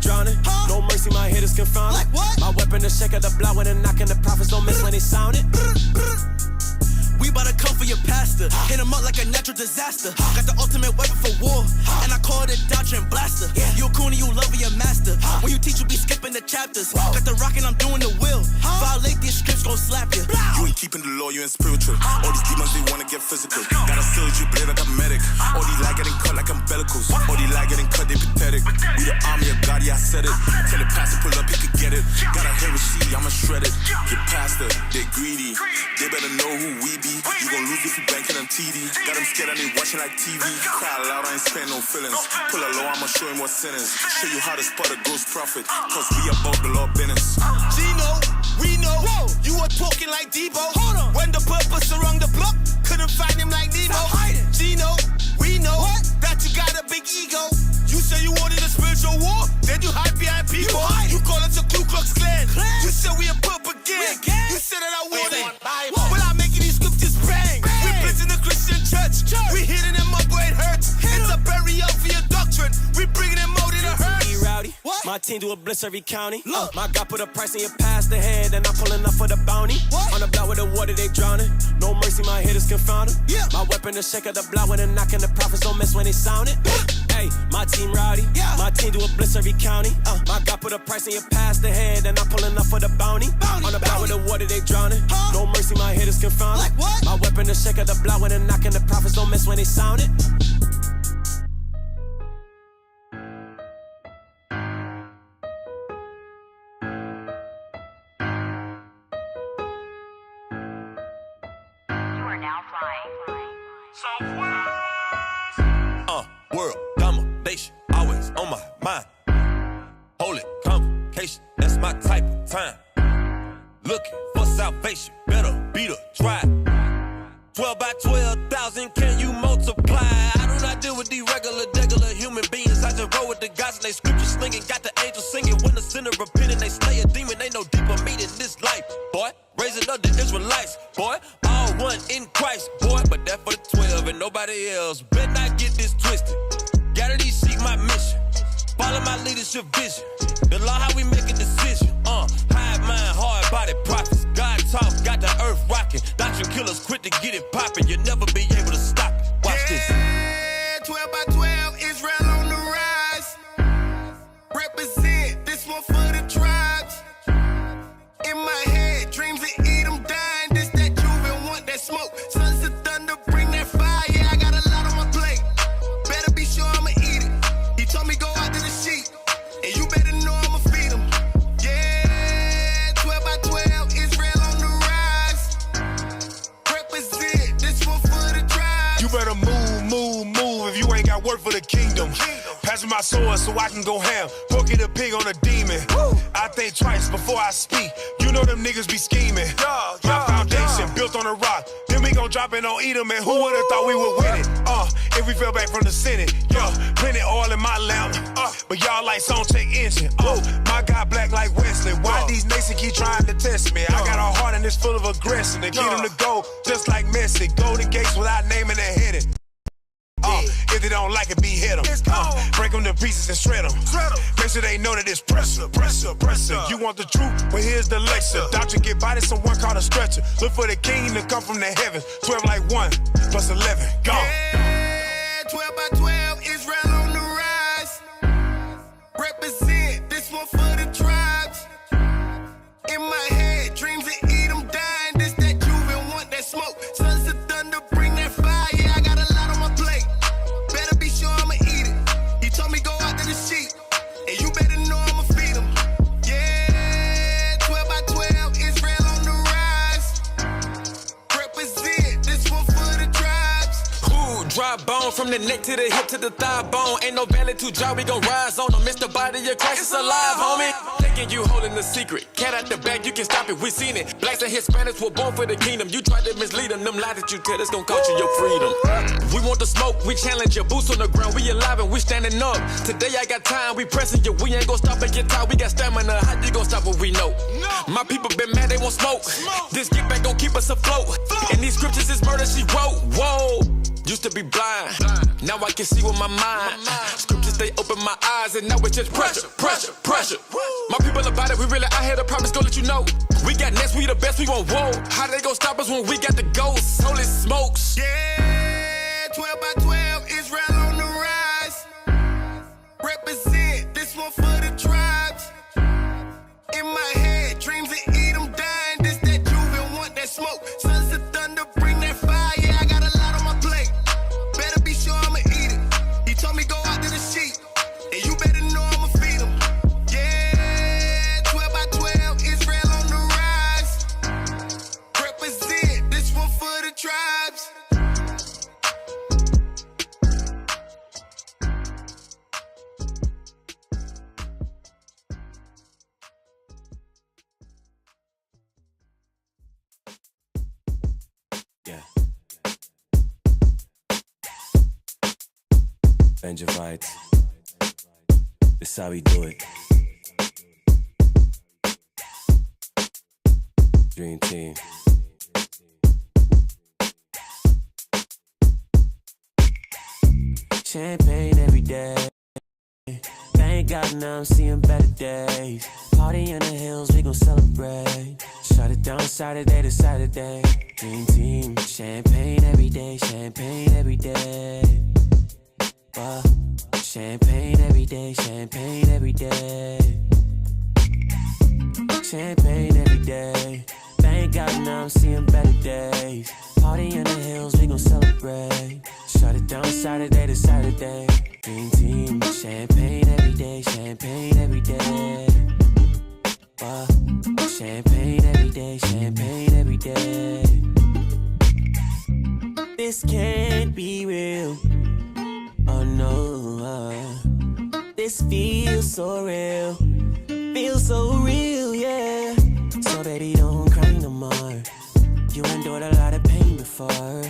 drowning. No mercy, my haters confounded. Like what? My weapon, the shake of the block when they're knocking. The prophets don't miss when they sound it. We bout to come for your pastor. Hit him up like a natural disaster. Got the ultimate weapon for war, and I call it a doctrine blaster. You a coon and you love your master. When you teach, you be skipping the chapters. Got the rock and I'm doing the will. Violate these scripts, gon' slap you. You ain't keeping the law, you ain't spiritual. All these demons, they wanna get physical. Gotta seal you, blade like a medic. All these lie getting cut like umbilicals. All these lie getting cut, they pathetic. We the army of God, yeah, I said it. Tell the pastor, pull up, he could get it. Gotta hear what see, I'ma shred it. Your pastor, they greedy. They better know who we be. You gon' lose if you banking on TD. Got them scared and they watching like TV. Cry loud, I ain't spend no feelings. Pull a low, I'ma show him what sin is. Show you how to spot a ghost prophet. Cause we about the Lord business. Gino, we know. You were talking like Debo. Hold on. When the purpose around the block, couldn't find him like Nemo. Gino, we know that you got a big ego. You say you wanted a spiritual war, then you hide behind people. You call us a Ku Klux Klan. You said we a purple gang. You said that I wanted. Well, I'm making these scriptures bang. We blitzing the Christian church. We hitting them up where it hurts. It's a burial for your doctrine. We bringing them out in a hurt. Rowdy. My team do a blitz every county. My God put a price on your past ahead, and I'm pulling up for the bounty. On the block with the water, they drowning. No mercy, my haters confounded. My weapon, the shake of the block when they're knocking. The prophets don't miss when they sound it. Hey, my team rowdy. My team do a blitz every county. My God put a price on your past ahead, and I'm pulling up for the bounty. On the block with the water, they drowning. No mercy, my haters confounded. Like what? My weapon, the shake of the block when they're knocking. The prophets don't miss when they sound it. World domination, always on my mind. Holy convocation, that's my type of time. Looking for salvation, better be the try. 12 by 12,000, can you multiply? I do not deal with these regular human beings. I just roll with the gods and they scripture slinging. Got the angels singing when the sinner repenting. They slay a demon, they know deeper meat in this life, boy. Raising up the Israelites, boy. All one in Christ, boy. But that for the 12 and nobody else. Bet not get this twisted. Gotta these seek my mission. Follow my leadership vision. The law, how we make a decision. High mind, hard body prophets. God talk, got the earth rocking. Doctrine killers quit to get it popping. You'll never be able to stop it. Watch this. 12 by 12, Israel on the rise. Represent this one for the tribes. In my head, dreams of Edom dying. This that Juven want that smoke. Sons of thunder, bring that fire. Yeah, I got a lot on my plate. Better be sure I'ma eat it. He told me go out to the sheep, and you better know I'ma feed them. Yeah, 12 by 12, Israel on the rise. Represent this one for the tribes. You better move if you ain't got work for the kingdom. Pass me my sword so I can go ham. Porky the pig on a demon. I think twice before I speak. You know them niggas be scheming. My foundation built on a rock. Then we gon' drop it on Edom, and who would've thought we would win it? If we fell back from the Senate. Plenty oil in my lamp. But y'all like song check engine. My God black like Wesley. Why these nations keep trying to test me? I got a heart and it's full of aggression. To get them to go just like Messi. Golden gates without naming and heading. If they don't like it, be hit them. Break them to pieces and shred them. Make sure they know that it's pressure. You want the truth? Well, here's the lecture. Doctor get body, someone called a stretcher. Look for the king to come from the heavens. 12 like 1 plus 11. Gone. Yeah, 12 by 12, Israel on the rise. Represent this one for the tribes. In my head, dreams of Edom dying. This that Juven want that smoke. Sons of thunder, bring that fire. Yeah, I got a lot on my plate. Better be sure I'ma eat it. He told me go out to the sheep, and you better know I'ma feed them. Yeah, 12 by 12, Israel on the rise. Represent this one for the tribes. Dry bone from the neck to the hip to the thigh bone. Ain't no valley too dry, we gon' rise on them. It's the body of Christ, it's alive, homie. Thinking you holding the secret. Cat out the bag, you can stop it, we seen it. Blacks and Hispanics were born for the kingdom. You tried to mislead them, them lies that you tell, it's gon' cost you your freedom. We want the smoke, we challenge your boots on the ground. We alive and we standing up. Today I got time, we pressing you. We ain't gon' stop and get tired, we got stamina. How you gon' stop what we know? My people been mad, they won't smoke. This get back gon' keep us afloat. And these scriptures is murder, she wrote. Whoa. Used to be blind, now I can see with my mind. Scriptures, they open my eyes, and now it's just pressure. We really out here to promise, go let you know. We got next, we the best, we won't whoa. How they gon' stop us when we got the ghosts? Holy smokes. Yeah, 12 by 12, Israel on the rise. Represent this one for the tribes. In my head, dreams of Edom dying. This that Juven want that smoke. Sons of thunder, bring that fire. Yeah, I got a lot on my plate. Better be sure I'ma eat it. He told me go out to the sheep, and you better know I'ma feed them. Yeah, 12 by 12, Israel on the rise. Represent this one for the tribes. Yeah. Benjavites. This how we do it. Dream team. Champagne every day. Thank God now I'm seeing better days. Party in the hills, we gon' celebrate. Shut it down Saturday to Saturday. Dream team. Champagne every day, champagne every day. Champagne every day, champagne every day. Champagne every day. Thank God now I'm seeing better days. Party in the hills, we gon' celebrate. Shut it down Saturday to Saturday. Dream team. Champagne every day, champagne every day. Champagne every day, champagne every day. This can't be real. Oh no, this feels so real. Feels so real, yeah. So baby, don't cry no more. You endured a lot of pain before.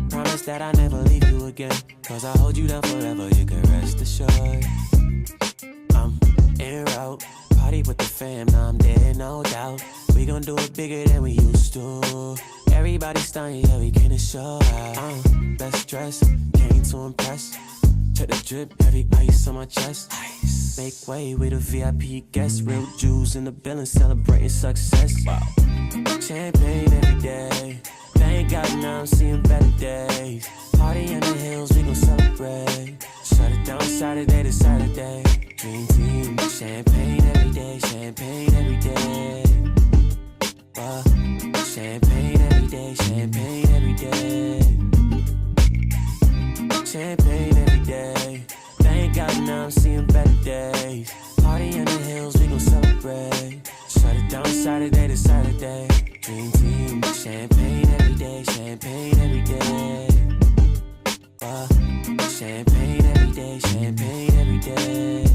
Promise that I'll never leave you again. Cause I hold you down forever, you can rest assured. I'm en route, party with the fam, now I'm there, no doubt. We gon' do it bigger than we used to. Everybody stunning, yeah, we can show out. Best dressed, came to impress. Check the drip, heavy ice on my chest. Ice. Make way with a VIP guest. Real Jews in the building celebrating success. Wow. Champagne every day. Thank God now I'm seeing better days. Party in the hills, we gon' celebrate. Shut it down Saturday to Saturday. Dream team. Champagne every day, champagne every day. Champagne every day, champagne every day. Champagne every day. Thank God now I'm seeing better days. Party in the hills, we gon' celebrate. Shut it down Saturday to Saturday. Dream team. Champagne every day, champagne every day. Champagne every day, champagne every day.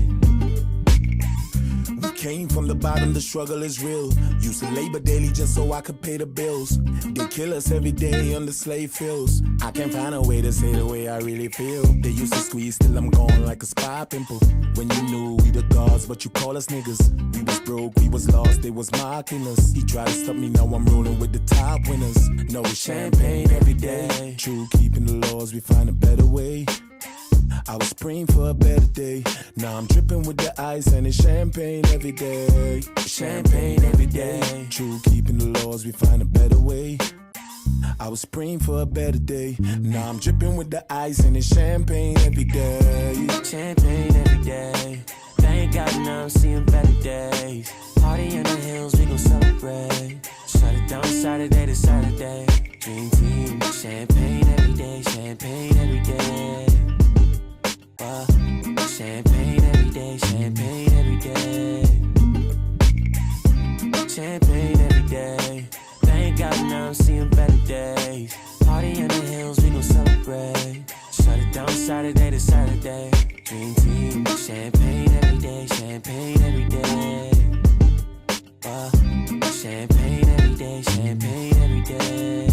We came from the bottom, the struggle is real. Used to labor daily just so I could pay the bills. They kill us every day on the slave fields. I can't find a way to say the way I really feel. They used to squeeze till I'm gone like a spy pimple. When you knew we the gods, but you call us niggas. We was broke, we was lost, they was mocking us. He tried to stop me, now I'm rolling with the top winners. No champagne every day. True, keeping the laws, we find a better way. I was praying for a better day. Now I'm dripping with the ice and it's champagne every day. Champagne every day. True, keeping the laws, we find a better way. I was praying for a better day. Now I'm dripping with the ice and it's champagne every day. Champagne every day. Thank God now I'm seeing better days. Party in the hills, we gon' celebrate. Shut it down Saturday to Saturday. Dream team. Champagne every day, champagne every day. Champagne every day, champagne every day. Champagne every day. Thank God now I'm seeing better days. Party in the hills, we gon' celebrate. Shut it down Saturday to Saturday. Dream team. Champagne every day, champagne every day. Champagne every day, champagne every day.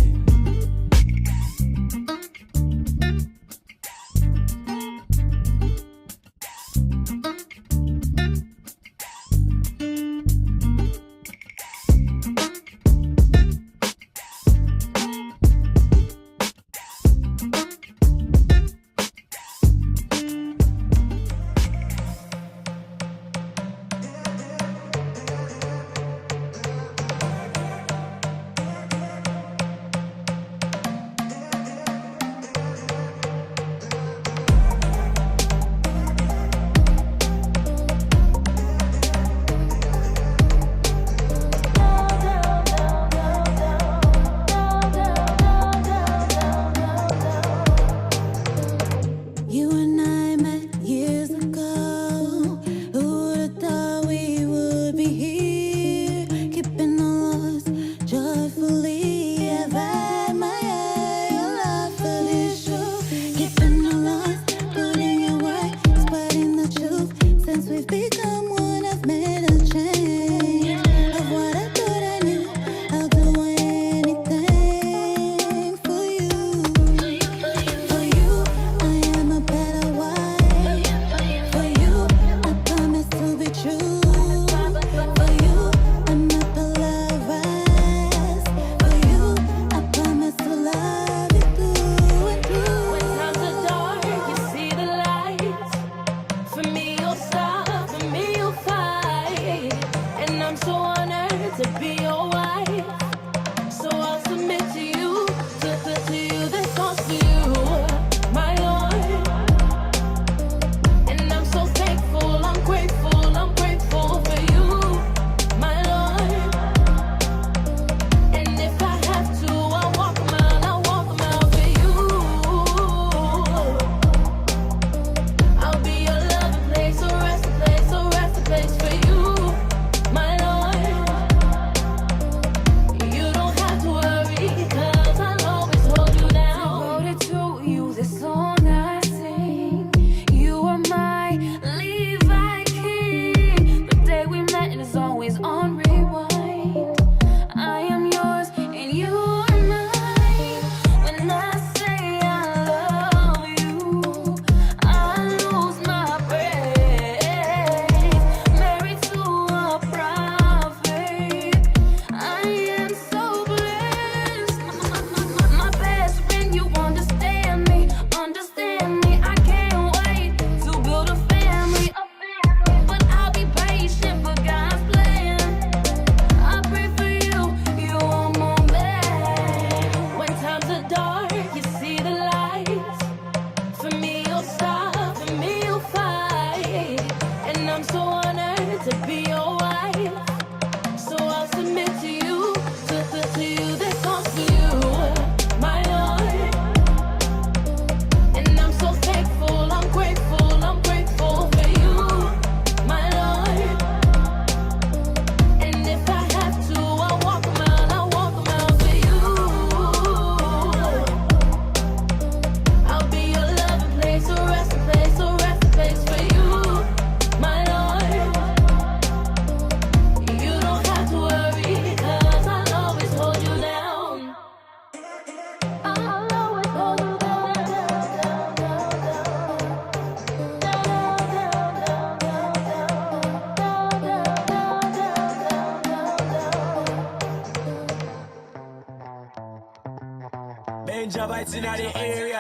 Benjavites in the area.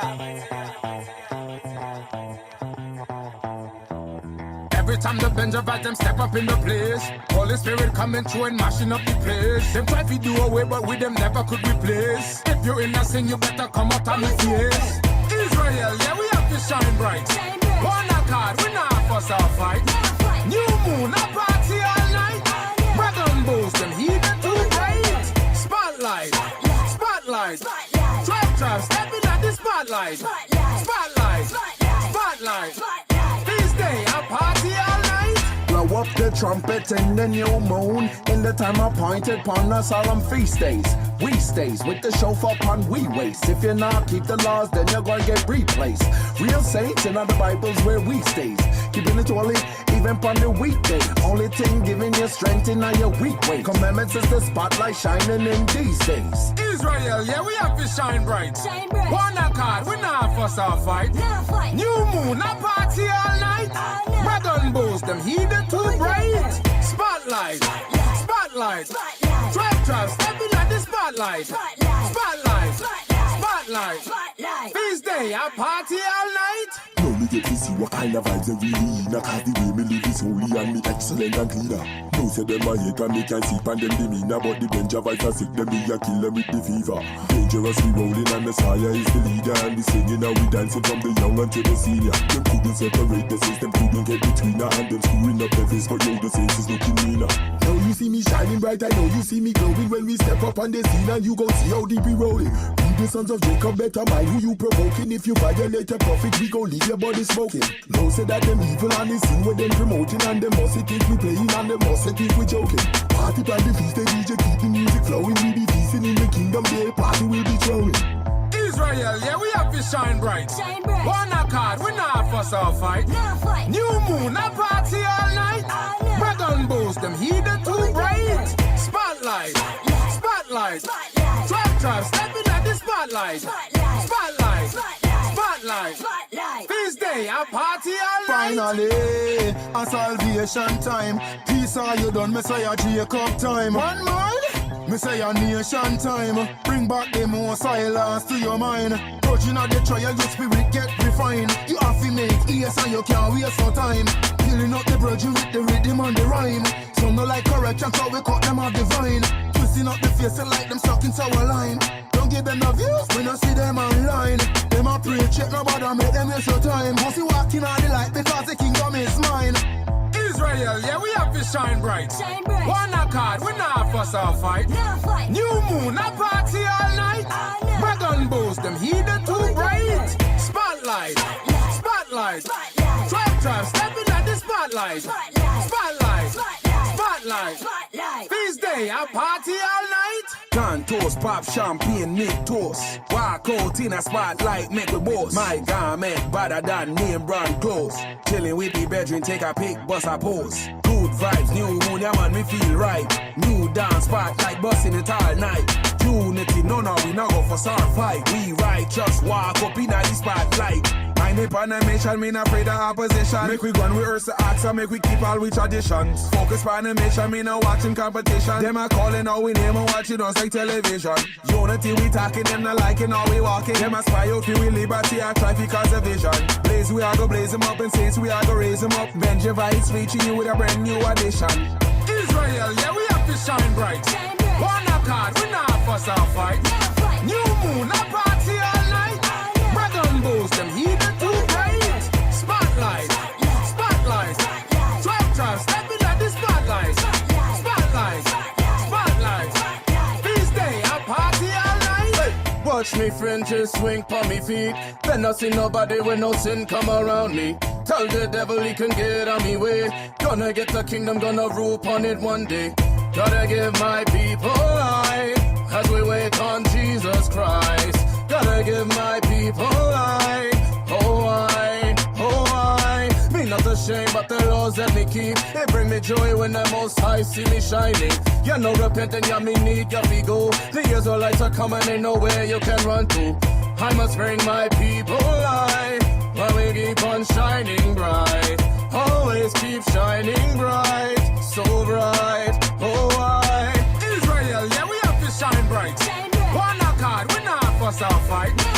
Every time the Benjavites them step up in the place, Holy Spirit coming through and mashing up the place. Them try to do away, but with them never could replace. If you're in a sin, you better come out on the face. Israel, yeah, we have to shine bright. One accord, we not fuss or fight. New moon, a party all night. Wagon bulls, them heathen too bright. Spotlight, spotlight. Trap, stepping at the spotlight. Spotlight, spotlight. This day, a party all night. Blow up the trumpet in the new moon, in the time appointed upon us solemn feast days. We stays with the chauffeur upon we waste. If you not keep the laws, then you're gonna get replaced. Real saints in other Bibles where we stays, keeping it holy even on the weekday. Only thing giving you strength in your weak way. Commandments is the spotlight shining in these days. Israel, yeah, we have to shine bright. One accord, we not fuss or fight. New moon, a party all night. Wagon bulls, them heathen too bright. Spotlight, spotlight. Trap, stepping at the spotlight. Spotlight, spotlight. Feast day, a party all night. Now me get to see what kind of vibes they really in. Cause the way me live is holy and me excellent and cleaner. No say them a hate and me can see pan them demeanor, but the Benjavites are sick, them me a kill them with the fever. Dangerous we rolling and Messiah is the leader, and we singing and we dancing from the young until the senior. Them couldn't separate the system, couldn't get between her, and them screwing up their face, but yo the saints is looking meaner. Now you see me shining bright, I know you see me glowing when we step up on the scene, and you go see how deep we rolling. The sons of Jacob better mind who you provoking. If you violate a prophet, we go leave your body smoking. No say that them evil and the sin with them promoting, and them must think we playing and them must think we joking. Party plan the feast, the DJ keep the music flowing. We be feasting in the kingdom, day party will be throwing. Israel, yeah, we have to shine bright. One accord, we not fuss or fight. New moon, a party all night. Wagon bulls, them heathen too bright. Spotlight, spotlight. Trap, stepping at the spotlight. Spotlight, spotlight. Feast day, a party all night. Finally, a salvation time. Peace are you done, Messiah Jacob time. One more, Messiah nation time. Bring back the more silence to your mind. Touching at the trial, your spirit get refined. You have to make ears and you can't waste no time. Healing up the virgin with the rhythm and the rhyme. Some no like correction, so we cut them off the vine. Twisting up the face and like them stuck in sour line. Don't give them no views, we don't see them online. Them a preach, check nobody make them waste your time. Must be walking on the light because the kingdom is mine. Israel, yeah, we have to shine bright. One accord, we not fuss or fight. New moon, a party all night. Wagon bulls, them heathen too bright. Spotlight, spotlight. Trap, stepping at the spotlight. Spotlight, spotlight. Feast day, a party all night. Can toast, pop champagne, make toast. Walk out in a spotlight, make we boast. My garment better than name brand clothes. Chilling with the bedroom, take a pic, bust a pose. Good vibes, new moon, yeah man, me feel right. New dance spotlight, busting it all night. Unity, no, we not go for star fight. We righteous, walk up in the spotlight. I'm a Panamation, me not afraid of opposition. Make we go and rehearse the acts and make we keep all we traditions. Focus Panamation, me not watching competition. Them a calling all we name and watching us like television. Unity, we talking, them not liking all we walking. Them a spy out for we liberty, I try for conservation. Blaze, we are go blaze them up, and saints, we are go raise them up. Benjavites reaching you with a brand new addition. Israel, yeah, we have to shine bright. One accord, we not fuss or fight. New moon, a party all night. Wagon bulls, them heathen too bright. Spotlight, spotlight. Trap, stepping at the spotlight. Spotlight, spotlight. Feast day, a party all night. Watch me fringes swing for me feet. Then I see nobody when no sin come around me. Tell the devil he can get on me way. Gonna get the kingdom, gonna rule upon it one day. Gotta give my people life as we wait on Jesus Christ. Gotta give my people life. Oh, I. Me not ashamed, but the laws that me keep. They bring me joy when the Most High see me shining. You know repenting, yeah, me need your go. The Israelites are coming, ain't nowhere you can run to. I must bring my people life while we keep on shining bright. Always keep shining bright, so bright. Oh, I. Israel, yeah, we have to shine bright. One accord, we not fuss or fight.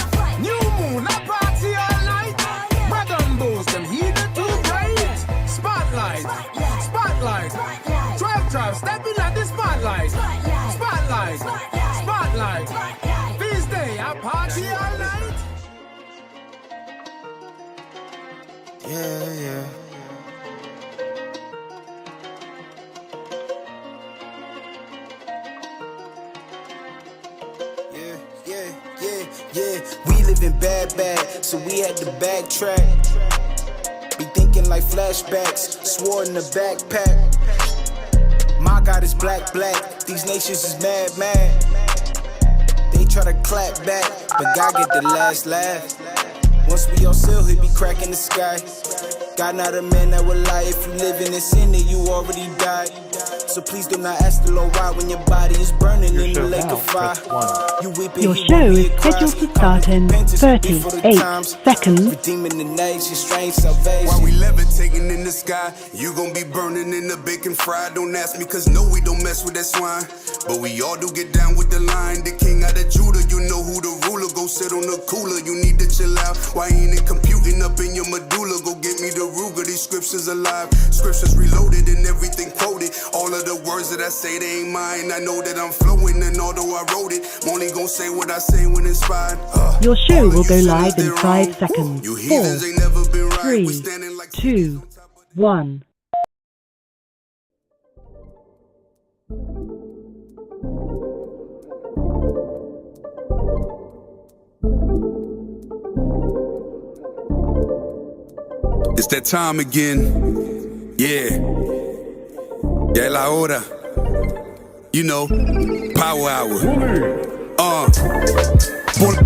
Trav, step in at the spotlight. Spotlight. Spotlight. This day, I party all night. Yeah. We live in bad, so we had to backtrack. Be thinking like flashbacks, swore in the backpack. My God is black. These nations is mad. They try to clap back, but God get the last laugh. Once we all seal, he be cracking the sky. God not a man that will lie. If you live in sin, then you already died. So please do not ask the Lord why when your body is burning in the lake of fire. Your show is scheduled to start in 38 seconds. Redeeming the nation, strange salvation. While we levitating in the sky, you gon' be burning in the bacon fry. Don't ask me, cause no, we don't mess with that swine. But we all do get down with the line. The king out of Judah, you know who the ruler. Go sit on the cooler, you need to chill out. Why ain't it computing up in your medulla? Go get me the Ruger, these scriptures alive. Scriptures reloaded and everything quoted. All of the words that I say, they ain't mine. I know that I'm flowing, and although I wrote it, I'm only gonna say what I say when inspired. Your show will go live in 5 seconds. You 4, heathens ain't never been right. 3, We standing like 2, 1. It's that time again. Yeah. Ya es la hora. You know, power hour.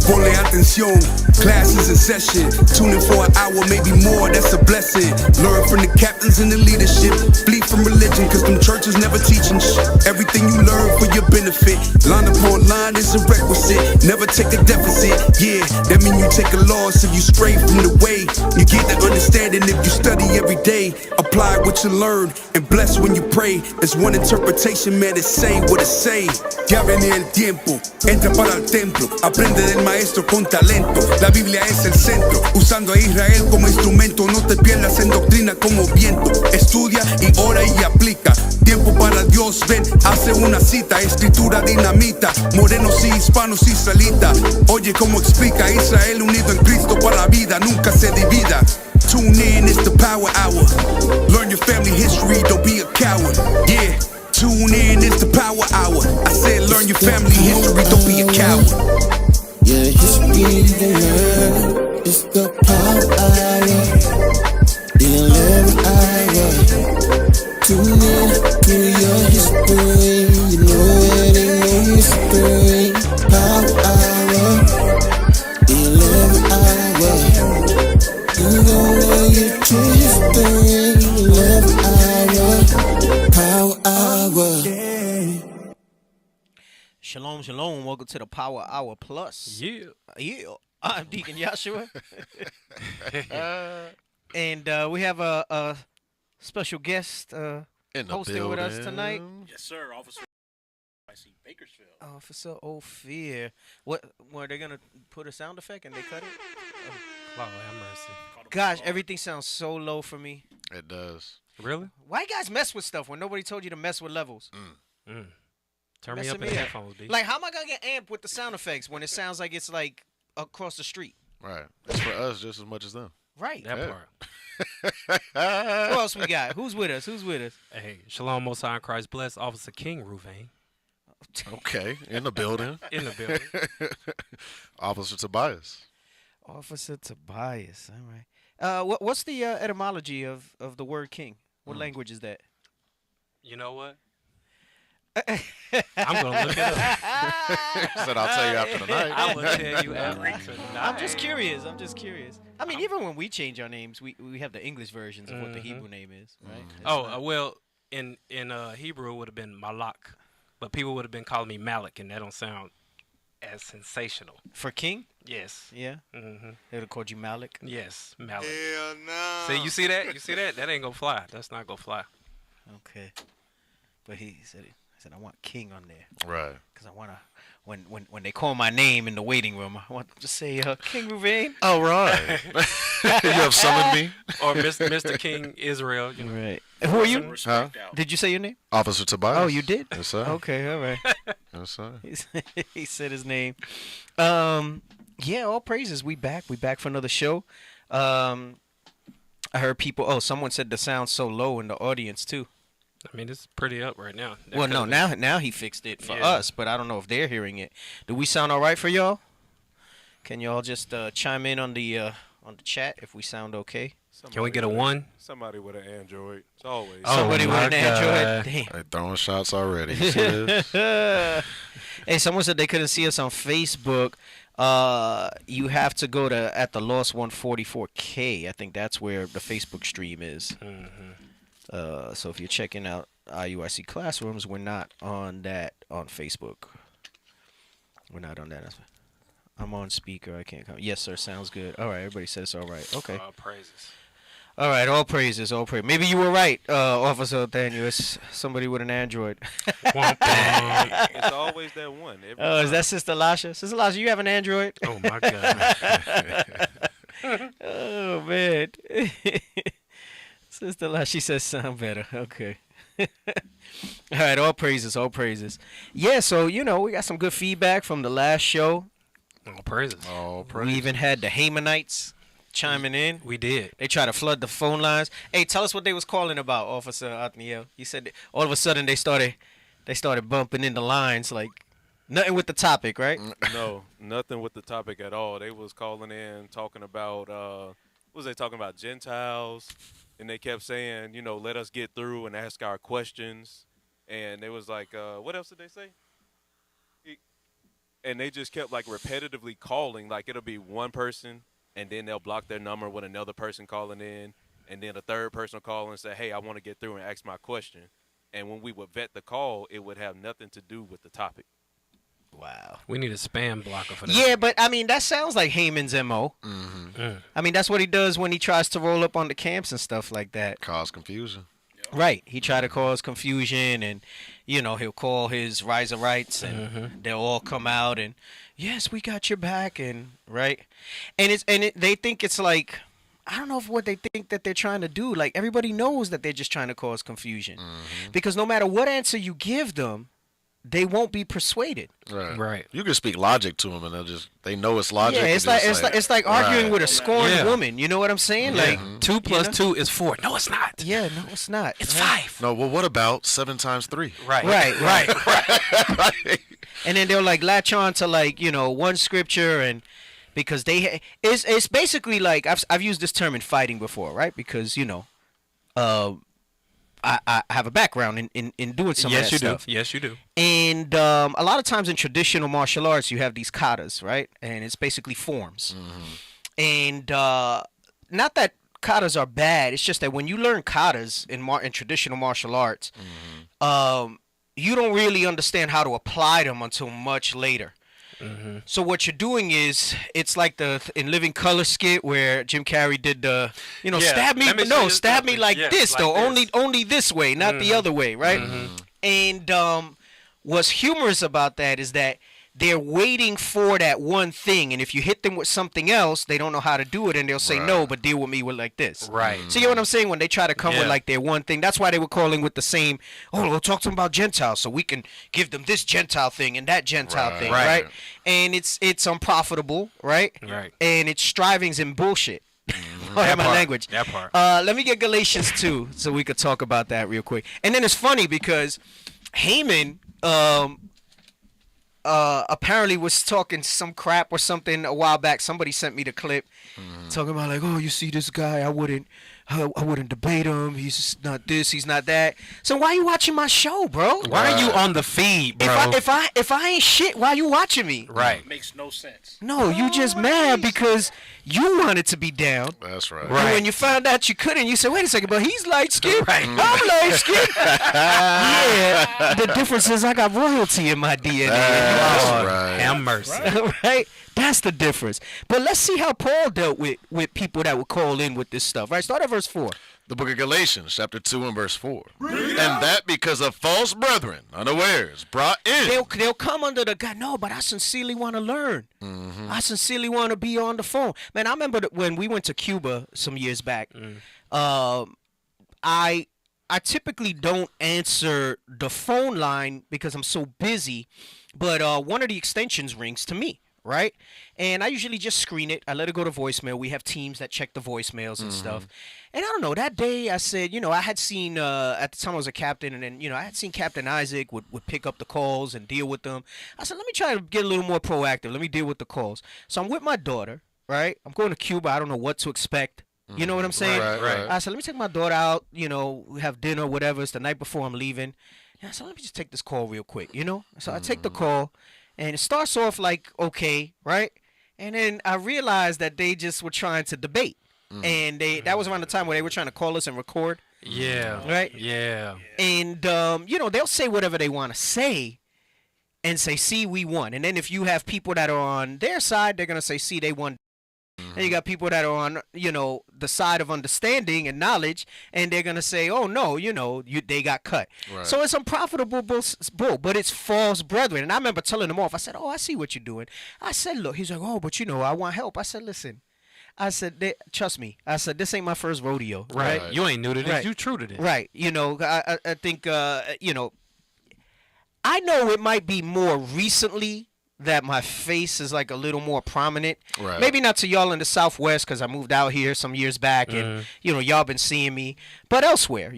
Ponle atención, class is in session. Tune in for an hour, maybe more, that's a blessing. Learn from the captains and the leadership. Flee from religion, cause them churches never teaching shit. Everything you learn for your benefit. Line upon line is a requisite. Never take a deficit, yeah. That mean you take a loss if you stray from the way. You get the understanding if you study every day. Apply what you learn and bless when you pray. There's one interpretation, man, it say what it say. Ya viene el tiempo, entra para el templo. Aprende del maestro con talento. La Biblia es el centro, usando a Israel como instrumento. No te pierdas en doctrina como viento. Estudia y ora y aplica. Tiempo para Dios, ven, hace una cita. Escritura dinamita, morenos y hispanos israelitas. Oye cómo explica Israel unido en Cristo para la vida, nunca se divida. Tune in, it's the power hour. Learn your family history, don't be a coward. Yeah, tune in, it's the power hour. I said learn your family history, don't be a coward. Yeah, history to learn. It's the power hour. The 11th hour. Tune in to your history. You know it ain't no mystery. Power hour. The 11th hour. You gon' know your true history. 11th hour. Power hour. Yeah. Shalom, shalom. Welcome to the Power Hour Plus. Yeah. I'm Deacon Yashua. And we have a special guest hosting with us tonight. Yes, sir. Officer IC Bakersfield. Officer Ophir. What? Were they going to put a sound effect and they cut it? Lord have mercy. Gosh, everything sounds so low for me. It does. Really? Why you guys mess with stuff when nobody told you to mess with levels? Turn me up in the headphones, B. Like, how am I going to get amped with the sound effects when it sounds like it's, like, across the street? Right. It's for us just as much as them. Right. That part. Who else we got? Who's with us? Hey, Shalom Most High in Christ. Bless Officer King Ruvain. Okay. In the building. Officer Tobias. Officer Tobias. All right. What's the etymology of the word king? What language is that? You know what? I'm going to look it up. Said I'll tell you after tonight. I will tell you after tonight. I'm just curious. I mean, even when we change our names, we have the English versions of what the Hebrew name is, right? Well, in Hebrew it would have been Malak, but people would have been calling me Malik, and that don't sound as sensational. For king? Yes. Yeah? They would have called you Malik? Yes, Malik. Hell no. See, you see that? That ain't going to fly. That's not going to fly. Okay. But he said I want king on there. Right. Because I want to, when they call my name in the waiting room, I want to say King Ruvain. Oh, right. You have summoned me. Or Mr. King Israel. You know. Right. Who are you? Huh? Did you say your name? Officer Tobias. Oh, you did? Yes, sir. Okay, all right. Yes, sir. He said his name. Yeah, all praises. We back. We back for another show. I heard people. Oh, someone said the sound's so low in the audience too. I mean, it's pretty up right now. Well, no, now he fixed it for us, but I don't know if they're hearing it. Do we sound all right for y'all? Can y'all just chime in on the chat if we sound okay? Can we get a 1? Somebody with an Android. It's always. Somebody with an Android. Damn. They throwing shots already. Hey, someone said they couldn't see us on Facebook. You have to go to at the Lost 144K. I think that's where the Facebook stream is. So if you're checking out IUIC classrooms, we're not on that on Facebook. We're not on that. I'm on speaker. I can't come. Yes, sir. Sounds good. All right. Everybody says it's all right. Okay. All praises. All right. All praises. All praise. Maybe you were right, Officer Daniel. It's somebody with an Android. It's always that one. Oh, is that Sister Lasha? Sister Lasha, you have an Android? Oh, my God. Oh, man. Sister Lasha, she says sound better. Okay. All right. All praises. All praises. Yeah, so, we got some good feedback from the last show. All praises. All praises. We even had the Hamanites chiming in. We did. They tried to flood the phone lines. Hey, tell us what they was calling about, Officer Othniel. You said all of a sudden they started bumping in the lines like nothing with the topic, right? No, nothing with the topic at all. They was calling in talking about what was they talking about? Gentiles, and they kept saying, let us get through and ask our questions. And they was like, what else did they say? And they just kept like repetitively calling, like it'll be one person and then they'll block their number with another person calling in, and then a third person will call and say, hey, I want to get through and ask my question. And when we would vet the call, it would have nothing to do with the topic. Wow. We need a spam blocker for that. Yeah, but I mean that sounds like Haman's MO. I mean that's what he does when he tries to roll up on the camps and stuff like that. Cause confusion. Right. He tried to cause confusion, and he'll call his Riserites, and they'll all come out and yes, we got your back, and right. And they think it's like, I don't know what they think that they're trying to do. Like everybody knows that they're just trying to cause confusion, because no matter what answer you give them, they won't be persuaded. Right. You can speak logic to them, and they know it's logic. Yeah, it's like arguing with a scorned woman. You know what I'm saying? Yeah. Like 2 plus 2 is 4. No, it's not. Yeah, no, it's not. It's 5. No, well, what about 7 times 3? Right. And then they'll like latch on to one scripture, and because it's basically like I've used this term in fighting before, right? Because I have a background in doing some of that stuff. Yes, you do. And a lot of times in traditional martial arts, you have these katas, right? And it's basically forms. And not that katas are bad. It's just that when you learn katas in traditional martial arts, you don't really understand how to apply them until much later. So what you're doing is, it's like in Living Color skit where Jim Carrey did the, stab me like this though, only this way, not the other way, right? And what's humorous about that is that they're waiting for that one thing, and if you hit them with something else, they don't know how to do it, and they'll say no, but deal with me with like this. Right. So you know what I'm saying? When they try to come with like their one thing, that's why they were calling with the same. Oh, we'll talk to them about Gentiles, so we can give them this Gentile thing and that Gentile thing, right? And it's unprofitable, right? Right. And it's strivings and bullshit. That my language. That part. Let me get Galatians 2 so we could talk about that real quick. And then it's funny because Haman apparently was talking some crap or something a while back. Somebody sent me the clip talking about like, oh, you see this guy, I wouldn't debate him. He's not this, he's not that. So why are you watching my show, bro? Why are you on the feed, bro? If I ain't shit, why are you watching me? Right. Makes no sense. No, you just mad because you wanted to be down. That's right. And when you found out you couldn't, you said, wait a second, but he's light skinned. Right. I'm light skinned. Yeah. The difference is I got royalty in my DNA. That's right. Have mercy. Right? That's the difference. But let's see how Paul dealt with people that would call in with this stuff. Right? Start at verse 4. The book of Galatians, chapter 2 and verse 4. And that because of false brethren, unawares, brought in. They'll come under the God. No, but I sincerely want to learn. I sincerely want to be on the phone. Man, I remember when we went to Cuba some years back. I I typically don't answer the phone line because I'm so busy, but one of the extensions rings to me, right? And I usually just screen it. I let it go to voicemail. We have teams that check the voicemails and stuff. And I don't know, that day I said, I had seen, at the time I was a captain, and then, I had seen Captain Isaac would pick up the calls and deal with them. I said, let me try to get a little more proactive. Let me deal with the calls. So I'm with my daughter, right? I'm going to Cuba. I don't know what to expect. You know what I'm saying? Right. I said, let me take my daughter out, we have dinner, whatever. It's the night before I'm leaving. And I said, let me just take this call real quick, So I take the call, and it starts off like, okay, right? And then I realized that they just were trying to debate. And that was around the time where they were trying to call us and record. Yeah. Right? Yeah. And, they'll say whatever they want to say and say, see, we won. And then if you have people that are on their side, they're going to say, see, they won. And you got people that are on, the side of understanding and knowledge, and they're going to say, oh, no, they got cut. Right. So it's unprofitable bull, but it's false brethren. And I remember telling them off. I said, oh, I see what you're doing. I said, look, he's like, oh, but, I want help. I said, listen. I said, trust me. I said, this ain't my first rodeo. Right. You ain't new to this. Right. You true to this. Right. I think, I know it might be more recently that my face is like a little more prominent. Right. Maybe not to y'all in the Southwest because I moved out here some years back and, y'all been seeing me. But elsewhere,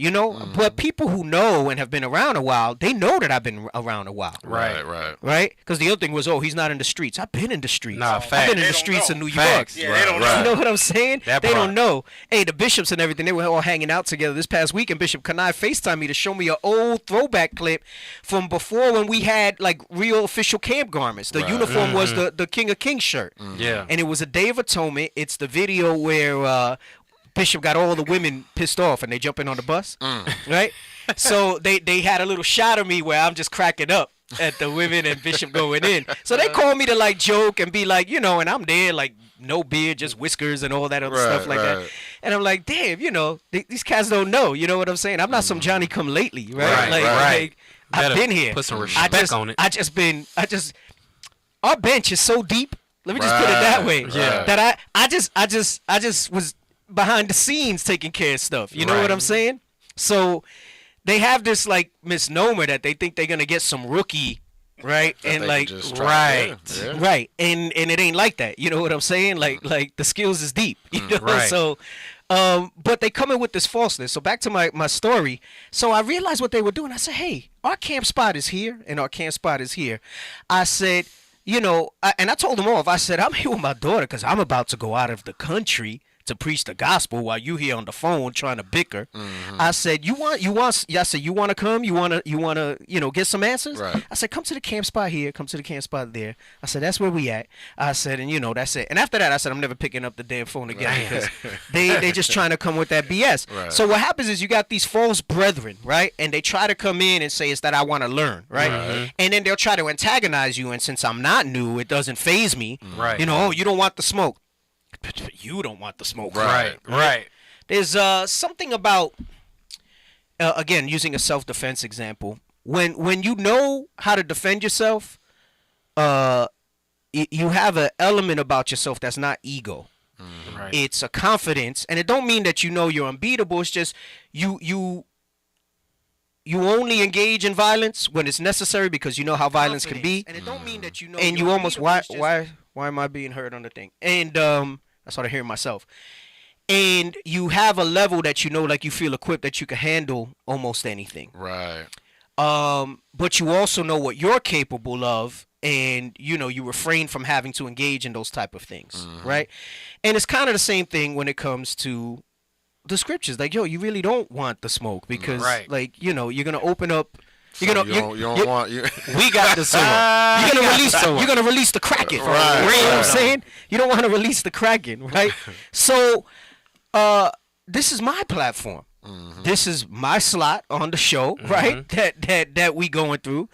But people who know and have been around a while, they know that I've been around a while. Right. Right? Because the other thing was, oh, he's not in the streets. I've been in the streets. Nah, I've facts. been in the streets of New York. Facts. Yeah, they don't know. You know what I'm saying? That they part. don't know. Hey, the bishops and everything, they were all hanging out together this past week, and Bishop Kanai FaceTimed me to show me an old throwback clip from before when we had like real official camp garments. The uniform was the King of Kings shirt. Yeah. And it was a Day of Atonement. It's the video where Bishop got all the women pissed off and they jump in on the bus. Right? So they had a little shot of me where I'm just cracking up at the women and Bishop going in. So they call me to like joke and be like, and I'm there like no beard, just whiskers and all that other stuff like that. And I'm like, damn, these cats don't know. You know what I'm saying? I'm not some Johnny come lately, right? Like I've been here. Put some respect on it. Our bench is so deep. Let me just put it that way. Yeah. That I just was behind the scenes taking care of stuff. You know what I'm saying? So they have this like misnomer that they think they're gonna get some rookie, right? And like right. And it ain't like that. You know what I'm saying? Like the skills is deep. You know? Right. So but they come in with this falseness. So back to my story. So I realized what they were doing. I said, hey, our camp spot is here and our camp spot is here. I said, and I told them off. I said, I'm here with my daughter because I'm about to go out of the country to preach the gospel while you here on the phone trying to bicker. I said, you want to come? You want to, get some answers? Right. I said, come to the camp spot here, come to the camp spot there. I said, that's where we at. I said, and that's it. And after that, I said, I'm never picking up the damn phone again because they just trying to come with that BS. Right. So what happens is you got these false brethren, right? And they try to come in and say it's that I want to learn, right? And then they'll try to antagonize you. And since I'm not new, it doesn't faze me. Right. Oh, you don't want the smoke. But you don't want the smoke. Right. There's something about, again, using a self-defense example. When you know how to defend yourself, you have an element about yourself that's not ego. Right. It's a confidence, and it don't mean that you're unbeatable. It's just you only engage in violence when it's necessary because you know how violence can be. And it don't mean that and you almost why am I being heard on the thing? And I started hearing myself. And you have a level that like you feel equipped that you can handle almost anything. Right. But you also know what you're capable of, and you refrain from having to engage in those type of things, right? And it's kind of the same thing when it comes to the scriptures. Like, you really don't want the smoke because, you're gonna open up. We got the sword. You're gonna release the Kraken. Right. You know what I'm saying? You don't want to release the Kraken, right? So, this is my platform. This is my slot on the show, right? That we going through,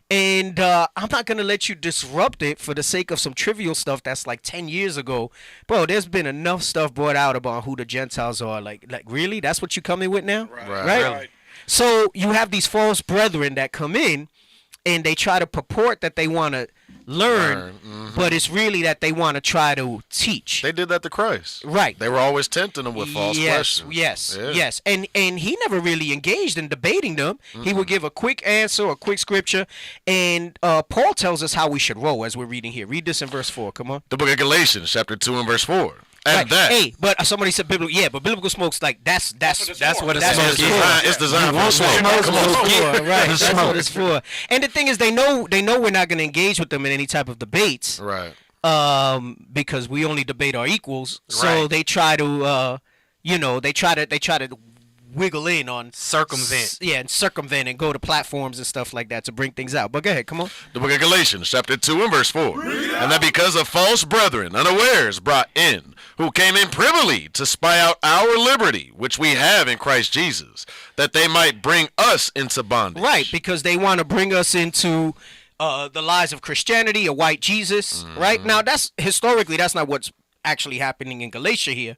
and I'm not gonna let you disrupt it for the sake of some trivial stuff that's like 10 years ago, bro. There's been enough stuff brought out about who the Gentiles are. Like really? That's what you coming with now, right? Really? So you have these false brethren that come in, and they try to purport that they want to learn, but it's really that they want to try to teach. They did that to Christ. Right. They were always tempting them with false questions. Yes. And he never really engaged in debating them. He would give a quick answer, a quick scripture, and Paul tells us how we should roll as we're reading here. Read this in verse 4. Come on. The book of Galatians, chapter 2 and verse 4. And that. Hey, but somebody said biblical. Yeah, but biblical smoke's like that's what it's smoke is. It's designed for smoke. Come on. Right. That's what it's for. And the thing is, they know we're not going to engage with them in any type of debates. Right. Because we only debate our equals. So they try to, they try to wiggle in on circumvent. And circumvent and go to platforms and stuff like that to bring things out. But go ahead, come on. The book of Galatians, chapter 2 and verse 4. And that because of false brethren unawares brought in, who came in privily to spy out our liberty, which we have in Christ Jesus, that they might bring us into bondage. Right, because they want to bring us into the lies of Christianity, a white Jesus, right? Now, that's not what's actually happening in Galatia here,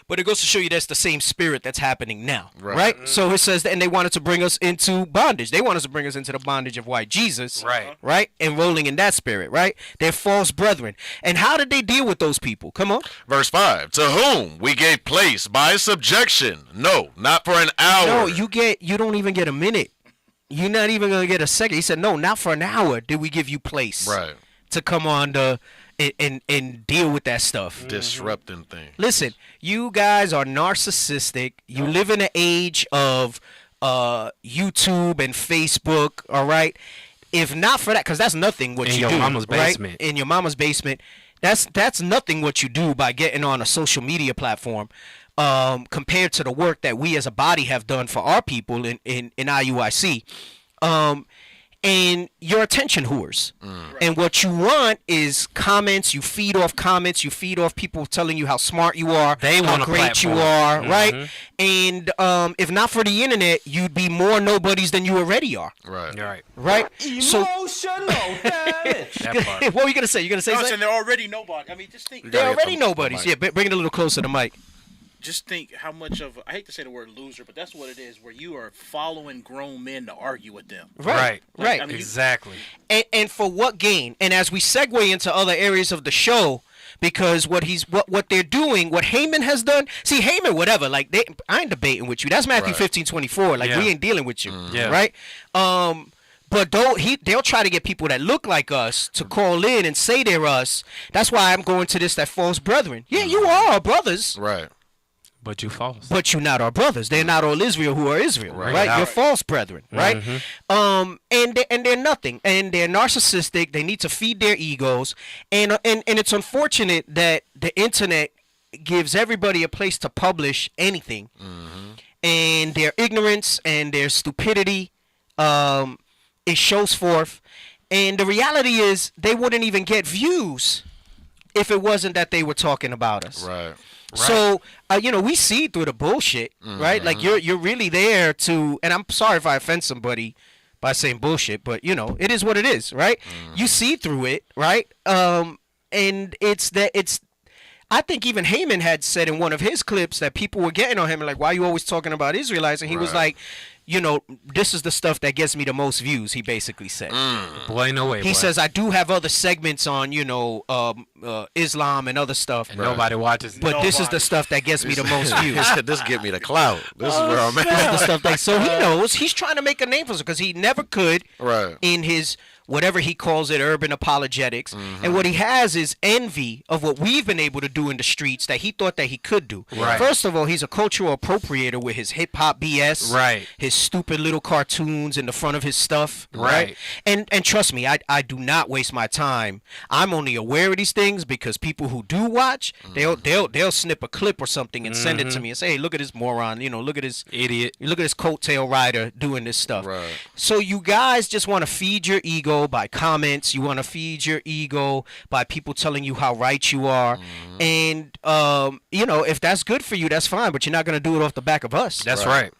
but it goes to show you that's the same spirit that's happening now, right? So it says that, and they wanted to bring us into bondage. They want us to bring us into the bondage of white Jesus, right? And rolling in that spirit, right? They're false brethren. And how did they deal with those people? Come on. Verse 5, to whom we gave place by subjection. No, not for an hour. No, you don't even get a minute. You're not even going to get a second. He said, no, not for an hour did we give you place to come on and deal with that stuff. Disrupting things. Listen, you guys are narcissistic. You live in an age of YouTube and Facebook, all right? If not for that, because that's nothing what you do. In your mama's basement. In your mama's basement. That's nothing what you do by getting on a social media platform compared to the work that we as a body have done for our people in IUIC. And you're attention whores. And what you want is comments. You feed off comments. You feed off people telling you how smart you are, how great you are, right? And if not for the internet, you'd be more nobodies than you already are. Right. Emotional damage. What were you going to say? You going to say something? They're already nobody. I mean, just think. They're already nobodies. Yeah, bring it a little closer to the mic. Just think how much of I hate to say the word loser, but that's what it is. Where you are following grown men to argue with them. Right. I mean, exactly. And for what gain? And as we segue into other areas of the show, because what they're doing, what Haman has done. See, Haman, whatever. Like I ain't debating with you. That's Matthew 15:24. Like we ain't dealing with you, right? But they'll try to get people that look like us to call in and say they're us. That's why I'm going to that false brethren. Yeah, you are our brothers. Right. But you false. But you're not our brothers. They're not all Israel who are Israel, right? You're false brethren, right? And they're nothing, and they're narcissistic. They need to feed their egos, and it's unfortunate that the internet gives everybody a place to publish anything, and their ignorance and their stupidity, it shows forth. And the reality is, they wouldn't even get views if it wasn't that they were talking about us. Right. So, we see through the bullshit, right? Like, you're really there to, and I'm sorry if I offend somebody by saying bullshit, but, it is what it is, right? You see through it, right? And I think even Haman had said in one of his clips that people were getting on him, like, why are you always talking about Israelites? And he was like, this is the stuff that gets me the most views, he basically said. Boy, no way. He says, I do have other segments on, Islam and other stuff. And nobody watches. But this is the stuff that gets me the most views. This get me the clout. This is where I'm at. This is the stuff so he knows. He's trying to make a name for himself because he never could in his whatever he calls it, urban apologetics. And what he has is envy of what we've been able to do in the streets that he thought that he could do. First of all, he's a cultural appropriator with his hip-hop BS, his stupid little cartoons in the front of his stuff. And trust me, I do not waste my time. I'm only aware of these things because people who do watch, they'll snip a clip or something and send it to me and say, hey, look at this moron, look at this idiot, look at this coattail rider doing this stuff. So you guys just want to feed your ego by comments. You want to feed your ego by people telling you how right you are. And if that's good for you, that's fine, but you're not going to do it off the back of us. That's right.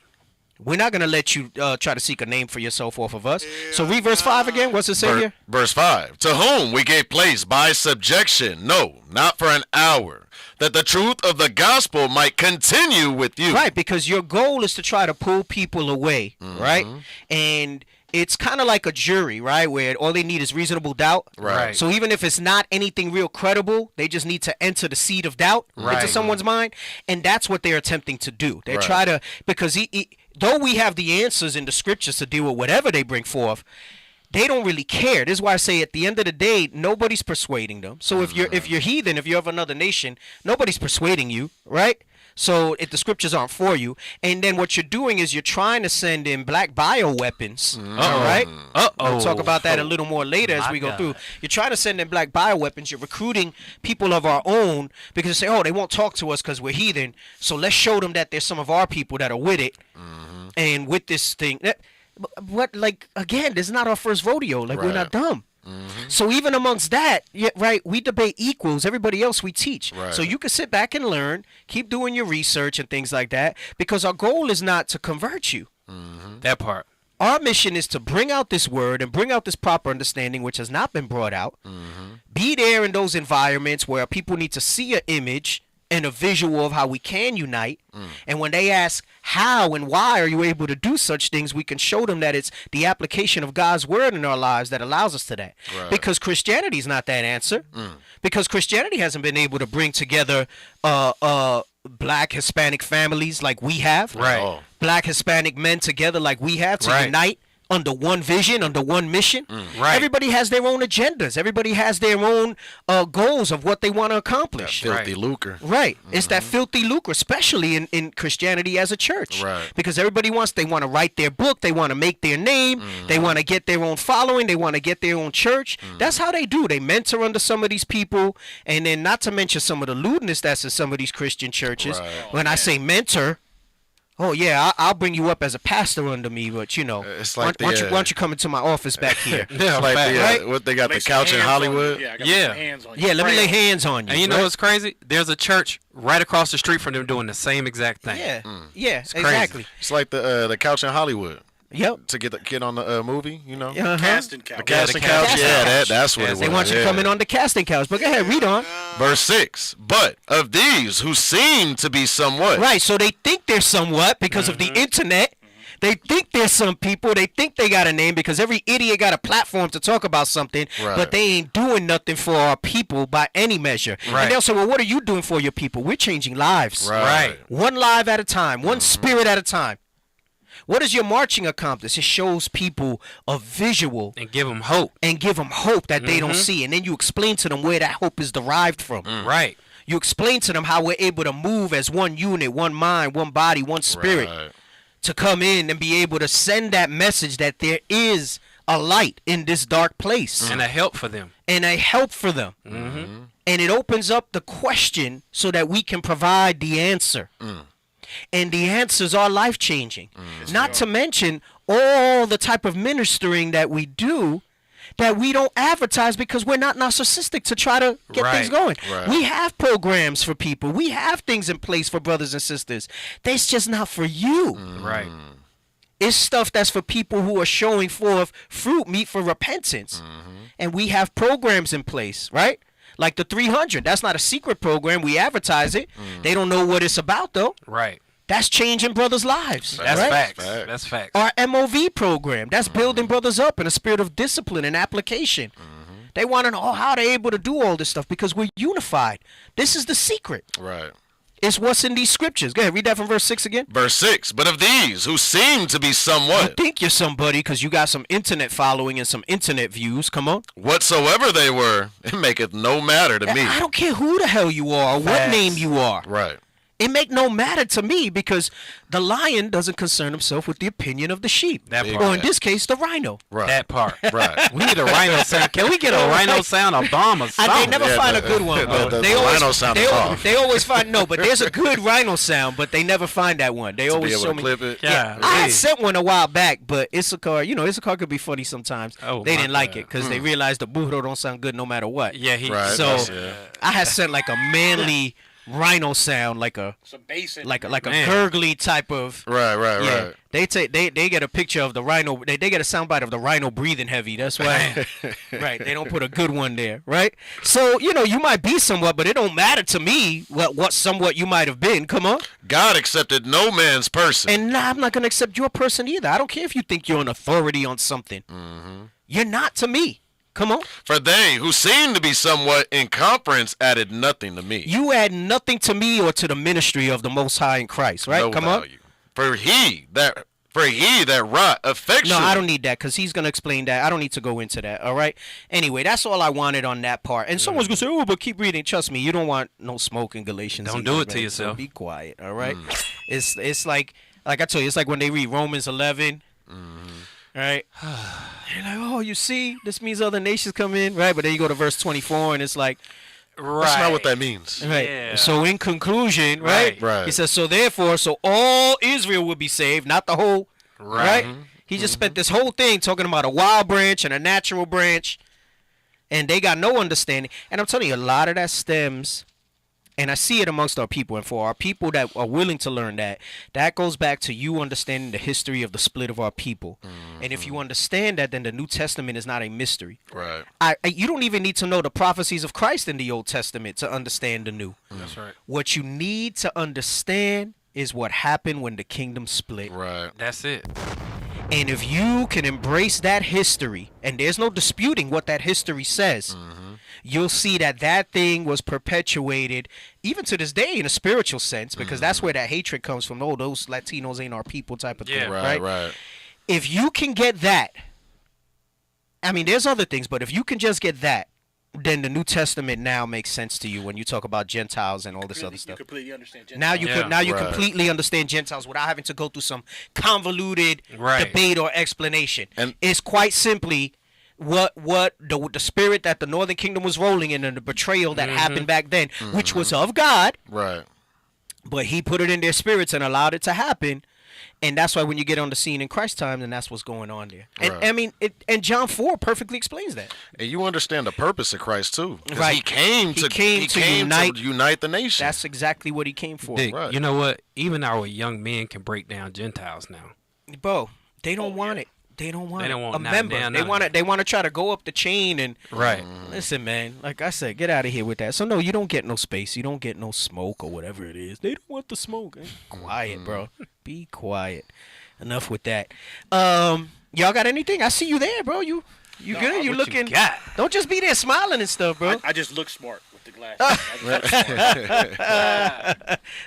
We're not going to let you try to seek a name for yourself off of us. So read verse 5 again. What's it say here? Verse 5. To whom we gave place by subjection, no, not for an hour, that the truth of the gospel might continue with you. Right, because your goal is to try to pull people away, right? And it's kind of like a jury, right? Where all they need is reasonable doubt. Right. So even if it's not anything real credible, they just need to enter the seed of doubt into someone's mind. And that's what they're attempting to do. They try to, because though we have the answers in the scriptures to deal with whatever they bring forth, they don't really care. This is why I say at the end of the day, nobody's persuading them. So if you're heathen, if you're of another nation, nobody's persuading you, right? So if the scriptures aren't for you, and then what you're doing is you're trying to send in black bioweapons, all right? We'll talk about that a little more later as we go through. You're trying to send in black bioweapons. You're recruiting people of our own because they say, oh, they won't talk to us because we're heathen. So let's show them that there's some of our people that are with it, and with this thing. What, like, again, this is not our first rodeo. Like, we're not dumb. So even amongst that, we debate equals. Everybody else we teach. So you can sit back and learn, keep doing your research and things like that, because our goal is not to convert you. That part. Our mission is to bring out this word and bring out this proper understanding, which has not been brought out. Be there in those environments where people need to see an image and a visual of how we can unite. And when they ask how and why are you able to do such things, we can show them that it's the application of God's word in our lives that allows us to that. Because Christianity is not that answer. Because Christianity hasn't been able to bring together black Hispanic families like we have. Black Hispanic men together like we have to unite under one vision, under one mission. Everybody has their own agendas. Everybody has their own goals of what they want to accomplish. That filthy lucre. It's that filthy lucre, especially in Christianity as a church. Because everybody they want to write their book, they want to make their name, they want to get their own following, they want to get their own church. That's how they do. They mentor under some of these people, and then not to mention some of the lewdness that's in some of these Christian churches. When I say mentor, oh yeah, I'll bring you up as a pastor under me, but it's like why don't you come into my office back here? What they got, the couch in Hollywood? Let me lay hands on you. And you know what's crazy? There's a church right across the street from them doing the same exact thing. It's exactly. It's like the couch in Hollywood. Yep. To get the kid on the movie, Casting couch. The casting couch. That's what it was. They want you coming on the casting couch. But go ahead, read on. Verse 6. But of these who seem to be somewhat. Right, so they think they're somewhat because of the internet. They think there's some people. They think they got a name because every idiot got a platform to talk about something, but they ain't doing nothing for our people by any measure. And they'll say, well, what are you doing for your people? We're changing lives. One life at a time, one spirit at a time. What does your marching accomplish? It shows people a visual. And give them hope. That they don't see. And then you explain to them where that hope is derived from. You explain to them how we're able to move as one unit, one mind, one body, one spirit. To come in and be able to send that message that there is a light in this dark place. And a help for them. And it opens up the question so that we can provide the answer. And the answers are life-changing. Not to mention all the type of ministering that we do that we don't advertise because we're not narcissistic to try to get things going. We have programs for people. We have things in place for brothers and sisters. That's just not for you. It's stuff that's for people who are showing forth fruit, meat for repentance. And we have programs in place, right? Like the 300. That's not a secret program. We advertise it. They don't know what it's about, though. That's changing brothers' lives. That's facts. That's facts. Our MOV program, that's building brothers up in a spirit of discipline and application. They want to know how they're able to do all this stuff because we're unified. This is the secret. It's what's in these scriptures. Go ahead, read that from verse 6 again. Verse 6. But of these who seem to be somewhat. You think you're somebody because you got some internet following and some internet views. Come on. Whatsoever they were, it maketh no matter to me. I don't care who the hell you are or what name you are. It make no matter to me because the lion doesn't concern himself with the opinion of the sheep. That part. Or in this case, the rhino. That part. We need a rhino sound. Can we get a rhino sound, a bomb, or something? They never find a good one, bro. The rhino sound is off. They always find, but there's a good rhino sound, but they never find that one. They always show me. Clip it. I had sent one a while back, but Issachar, Issachar could be funny sometimes. They didn't like it because they realized the burro don't sound good no matter what. So I had sent like a manly rhino sound, like a like a gurgly type of. Right. They get a picture of the rhino. They get a soundbite of the rhino breathing heavy. That's why. Right. They don't put a good one there. Right. So you might be somewhat, but it don't matter to me what somewhat you might have been. Come on. God accepted no man's person. And I'm not gonna accept your person either. I don't care if you think you're an authority on something. You're not to me. Come on. For they who seem to be somewhat in conference added nothing to me. You add nothing to me or to the ministry of the Most High in Christ, right? No Come value. For he that wrought effectually. No, I don't need that because he's going to explain that. I don't need to go into that, all right? Anyway, that's all I wanted on that part. And someone's going to say, oh, but keep reading. Trust me, you don't want no smoke in Galatians. Don't do it to yourself. So be quiet, all right? It's like I told you, it's like when they read Romans 11. Right? You're like, oh, you see, this means other nations come in, right? But then you go to verse 24, and it's like, that's not what that means. Right. Yeah. So in conclusion, right? Right. He says, so therefore, all Israel will be saved, not the whole, right? He just spent this whole thing talking about a wild branch and a natural branch, and they got no understanding. And I'm telling you, a lot of that stems, and I see it amongst our people, and for our people that are willing to learn that goes back to you understanding the history of the split of our people. And if you understand that, then the New Testament is not a mystery. Right. You don't even need to know the prophecies of Christ in the Old Testament to understand the New. That's right. What you need to understand is what happened when the kingdom split. Right. That's it. And if you can embrace that history, and there's no disputing what that history says, you'll see that thing was perpetuated even to this day in a spiritual sense, because that's where that hatred comes from. Oh, those Latinos ain't our people type of thing, right? Right. If you can get that, I mean, there's other things, but if you can just get that, then the New Testament now makes sense to you when you talk about Gentiles and all this other stuff. You completely understand Gentiles. Now you completely understand Gentiles without having to go through some convoluted debate or explanation. And it's quite simply what the spirit that the Northern Kingdom was rolling in and the betrayal that happened back then, which was of God. Right. But he put it in their spirits and allowed it to happen. And that's why when you get on the scene in Christ time, then that's what's going on there. And I mean, and John 4 perfectly explains that. And you understand the purpose of Christ too. Right. He came to unite the nation. That's exactly what he came for. Dick, you know what? Even our young men can break down Gentiles now. Bro, they don't want it. They don't want want a member. They want to try to go up the chain and listen, man. Like I said, get out of here with that. So no, you don't get no space. You don't get no smoke or whatever it is. They don't want the smoke. Quiet, bro. Be quiet. Enough with that. Y'all got anything? I see you there, bro. You good? You looking? Don't just be there smiling and stuff, bro. I just look smart with the glasses.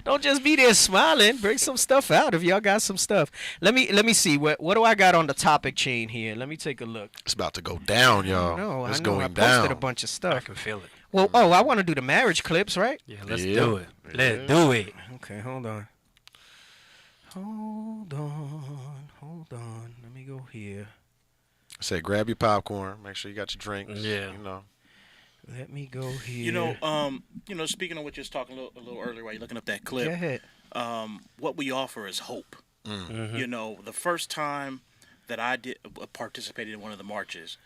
Don't just be there smiling. Bring some stuff out if y'all got some stuff. Let me see. What do I got on the topic chain here? Let me take a look. It's about to go down, y'all. No, it's I know. going I down. posted a bunch of stuff. I can feel it. Well, I want to do the marriage clips, right? Yeah, let's do it. Let's do it. Okay, hold on. Let me go here. I said, grab your popcorn. Make sure you got your drinks. Yeah. You know. Let me go here. You know, speaking of what you was talking a little earlier while you're looking up that clip. Go ahead. What we offer is hope. You know, the first time that I participated in one of the marches,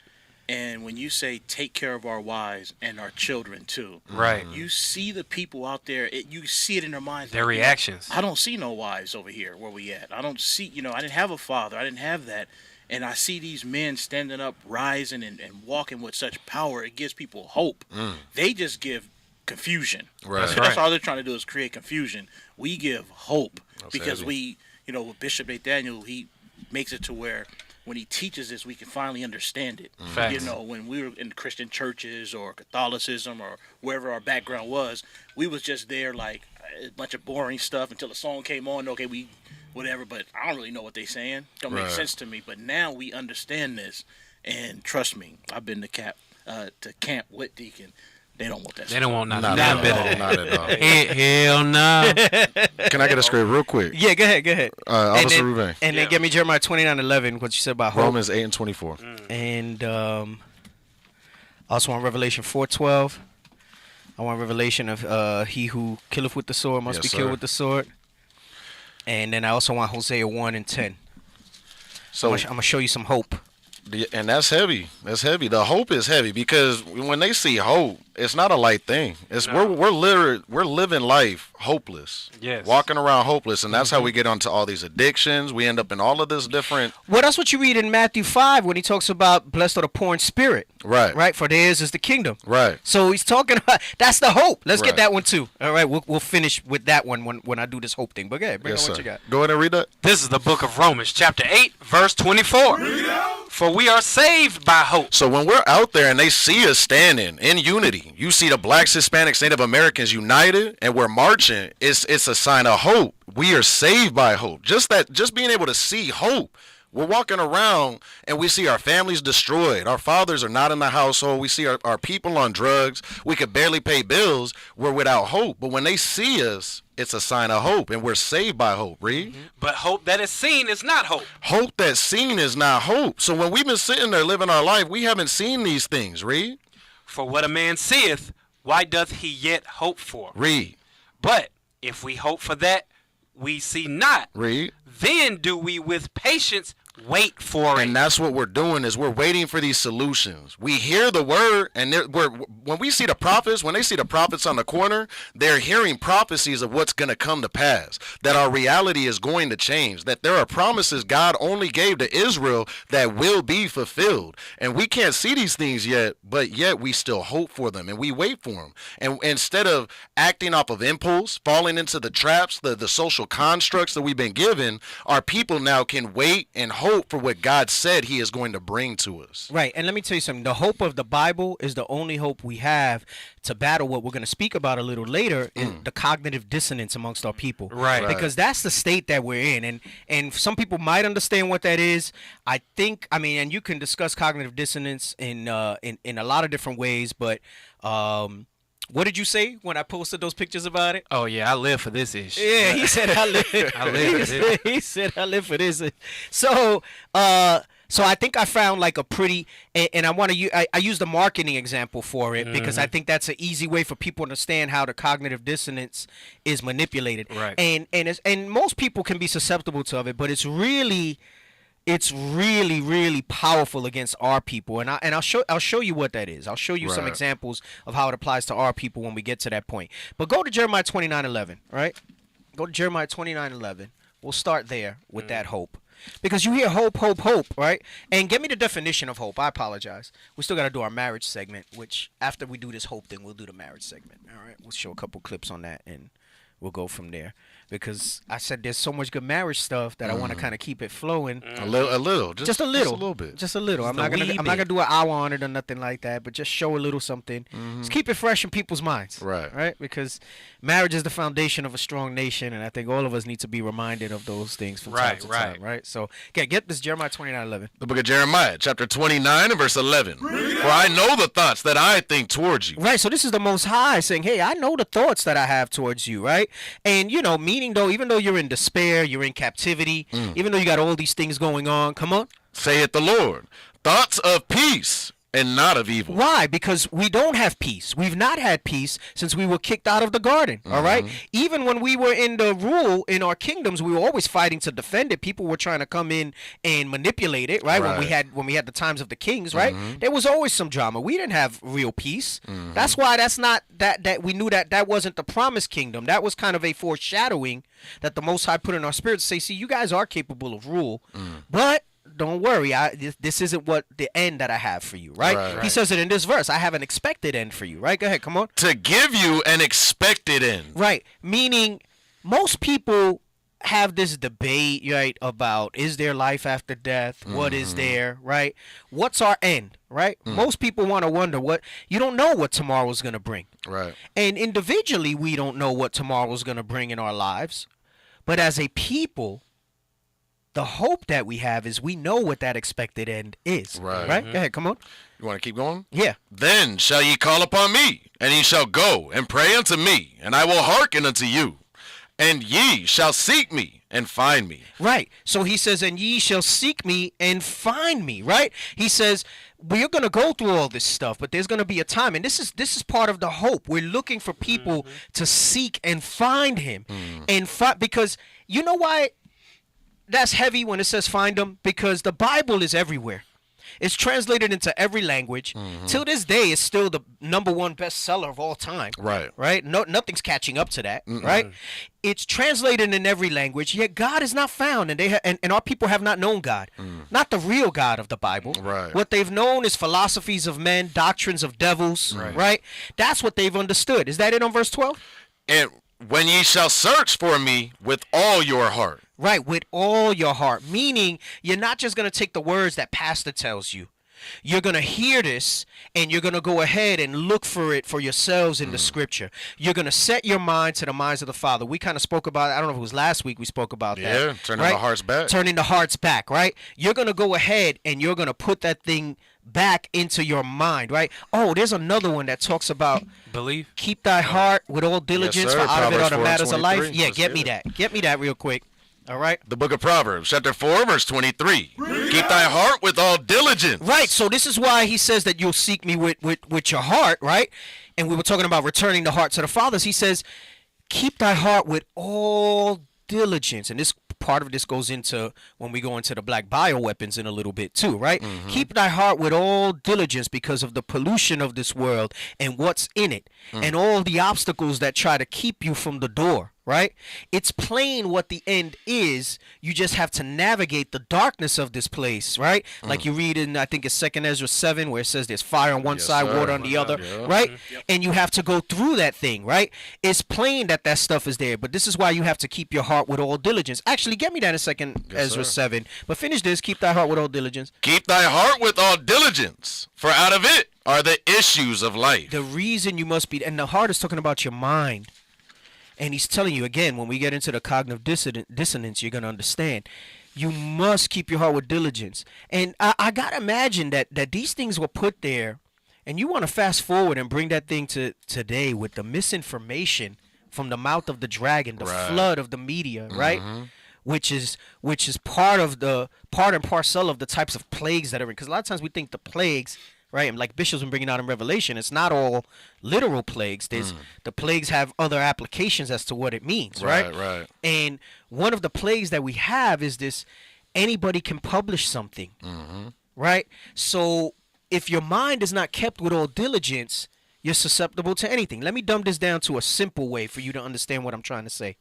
and when you say take care of our wives and our children too, right? You see the people out there. You see it in their minds. Their reactions. I don't see no wives over here where we at. I don't see. I didn't have a father. I didn't have that. And I see these men standing up, rising, and walking with such power. It gives people hope. They just give confusion. Right. That's all they're trying to do is create confusion. We give hope because with Bishop Nathaniel, he makes it to where when he teaches this, we can finally understand it. Facts. When we were in Christian churches or Catholicism or wherever our background was, we was just there like a bunch of boring stuff until a song came on. Okay, we whatever, but I don't really know what they're saying. Don't make sense to me. But now we understand this, and trust me, I've been to camp with Deacon. They don't want that. They don't want nothing. Not at all. Hell no. Can I get a script real quick? Yeah, go ahead. Officer Ruben. And then give me Jeremiah 29:11, what you said about hope. Romans 8:24. And also on Revelation 4:12. I want revelation of he who killeth with the sword must be killed with the sword. And then I also want Hosea 1:10. So I'm gonna show you some hope. And that's heavy. That's heavy. The hope is heavy because when they see hope, it's not a light thing. It's we're living life hopeless. Yes. Walking around hopeless, and that's how we get onto all these addictions. We end up in all of this different. Well, that's what you read in Matthew 5 when he talks about blessed are the poor in spirit. Right. Right. For theirs is the kingdom. Right. So he's talking about that's the hope. Let's Right. get that one too. All right. We'll finish with that one when I do this hope thing. But go ahead, bring on what you got. Go ahead and read that. This is the book of Romans, chapter 8, verse 24. For we are saved by hope. So when we're out there and they see us standing in unity, you see the blacks, Hispanics, Native Americans united, and we're marching. It's a sign of hope. We are saved by hope. Just being able to see hope. We're walking around and we see our families destroyed. Our fathers are not in the household. We see our people on drugs. We could barely pay bills. We're without hope. But when they see us, it's a sign of hope, and we're saved by hope, Reed. But hope that is seen is not hope. Hope that's seen is not hope. So when we've been sitting there living our life, we haven't seen these things, Reed. For what a man seeth, why doth he yet hope for? Reed. But if we hope for that we see not, Reed. Then do we with patience wait for it. And that's what we're doing is we're waiting for these solutions. We hear the word, and when we see the prophets, when they see the prophets on the corner, they're hearing prophecies of what's going to come to pass, that our reality is going to change, that there are promises God only gave to Israel that will be fulfilled. And we can't see these things yet, but yet we still hope for them, and we wait for them. And instead of acting off of impulse, falling into the traps, the social constructs that we've been given, our people now can wait and hope for what God said he is going to bring to us. Right. And let me tell you something. The hope of the Bible is the only hope we have to battle what we're going to speak about a little later is the cognitive dissonance amongst our people. Right. Because that's the state that we're in. And some people might understand what that is. I think, and you can discuss cognitive dissonance in a lot of different ways, but what did you say when I posted those pictures about it? Oh yeah, I live for this issue. Yeah, he said I live. I live for this. He said I live for this. So I think I found like a pretty, and I want to I use the marketing example for it because I think that's an easy way for people to understand how the cognitive dissonance is manipulated. Right. And most people can be susceptible to it, but it's really powerful against our people, and I'll show you what that is. I'll show you some examples of how it applies to our people when we get to that point. But go to Jeremiah 29:11, right? Go to Jeremiah 29:11. We'll start there with that hope, because you hear hope, right? And give me the definition of hope. I apologize. We still got to do our marriage segment, which after we do this hope thing, we'll do the marriage segment. All right, we'll show a couple clips on that, and we'll go from there. Because I said there's so much good marriage stuff that I want to kind of keep it flowing. A little, just a little bit, just a little. I'm not gonna do an hour on it or nothing like that, but just show a little something. Just keep it fresh in people's minds, right? Because marriage is the foundation of a strong nation, and I think all of us need to be reminded of those things from time to time, right? So, get this Jeremiah 29:11. The book of Jeremiah, chapter 29 and verse 11. For I know the thoughts that I think towards you. Right. So this is the Most High saying, "Hey, I know the thoughts that I have towards you," right? And meaning though, even though you're in despair, you're in captivity, even though you got all these things going on, come on. Saith the Lord, thoughts of peace and not of evil. Why? Because we don't have peace. We've not had peace since we were kicked out of the garden, all right? Even when we were in the rule in our kingdoms, we were always fighting to defend it. People were trying to come in and manipulate it, right? When we had the times of the kings, right? There was always some drama. We didn't have real peace. That's why that we knew that wasn't the promised kingdom. That was kind of a foreshadowing that the Most High put in our spirits to say, see, you guys are capable of rule, but don't worry, this isn't what the end that I have for you, right? He says it in this verse. I have an expected end for you, right? Go ahead, come on. To give you an expected end. Right, meaning most people have this debate, right, about is there life after death? What is there, right? What's our end, right? Most people want to wonder you don't know what tomorrow's going to bring. Right. And individually, we don't know what tomorrow's going to bring in our lives. But as a people, the hope that we have is we know what that expected end is. Right? Go ahead, come on. You want to keep going? Yeah. Then shall ye call upon me, and ye shall go and pray unto me, and I will hearken unto you. And ye shall seek me and find me. Right. So he says, and ye shall seek me and find me, right? He says, we're going to go through all this stuff, but there's going to be a time. And this is part of the hope. We're looking for people to seek and find him. Because you know why that's heavy when it says find him? Because the Bible is everywhere. It's translated into every language. Till this day, it's still the #1 bestseller of all time. Right. No, nothing's catching up to that. Right. It's translated in every language. Yet God is not found, and and our people have not known God, not the real God of the Bible. Right. What they've known is philosophies of men, doctrines of devils. Right. That's what they've understood. Is that it on verse 12? And when ye shall search for me with all your heart. Right, with all your heart. Meaning, you're not just going to take the words that pastor tells you. You're going to hear this, and you're going to go ahead and look for it for yourselves in the scripture. You're going to set your mind to the minds of the Father. We kind of spoke about, I don't know if it was last week we spoke about that. Yeah, turning the hearts back. Turning the hearts back, right? You're going to go ahead, and you're going to put that thing back into your mind, right? Oh, there's another one that talks about believe. Keep thy heart with all diligence, Yes, for out of it are the Proverbs matters of life. 4:23. Yeah, Let's get me hear that. Get me that real quick. All right. The book of Proverbs, chapter 4, verse 23. Keep thy heart with all diligence. Right. So this is why he says that you'll seek me with your heart, right? And we were talking about returning the heart to the fathers. He says, keep thy heart with all diligence. And this part of this goes into when we go into the black bioweapons in a little bit too, right? Keep thy heart with all diligence because of the pollution of this world and what's in it and all the obstacles that try to keep you from the door, right? It's plain what the end is. You just have to navigate the darkness of this place, right? Like you read in, I think it's 2nd Ezra 7, where it says there's fire on one side, water on the other, right? And you have to go through that thing, right? It's plain that that stuff is there, but this is why you have to keep your heart with all diligence. Actually, get me that in 2nd Ezra 7. But finish this. Keep thy heart with all diligence. Keep thy heart with all diligence, for out of it are the issues of life. The reason you must be, and the heart is talking about your mind. And he's telling you, again, when we get into the cognitive dissonance, you're going to understand. You must keep your heart with diligence. And I got to imagine that these things were put there, and you want to fast forward and bring that thing to today with the misinformation from the mouth of the dragon, the flood of the media, right? Which is part and parcel of the types of plagues that are in. Because a lot of times we think the plagues, right? And like Bishop's been bringing out in Revelation, it's not all literal plagues. There's the plagues have other applications as to what it means, right? Right. And one of the plagues that we have is this: anybody can publish something, right? So if your mind is not kept with all diligence, you're susceptible to anything. Let me dumb this down to a simple way for you to understand what I'm trying to say.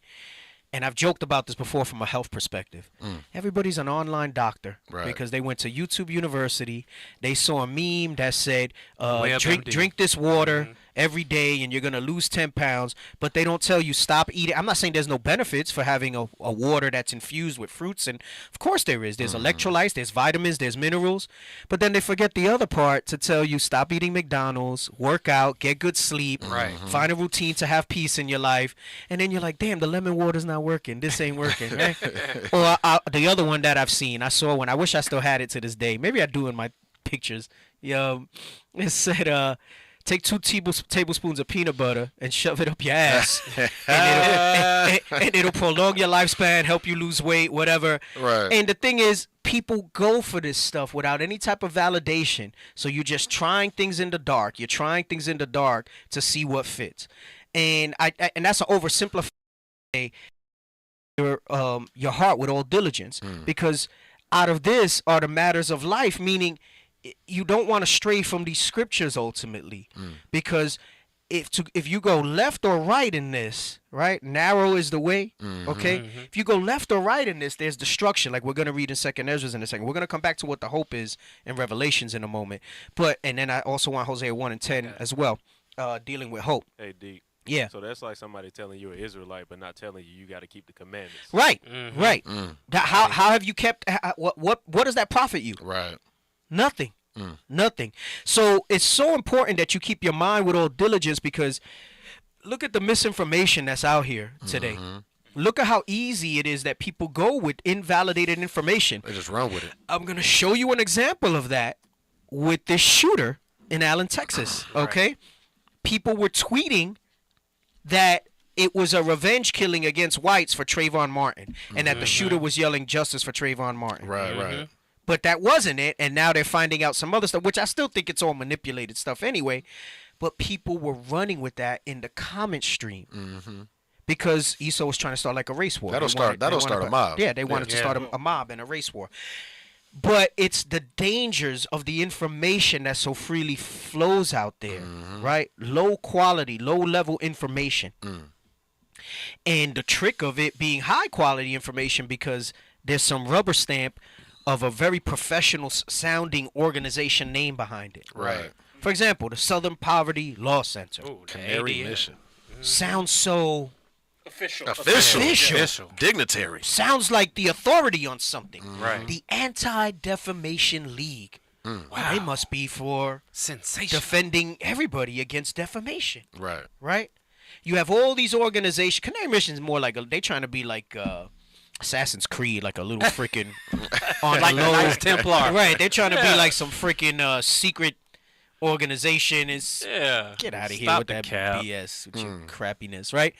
And I've joked about this before from a health perspective. Everybody's an online doctor because they went to YouTube University. They saw a meme that said, drink this water every day and you're going to lose 10 pounds. But they don't tell you stop eating. I'm not saying there's no benefits for having a water that's infused with fruits. And of course there is. There's electrolytes, there's vitamins, there's minerals. But then they forget the other part to tell you stop eating McDonald's, work out, get good sleep, find a routine to have peace in your life. And then you're like, damn, the lemon water's not working. This ain't working, right? Or the other one that I've seen, I saw one. I wish I still had it to this day. Maybe I do in my pictures. It said, take 2 tablespoons of peanut butter and shove it up your ass, and it'll prolong your lifespan, help you lose weight, whatever. Right. And the thing is, people go for this stuff without any type of validation. So you're just trying things in the dark. You're trying things in the dark to see what fits. And and that's an oversimplified your heart with all diligence, because out of this are the matters of life, meaning you don't want to stray from these scriptures ultimately, because if you go left or right in this, right, narrow is the way, okay? If you go left or right in this, there's destruction, like we're going to read in 2nd Ezra in a second. We're going to come back to what the hope is in Revelations in a moment, and then I also want Hosea 1 and 10 as well, dealing with hope. Hey, D. Yeah. So that's like somebody telling you an Israelite, but not telling you got to keep the commandments. Right. Right. How have you kept? What does that profit you? Right. Nothing. Nothing. So it's so important that you keep your mind with all diligence, because look at the misinformation that's out here today. Look at how easy it is that people go with invalidated information. They just run with it. I'm going to show you an example of that with this shooter in Allen, Texas. Okay. People were tweeting that it was a revenge killing against whites for Trayvon Martin, and that the shooter was yelling justice for Trayvon Martin. Right. But that wasn't it, and now they're finding out some other stuff, which I still think it's all manipulated stuff anyway. But people were running with that in the comment stream because Esau was trying to start like a race war. That'll start a mob. Yeah, they wanted to start a mob and a race war. But it's the dangers of the information that so freely flows out there, right? Low quality, low level information. And the trick of it being high quality information because there's some rubber stamp of a very professional sounding organization name behind it. Right. For example, the Southern Poverty Law Center. Canary Mission. Sounds so Official. Dignitary. Sounds like the authority on something. Right. The Anti-Defamation League. Wow. They must be for sensation defending everybody against defamation. Right. Right? You have all these organizations. Canary Mission is more like they trying to be like Assassin's Creed, like a little freaking on like the low. a nice Templar. Right. They're trying to be like some freaking secret organization. Is get out of here with that BS, with your crappiness, right?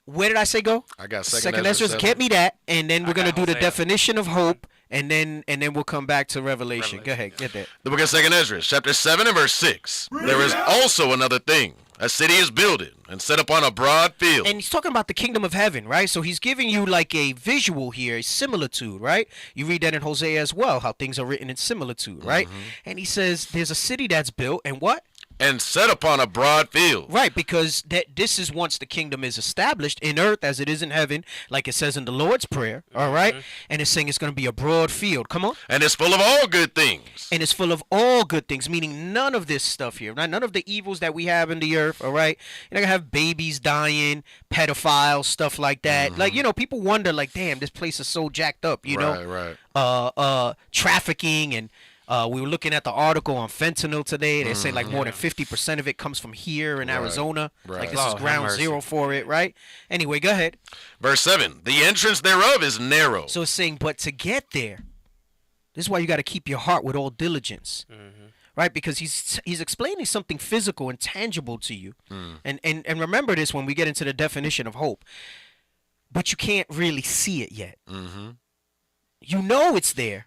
Where did I say go? I got Second Ezra. Get me that, and then we're gonna do the definition of hope, and then we'll come back to Revelation. Go ahead, get that. The book of 2 Ezra, chapter 7 and verse 6. There is also another thing. A city is builded and set upon a broad field. And he's talking about the kingdom of heaven, right? So he's giving you like a visual here, a similitude, right? You read that in Hosea as well, how things are written in similitude, right? And he says there's a city that's built and what? And set upon a broad field. Right, because this is once the kingdom is established in earth as it is in heaven, like it says in the Lord's Prayer, all right? And it's saying it's going to be a broad field. Come on. And it's full of all good things. And it's full of all good things, meaning none of this stuff here, none of the evils that we have in the earth, all right? You're not going to have babies dying, pedophiles, stuff like that. Like, people wonder, like, damn, this place is so jacked up, you know? Right. Trafficking and... we were looking at the article on fentanyl today. They say like more than 50% of it comes from here in Arizona. Like this is ground zero for it, right? Anyway, go ahead. Verse 7, the entrance thereof is narrow. So it's saying, but to get there, this is why you got to keep your heart with all diligence, right? Because he's explaining something physical and tangible to you. And remember this when we get into the definition of hope. But you can't really see it yet. You know it's there.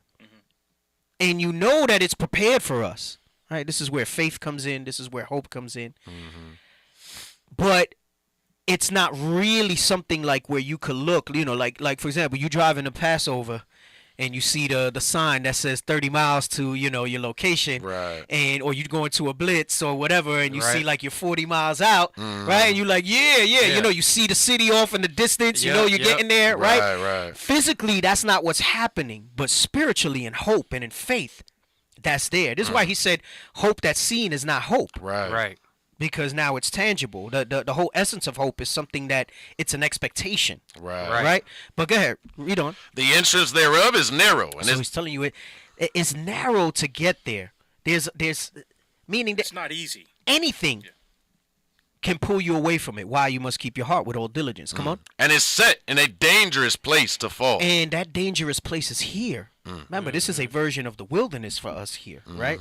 And you know that it's prepared for us, right? This is where faith comes in. This is where hope comes in. But it's not really something like where you could look, like for example, you driving to Passover and you see the sign that says 30 miles to, your location. Right. Or you're going to a blitz or whatever and you see like you're 40 miles out, right? And you're like, yeah. You see the city off in the distance, you're getting there, right? Right. Physically, that's not what's happening, but spiritually in hope and in faith, that's there. This is why he said hope that's seen is not hope. Right. Because now it's tangible. The whole essence of hope is something that it's an expectation. Right. But go ahead, read on. The entrance thereof is narrow. And so he's telling you it's narrow to get there. There's meaning that it's not easy. Anything can pull you away from it. Why? You must keep your heart with all diligence. Come on. And it's set in a dangerous place to fall. And that dangerous place is here. Remember, this is a version of the wilderness for us here, right?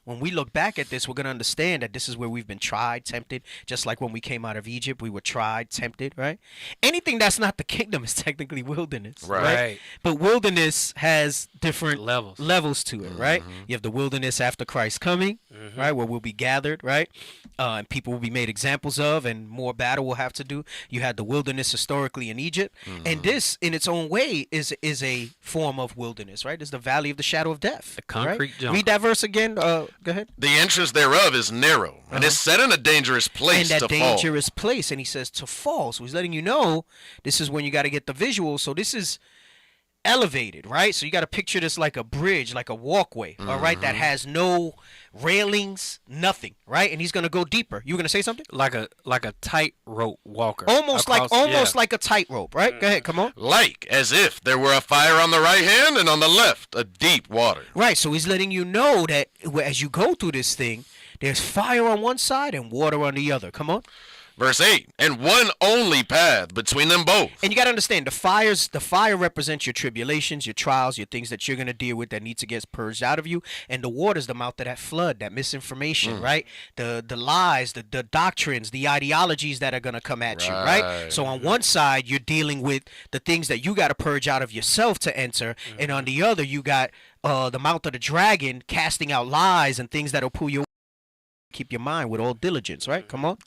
When we look back at this, we're going to understand that this is where we've been tried, tempted, just like when we came out of Egypt, we were tried, tempted, right? Anything that's not the kingdom is technically wilderness, right? But wilderness has different levels to it, right? You have the wilderness after Christ coming, right, where we'll be gathered, right? And people will be made examples of, and more battle will have to do. You had the wilderness historically in Egypt, and this, in its own way, is a form of wilderness, right? It's the valley of the shadow of death. The concrete jungle. Read that verse again. Go ahead. The entrance thereof is narrow, and it's set in a dangerous place to fall. And that dangerous place, and he says to fall. So he's letting you know this is when you got to get the visual. So this is elevated, right? So you got to picture this like a bridge, like a walkway, all right, that has no railings, nothing, right? And he's going to go deeper. You were going to say something? Like a tightrope walker. Almost like a tightrope, right? Go ahead, come on. Like as if there were a fire on the right hand and on the left a deep water. Right, so he's letting you know that as you go through this thing, there's fire on one side and water on the other. Come on. Verse 8, and one only path between them both. And you got to understand, the fire represents your tribulations, your trials, your things that you're going to deal with that need to get purged out of you. And the water's the mouth of that flood, that misinformation, right? The lies, the doctrines, the ideologies that are going to come at you, right? So on one side, you're dealing with the things that you got to purge out of yourself to enter. And on the other, you got the mouth of the dragon casting out lies and things that'll pull you away. Keep your mind with all diligence, right? Come on.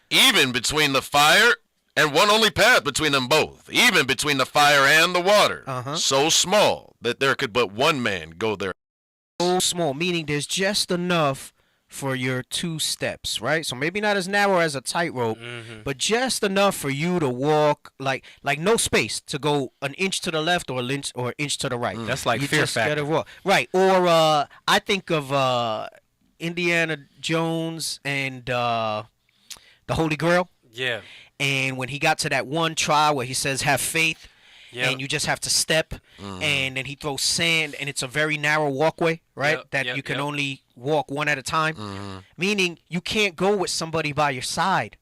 Even between the fire And one only path between them both, even between the fire and the water, so small that there could but one man go there. So small, meaning there's just enough for your 2 steps, right? So maybe not as narrow as a tightrope, but just enough for you to walk, like no space to go an inch to the left or an inch to the right. That's like you Fear just Factor. gotta walk. Right. Or I think of Indiana Jones and the Holy Grail. Yeah. And when he got to that one trial where he says, have faith, Yep. and you just have to step, and then he throws sand, and it's a very narrow walkway, right? That you can only walk one at a time. Meaning you can't go with somebody by your side.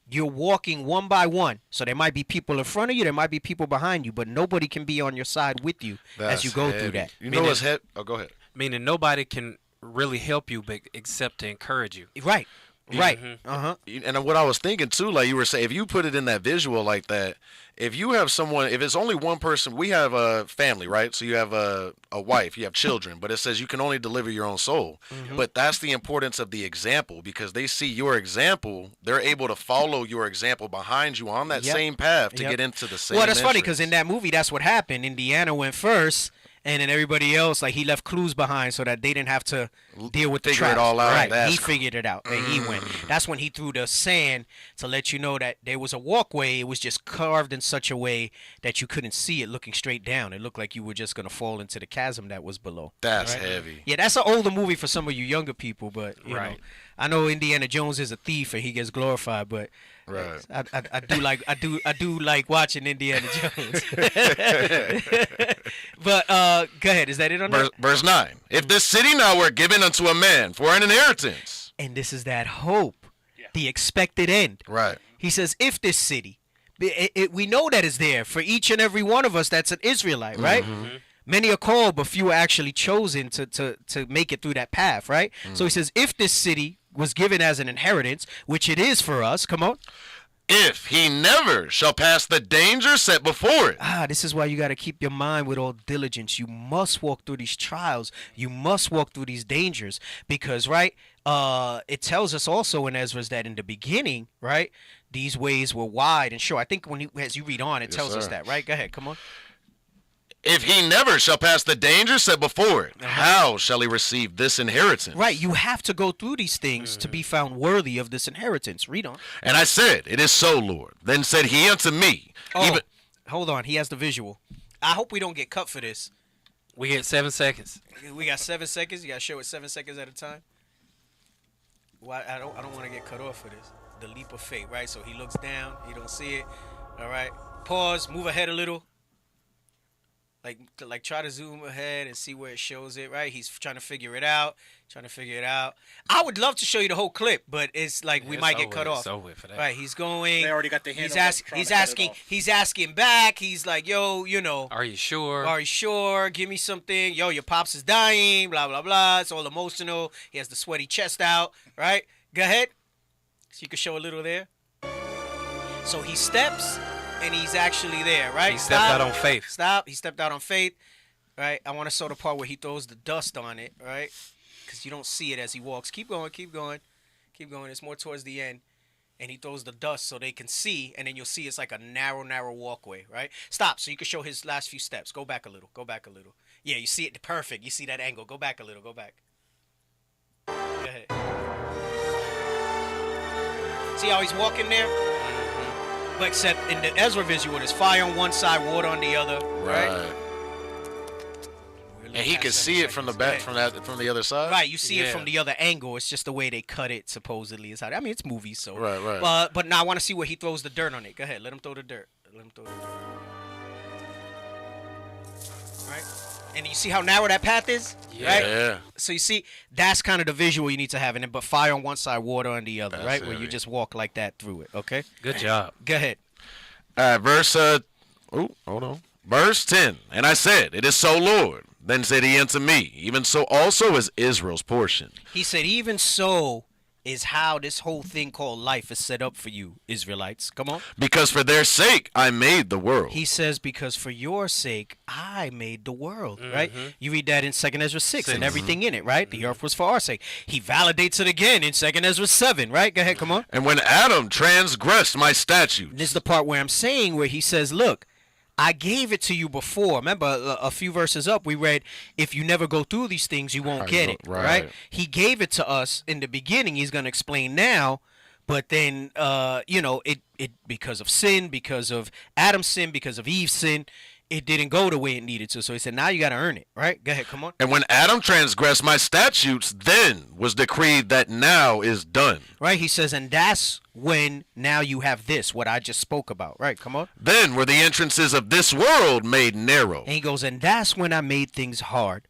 You're walking one by one. So there might be people in front of you, there might be people behind you, but nobody can be on your side with you as you go through that. You know what's heavy? Oh, go ahead. Meaning nobody can really help you except to encourage you. Right. Right. And what I was thinking too, like you were saying, if you put it in that visual like that, if you have someone, if it's only one person, we have a family, right? So you have a wife, you have children, but it says you can only deliver your own soul. But that's the importance of the example, because they see your example, they're able to follow your example behind you on that same path to get into the same. Well, that's funny because in that movie, that's what happened. Indiana went first. And then everybody else, like, he left clues behind so that they didn't have to deal with the Figure it all out. Right. He figured it out, and he went. That's when he threw the sand to let you know that there was a walkway. It was just carved in such a way that you couldn't see it looking straight down. It looked like you were just going to fall into the chasm that was below. That's heavy. Yeah, that's an older movie for some of you younger people, but, you know. I know Indiana Jones is a thief and he gets glorified, but I do like watching Indiana Jones. But go ahead. Is that it on that? Verse 9. If this city now were given unto a man for an inheritance. And this is that hope, the expected end. Right. He says, if this city, we know that is there for each and every one of us that's an Israelite, right? Many are called, but few are actually chosen to make it through that path, right? So he says, if this city was given as an inheritance, which it is for us, come on. If he never shall pass the danger set before it. This is why you got to keep your mind with all diligence. You must walk through these trials. You must walk through these dangers because, right, it tells us also in Ezra's that in the beginning, right, these ways were wide and sure. I think as you read on, it tells us that, right? Go ahead, come on. If he never shall pass the danger set before it, how shall he receive this inheritance? Right, you have to go through these things to be found worthy of this inheritance. Read on. And I said, it is so, Lord. Then said he unto me. Hold on, he has the visual. I hope we don't get cut for this. We get 7 seconds. We got 7 seconds. You got to show it 7 seconds at a time. Well, I don't want to get cut off for this. The leap of faith, right? So he looks down. He don't see it. All right. Pause. Move ahead a little. Like try to zoom ahead and see where it shows it, right? He's trying to figure it out. I would love to show you the whole clip, but it's like we might get cut off. It's over for that. Right, he's going. They already got the hint. He's asking back. He's like, yo, you know. Are you sure? Are you sure? Give me something. Yo, your pops is dying. Blah blah blah. It's all emotional. He has the sweaty chest out. Right. Go ahead. So you can show a little there. So he steps. And he's actually there, right? He stepped out on faith. Stop. He stepped out on faith, right? I want to show the part where he throws the dust on it, right? Because you don't see it as he walks. Keep going. It's more towards the end. And he throws the dust so they can see, and then you'll see it's like a narrow walkway, right? Stop, so you can show his last few steps. Go back a little. Yeah, you see it perfect. You see that angle. Go back a little. Go ahead. See how he's walking there? But except in the Ezra visual, there's fire on one side, water on the other, right? And he can see it from the back, from the other side. Right, you see it from the other angle. It's just the way they cut it. Supposedly, I mean, it's movies, so. Right. But now I want to see where he throws the dirt on it. Go ahead, let him throw the dirt. Right, and you see how narrow that path is. Right? Yeah. So you see, that's kind of the visual you need to have in it. But fire on one side, water on the other, right? Where you just walk like that through it. Okay. Good job. Go ahead. All right, verse. Hold on. Verse 10. And I said, "It is so, Lord." Then said he unto me, "Even so, also is Israel's portion." He said, "Even so is how this whole thing called life is set up for you, Israelites. Come on. Because for their sake I made the world. He says, because for your sake I made the world, right? You read that in 2nd Ezra 6 and everything in it, right? The earth was for our sake. He validates it again in 2nd Ezra 7, right? Go ahead, come on. And when Adam transgressed my statutes. This is the part where I'm saying where he says, look, I gave it to you before. Remember, a few verses up, we read, if you never go through these things, you won't get it, right? He gave it to us in the beginning. He's going to explain now. But then, it because of sin, because of Adam's sin, because of Eve's sin, it didn't go the way it needed to. So he said, now you got to earn it, right? Go ahead, come on. And when Adam transgressed my statutes, then was decreed that now is done. Right, he says, and that's when now you have this, what I just spoke about. Right, come on. Then were the entrances of this world made narrow. And he goes, and that's when I made things hard.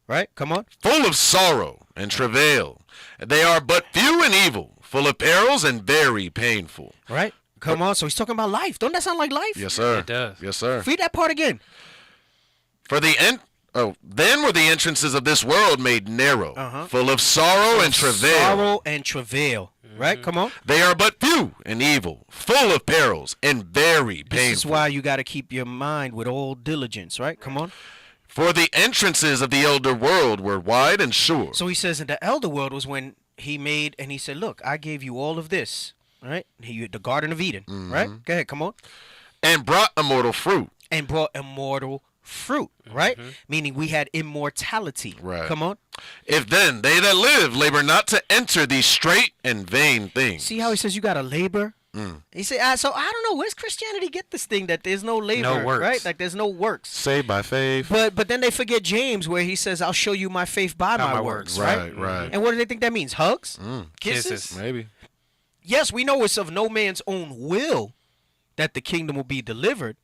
Right, come on. Full of sorrow and travail. They are but few and evil, full of perils and very painful. Right. Come on, so he's talking about life. Don't that sound like life? Yes, sir. It does. Yes, sir. Read that part again. Then were the entrances of this world made narrow, full of sorrow and travail. Sorrow and travail. Right, come on. They are but few and evil, full of perils and very painful. This is why you got to keep your mind with all diligence, right? Come on. For the entrances of the elder world were wide and sure. So he says in the elder world was when he made, and he said, look, I gave you all of this. Right, the Garden of Eden, right? Go ahead, come on. And brought immortal fruit. And brought immortal fruit, right? Meaning we had immortality. Right. Come on. If then they that live labor not to enter these straight and vain things. See how he says you got to labor? He said, so I don't know, where's Christianity get this thing that there's no labor, no works. right? Like there's no works. Saved by faith. But then they forget James where he says, I'll show you my faith by my works, right? Right. And what do they think that means? Hugs? Kisses? Maybe. Yes, we know it's of no man's own will that the kingdom will be delivered,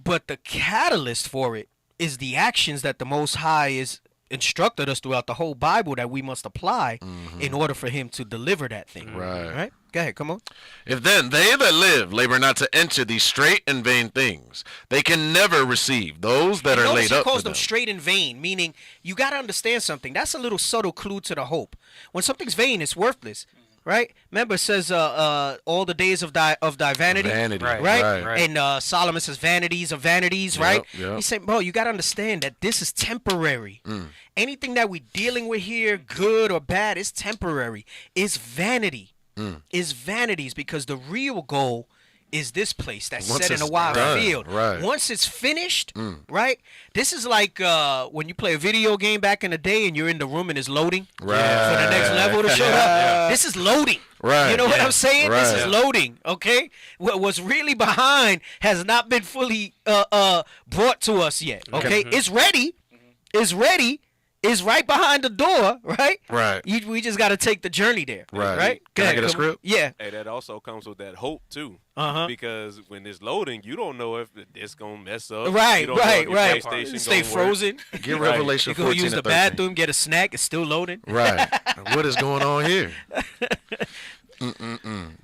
but the catalyst for it is the actions that the Most High is instructed us throughout the whole Bible that we must apply in order for him to deliver that thing. Right? Go ahead, come on. If then they that live labor not to enter these straight and vain things, they can never receive those that are laid up for them. He calls them straight and vain, meaning you got to understand something. That's a little subtle clue to the hope. When something's vain, it's worthless. Right? Remember, it says all the days of thy vanity. Right? And Solomon says vanities of vanities, right? Yep. He said, bro, you got to understand that this is temporary. Anything that we're dealing with here, good or bad, is temporary. It's vanity. It's vanities because the real goal is this place that's set in a wide field. Right. Once it's finished, right? This is like when you play a video game back in the day and you're in the room and it's loading for the next level to show up. This is loading. Right. You know what I'm saying? Right. This is loading, okay? What's really behind has not been fully brought to us yet, okay? It's ready. It's ready. It's right behind the door, right? Right. We just got to take the journey there. Right. Can I get a script? Yeah. Hey, that also comes with that hope too. Because when it's loading, you don't know if it's gonna mess up. Right. You don't know if your PlayStation Stay gonna frozen. Get Revelation 14 You go use the 13. bathroom, get a snack, it's still loading. Right. What is going on here?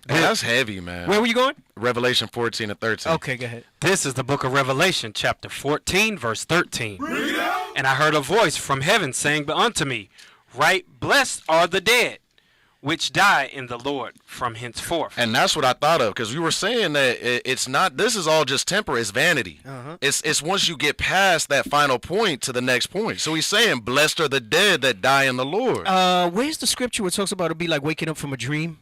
That's heavy, man. Where were you going? Revelation 14 and 13. Okay, go ahead. This is the book of Revelation, chapter 14, verse 13. And I heard a voice from heaven saying unto me, Right, blessed are the dead, which die in the Lord from henceforth. And that's what I thought of, because we were saying that it's not, this is all just temporary, it's vanity. It's once you get past that final point to the next point. So he's saying, blessed are the dead that die in the Lord. Where's the scripture where it talks about it be like waking up from a dream?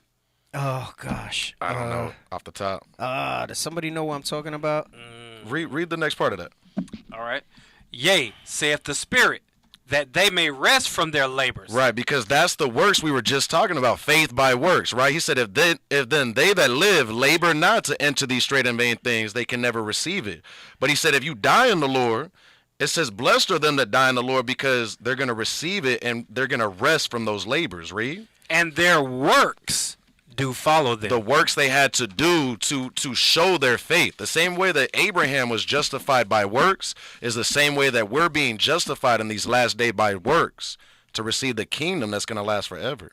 Oh, gosh. I don't know, off the top. Does somebody know what I'm talking about? Read the next part of that. All right. Yea, saith the Spirit, that they may rest from their labors. Right, because that's the works we were just talking about, faith by works, right? He said, if then they that live labor not to enter these straight and vain things, they can never receive it. But he said, if you die in the Lord, it says, blessed are them that die in the Lord, because they're going to receive it and they're going to rest from those labors. Read. And their works do follow them. The works they had to do to show their faith. The same way that Abraham was justified by works is the same way that we're being justified in these last days by works to receive the kingdom that's going to last forever.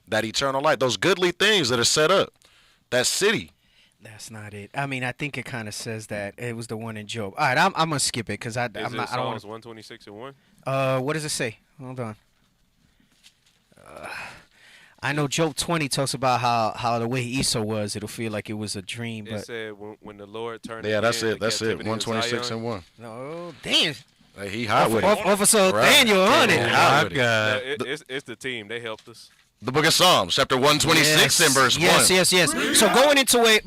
That eternal life, those goodly things that are set up, that city. That's not it. I mean, I think it kind of says that. It was the one in Job. All right, I'm going to skip it because I don't want Psalms 126 and 1? What does it say? Hold on. I know Job 20 talks about how the way Esau was, it'll feel like it was a dream. It But said when the Lord turned. Yeah, that's again it. That's it. the captivity of 126 Zion. and 1. no, damn. Hey, he hot with it. Officer Right. Daniel on it. He hot with it. Yeah, it's the team. They helped us. The book of Psalms, chapter 126 and verse 1. Yes. So going into it,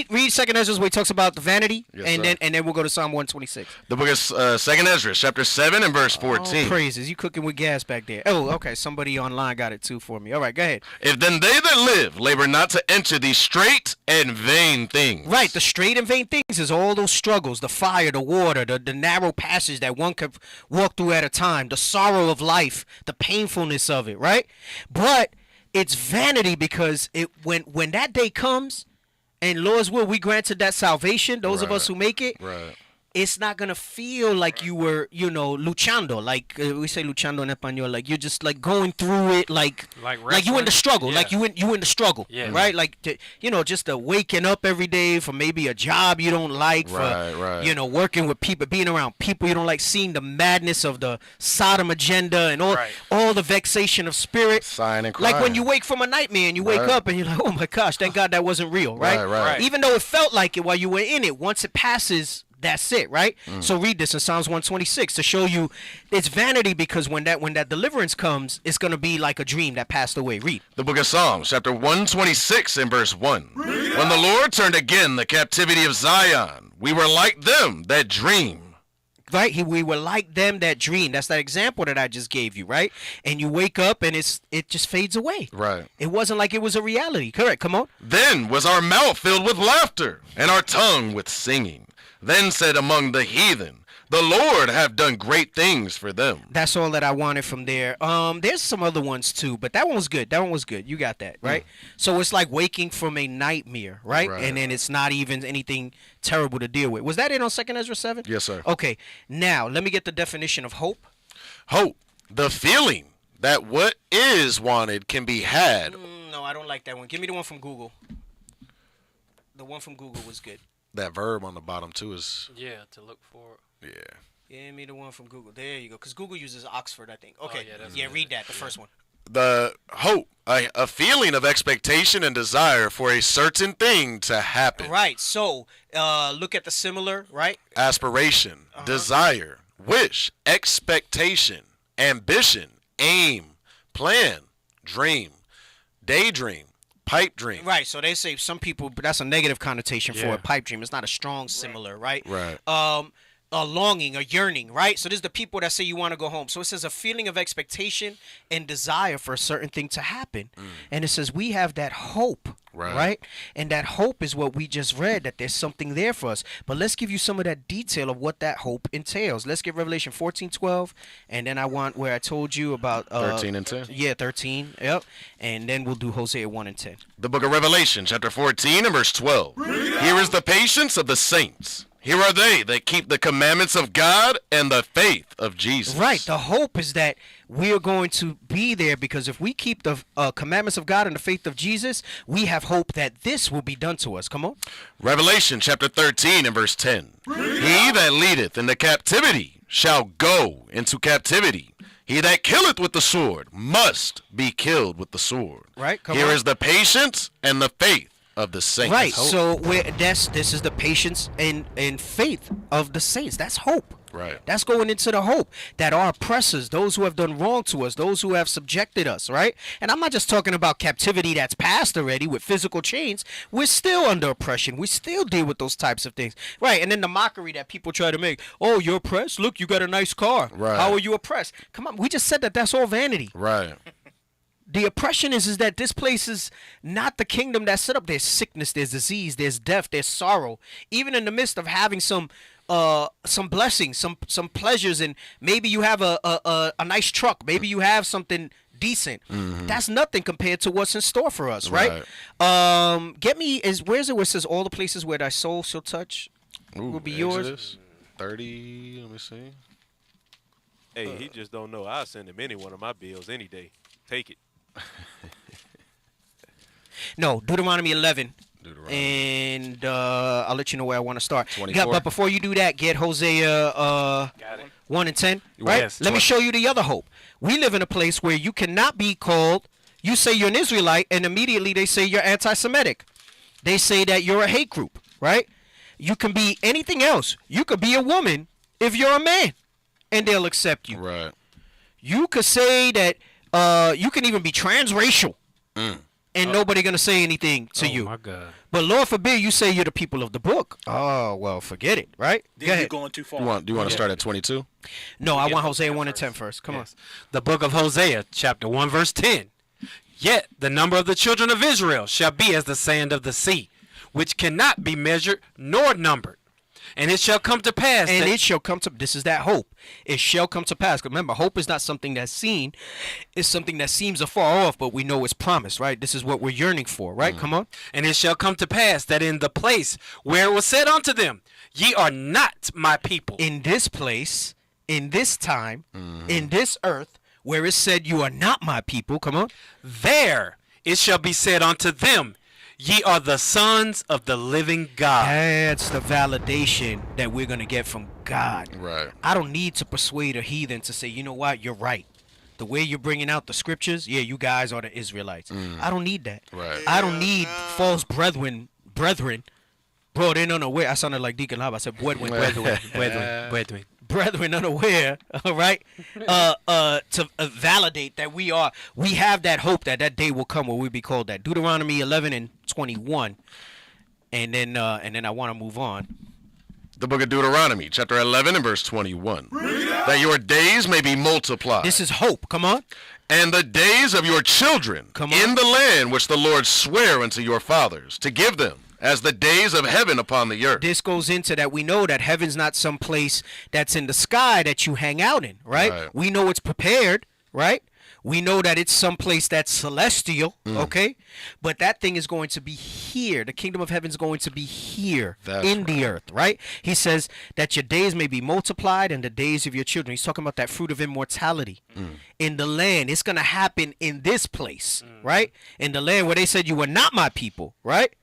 read Second Ezra where he talks about the vanity, Yes, and sir. then we'll go to Psalm 126. The book of Second Ezra, chapter 7 and verse 14. Oh, praises. You cooking with gas back there. Oh, okay. Somebody online got it too for me. All right, go ahead. If then they that live labor not to enter these straight and vain things. Right, the straight and vain things is all those struggles, the fire, the water, the narrow passage that one could walk through at a time, the sorrow of life, the painfulness of it, right? But it's vanity because when that day comes, and Lord's will, we granted that salvation, those of us who make it, right. It's not gonna feel like you were, luchando. Like we say luchando in español. Like you're just like going through it, like you in the struggle. Yeah. Like you in the struggle, right? Like just the waking up every day for maybe a job you don't like, for working with people, being around people you don't like, seeing the madness of the Sodom agenda and all the vexation of spirit. Sighing and crying. Like when you wake from a nightmare and you wake up and you're like, oh my gosh, thank God that wasn't real, right? Right. Even though it felt like it while you were in it, once it passes. That's it, right? So read this in Psalms 126 to show you it's vanity because when that deliverance comes, it's going to be like a dream that passed away. Read. The book of Psalms, chapter 126 and verse 1. When the Lord turned again the captivity of Zion, we were like them that dream. Right? We were like them that dream. That's that example that I just gave you, right? And you wake up and it just fades away. Right. It wasn't like it was a reality. Correct. Come on. Then was our mouth filled with laughter and our tongue with singing. Then said among the heathen, the Lord have done great things for them. That's all that I wanted from there. There's some other ones too, but that one was good. That one was good. You got that, right? So it's like waking from a nightmare, right? And then it's not even anything terrible to deal with. Was that it on 2 Ezra 7? Yes, sir. Okay. Now, let me get the definition of hope. Hope, the feeling that what is wanted can be had. No, I don't like that one. Give me the one from Google. The one from Google was good. That verb on the bottom too is to look for. Yeah. Give me the one from Google. There you go. Because Google uses Oxford, I think. Okay. That's read that. The first one. The hope, a feeling of expectation and desire for a certain thing to happen. Right. So, look at the similar, right? Aspiration, desire, wish, expectation, ambition, aim, plan, dream, daydream, pipe dream. Right. So they say some people, but that's a negative connotation for a pipe dream. It's not a strong similar, right? Right. A longing, a yearning, right? So there's the people that say you want to go home. So it says a feeling of expectation and desire for a certain thing to happen. And it says we have that hope, right? And that hope is what we just read, that there's something there for us. But let's give you some of that detail of what that hope entails. Let's get Revelation 14:12, and then I want where I told you about 13 and 10. Yeah, 13. Yep. And then we'll do Hosea 1 and 10. The book of Revelation, chapter 14 and verse 12. Here is the patience of the saints. Here are they that keep the commandments of God and the faith of Jesus. Right. The hope is that we are going to be there because if we keep the commandments of God and the faith of Jesus, we have hope that this will be done to us. Come on. Revelation chapter 13 and verse 10. He that leadeth in the captivity shall go into captivity. He that killeth with the sword must be killed with the sword. Right. Come Here on. is the patience and the faith of the saints. Right. So this is the patience and faith of the saints. That's hope. Right. That's going into the hope that our oppressors, those who have done wrong to us, those who have subjected us, right? And I'm not just talking about captivity that's passed already with physical chains. We're still under oppression. We still deal with those types of things. Right. And then the mockery that people try to make. Oh, you're oppressed? Look, you got a nice car. Right. How are you oppressed? Come on. We just said that that's all vanity. Right. The oppression is that this place is not the kingdom that's set up. There's sickness, there's disease, there's death, there's sorrow. Even in the midst of having some blessings, some pleasures, and maybe you have a nice truck, maybe you have something decent. That's nothing compared to what's in store for us, right? Where's it where it says all the places where thy soul shall touch will be yours? Exodus 30, let me see. Hey, he just don't know. I'll send him any one of my bills any day. Take it. No, Deuteronomy 11. And I'll let you know where I want to start. 24. But before you do that, get Hosea 1 and 10. Right? Yes, Let me show you the other hope. We live in a place where you cannot be called You say you're an Israelite, and immediately they say you're anti-Semitic. They say that you're a hate group, right? You can be anything else. You could be a woman if you're a man, and they'll accept you. Right. You could say that you can even be transracial, and nobody gonna say anything to you. Oh my God! But Lord forbid you say you're the people of the book. Oh well, forget it, right? Then Go you're ahead. going too far. Do you want to start at 22? No, I want Hosea 1 and 10 first. Come on. The book of Hosea, chapter 1, verse 10. Yet the number of the children of Israel shall be as the sand of the sea, which cannot be measured nor numbered. And it shall come to pass. And it shall come to, this is that hope. It shall come to pass. Remember, hope is not something that's seen. It's something that seems afar off, but we know it's promised, right? This is what we're yearning for, right? Come on. And it shall come to pass that in the place where it was said unto them, ye are not my people. In this place, in this time, in this earth, where it said you are not my people, come on. There it shall be said unto them, ye are the sons of the living God. That's the validation that we're going to get from God. Right. I don't need to persuade a heathen to say, you know what, you're right. The way you're bringing out the scriptures, yeah, you guys are the Israelites. I don't need that. Right. I don't need false brethren brought in unaware. I sounded like Deacon Lab. I said brethren. Brethren unaware, all right, to validate that we have that hope that day will come where we be called that. Deuteronomy 11 and 21, and then I want to move on. The book of Deuteronomy, chapter 11 and verse 21. That your days may be multiplied. This is hope. Come on. And the days of your children in the land which the Lord sware unto your fathers to give them, as the days of heaven upon the earth. This goes into that we know that heaven's not some place that's in the sky that you hang out in, right? We know it's prepared, right? We know that it's some place that's celestial, okay? But that thing is going to be here. The kingdom of heaven is going to be here in the earth, right? He says that your days may be multiplied and the days of your children. He's talking about that fruit of immortality in the land. It's going to happen in this place, right? In the land where they said you were not my people, right?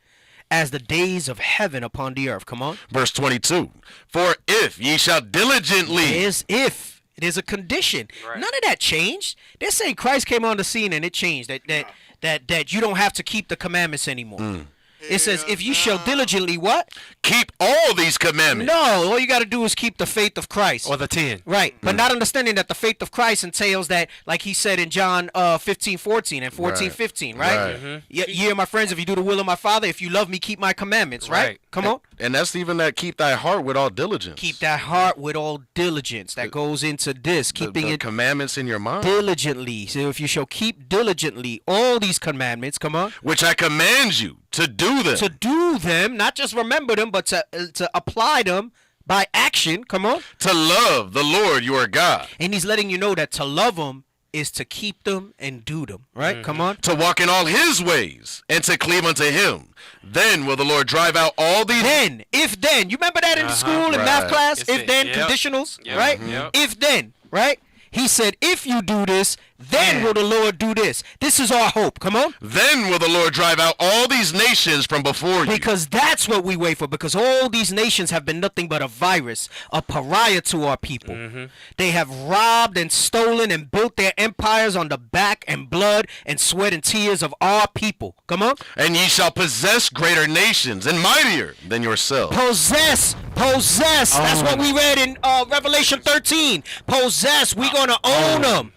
As the days of heaven upon the earth. Come on. Verse 22. For if ye shall diligently. There's if. There's a condition. Right. None of that changed. They're saying Christ came on the scene and it changed. That you don't have to keep the commandments anymore. It says, if you shall diligently what? Keep all these commandments. No, all you got to do is keep the faith of Christ. Or the 10. Right, but not understanding that the faith of Christ entails that, like he said in John 15:14 and 14:15, right? Yeah, my friends, if you do the will of my Father, if you love me, keep my commandments, right? Come on. And that's even that keep thy heart with all diligence. Keep thy heart with all diligence. That goes into this, keeping the it commandments in your mind. Diligently. So if you shall keep diligently all these commandments, come on. Which I command you to do them. To do them, not just remember them, but to apply them by action. Come on. To love the Lord your God. And he's letting you know that to love him is to keep them and do them. Right? Come on. To walk in all his ways and to cleave unto him. Then will the Lord drive out all these. Then. If then. You remember that in school in math class? If then conditionals. Right? If then. Right? He said, if you do this, then will the Lord do this. This is our hope. Come on. Then will the Lord drive out all these nations from before you. Because that's what we wait for. Because all these nations have been nothing but a virus, a pariah to our people. They have robbed and stolen and built their empires on the back and blood and sweat and tears of our people. Come on. And ye shall possess greater nations and mightier than yourselves. Possess. That's what we read in Revelation 13. Possess. We're going to own them.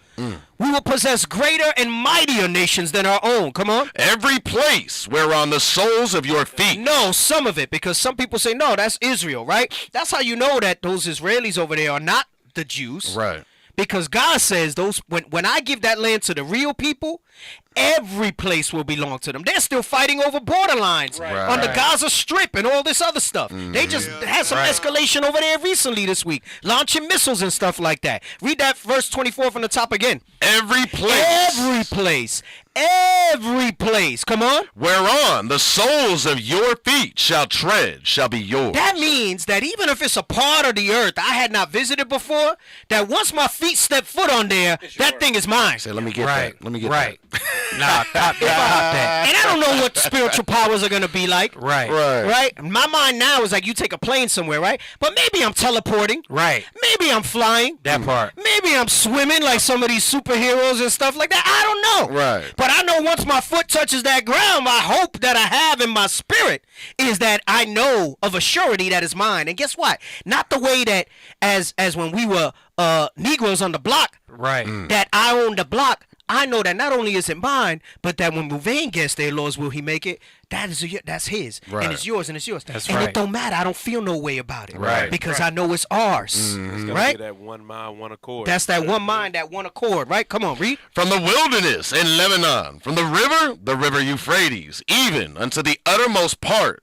We will possess greater and mightier nations than our own. Come on. Every place whereon the soles of your feet. No, some of it, because some people say, no, that's Israel, right? That's how you know that those Israelis over there are not the Jews. Right. Because God says when I give that land to the real people, every place will belong to them. They're still fighting over borderlines on the Gaza Strip and all this other stuff. They just had some escalation over there recently this week, launching missiles and stuff like that. Read that verse 24 from the top again. Every place. Every place. Come on. Whereon the soles of your feet shall tread shall be yours. That means that even if it's a part of the earth I had not visited before, that once my feet step foot on there, that thing is mine. Say, let me get that. Let me get that. Nah, cop that. And I don't know what the spiritual powers are gonna be like. Right. My mind now is like you take a plane somewhere, right? But maybe I'm teleporting. Right. Maybe I'm flying. That part. Maybe I'm swimming like some of these superheroes and stuff like that. I don't know. Right. But I know once my foot touches that ground, my hope that I have in my spirit is that I know of a surety that is mine. And guess what? Not the way that as when we were Negroes on the block. Right. That I own the block. I know that not only is it mine, but that when Mouvain gets there, Lord's will he make it, that's his. Right. And it's yours and it's yours. That's and right. it don't matter. I don't feel no way about it. Right. Because I know it's ours. It's gonna Right? be that one mind, one accord. That's that one mind, that one accord, right? Come on, read. From the wilderness in Lebanon, from the river Euphrates, even unto the uttermost part,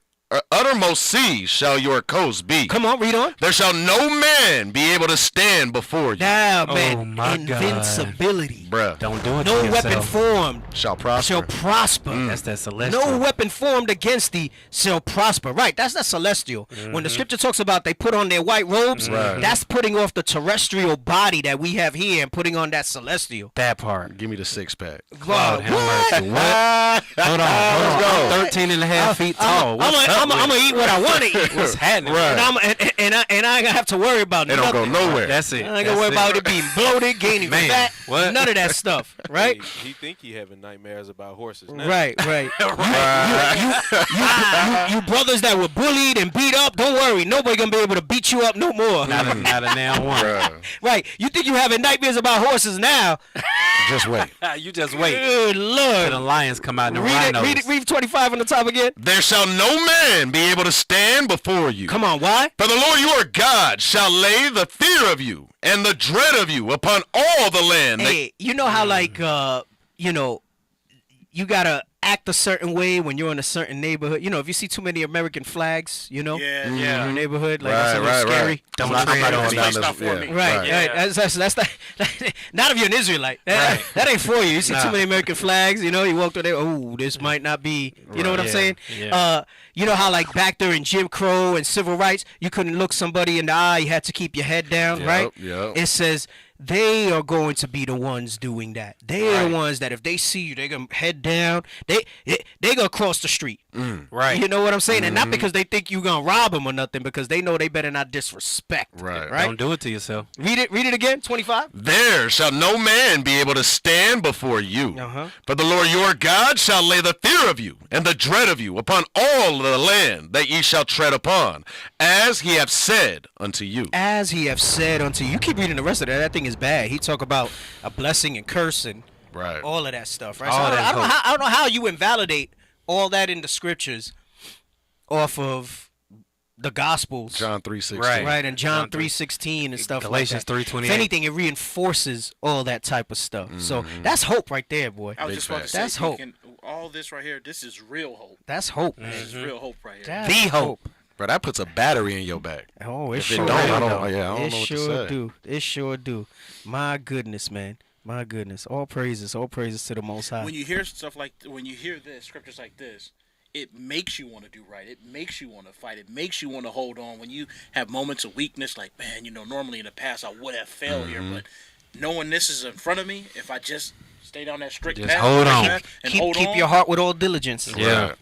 uttermost sea shall your coast be. Come on, read on. There shall no man be able to stand before you. Now, Oh, man, my God. invincibility. Bruh. Don't do it No to weapon yourself. formed Shall prosper. shall prosper. That's that celestial. No weapon formed against thee shall prosper. Right, that's that celestial. When the scripture talks about they put on their white robes, Right. that's putting off the terrestrial body that we have here and putting on that celestial. That part. Give me the 6-pack. Lord have mercy. What? Hold on. I'm 13 and a half feet tall. I'm gonna eat what I want to eat. What's happening? Right. And I ain't gonna have to worry about They don't go nothing. nowhere. That's it. I ain't gonna worry about it being bloated, gaining Man, fat, what? none of that stuff, right? He think he having nightmares about horses now. Right. You brothers that were bullied and beat up, don't worry. Nobody gonna be able to beat you up no more. Not a now one. Bruh. Right. You think you having nightmares about horses now? Just wait. You just wait. Good Till Lord. the lions come out and the rhinos. Read 25 on the top again. There shall no man be able to stand before you. Come on, why? For the Lord your God shall lay the fear of you and the dread of you upon all the land. Hey, you know how like you gotta act a certain way when you're in a certain neighborhood. You know, if you see too many American flags, in your neighborhood, like that's a little scary. Don't I'm tread not on going down me. this. Right. That's not if you're an Israelite. That ain't for you. You see too many American flags, you walk through there, oh, this might not be, you know what I'm saying? Yeah. You know how like back there in Jim Crow and civil rights, you couldn't look somebody in the eye, you had to keep your head down, right? Yep. It says they are going to be the ones doing that. They're the ones that if they see you, they're going to head down. They going to cross the street. Right. You know what I'm saying? And not because they think you're going to rob them or nothing, because they know they better not disrespect. Right. Right? Don't do it to yourself. Read it again, 25. There shall no man be able to stand before you. For the Lord your God shall lay the fear of you and the dread of you upon all the land that ye shall tread upon, as he hath said unto you. As he have said unto you. You keep reading the rest of that. That thing is bad. He talk about a blessing and curse and all of that stuff, right? So I don't know how you invalidate all that in the scriptures off of the Gospels. John 3:16. Right, and John 3:16 and stuff Galatians like that. 3:28. If anything, it reinforces all that type of stuff. So that's hope right there, boy. I was just about to say, that's hope. All this right here, this is real hope. That's hope. This is real hope right here. That's hope. Bro, that puts a battery in your back. Oh, it If sure it don't, I do. don't know It what to sure say. do. It sure do. My goodness, man. My goodness. All praises to the Most High. When you hear stuff like, when you hear this, scriptures like this, it makes you want to do right. It makes you want to fight. It makes you want to hold on. When you have moments of weakness, like, man, normally in the past I would have failed here, but knowing this is in front of me, if I just stay down that strict Just path, hold on. and Keep your heart with all diligence. Yeah.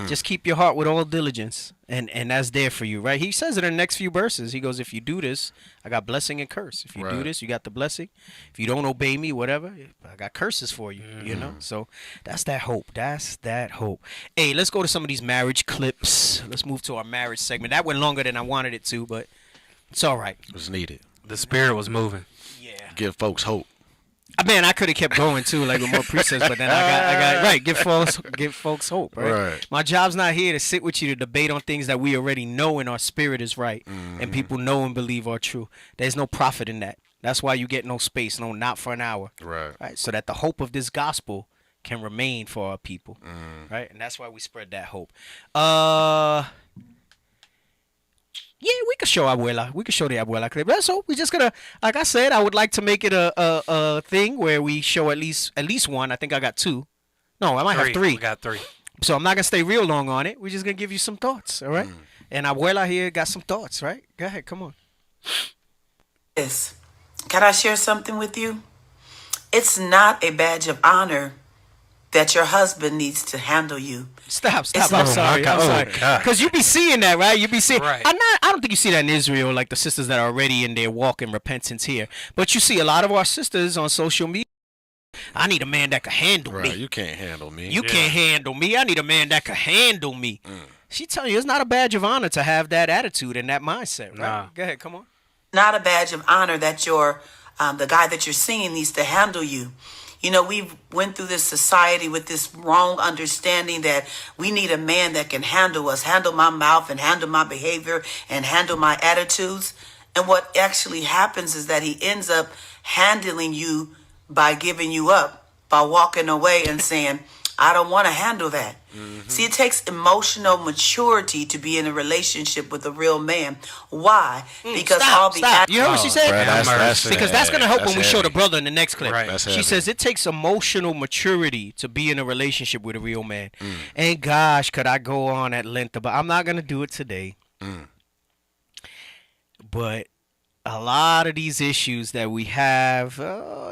Just keep your heart with all diligence, and that's there for you, right? He says it in the next few verses. He goes, if you do this, I got blessing and curse. If you do this, you got the blessing. If you don't obey me, whatever, I got curses for you, So that's that hope. That's that hope. Hey, let's go to some of these marriage clips. Let's move to our marriage segment. That went longer than I wanted it to, but it's all right. It was needed. The spirit was moving. Yeah. Give folks hope. Man, I could have kept going too, like with more precepts, but then I got right. Give folks hope, right? My job's not here to sit with you to debate on things that we already know and our spirit is right, and people know and believe are true. There's no profit in that. That's why you get no space, not for an hour, right? So that the hope of this gospel can remain for our people, right? And that's why we spread that hope. Yeah, we could show Abuela. We could show the Abuela clip. So we just gonna, like I said, I would like to make it a thing where we show at least one. I think I got two. No, I might have three. We got three. So I'm not gonna stay real long on it. We're just gonna give you some thoughts, all right? And Abuela here got some thoughts, right? Go ahead, come on. Yes. Can I share something with you? It's not a badge of honor that your husband needs to handle you. Stop. I'm sorry. Because you be seeing that, right? You be seeing. Right. I don't think you see that in Israel, like the sisters that are already in their walk in repentance here. But you see a lot of our sisters on social media. I need a man that can handle me. You can't handle me. You can't handle me. I need a man that can handle me. She telling you it's not a badge of honor to have that attitude and that mindset, right? Nah. Go ahead, come on. Not a badge of honor that your the guy that you're seeing needs to handle you. You know, we went through this society with this wrong understanding that we need a man that can handle us, handle my mouth and handle my behavior and handle my attitudes. And what actually happens is that he ends up handling you by giving you up, by walking away and saying, I don't want to handle that. See, it takes emotional maturity to be in a relationship with a real man. Why? Because stop. You heard what she said? That's because that's going to help that's when we show the heavy. brother in the next clip. Right. She says it takes emotional maturity to be in a relationship with a real man. And gosh, could I go on at length about I'm not going to do it today. But a lot of these issues that we have,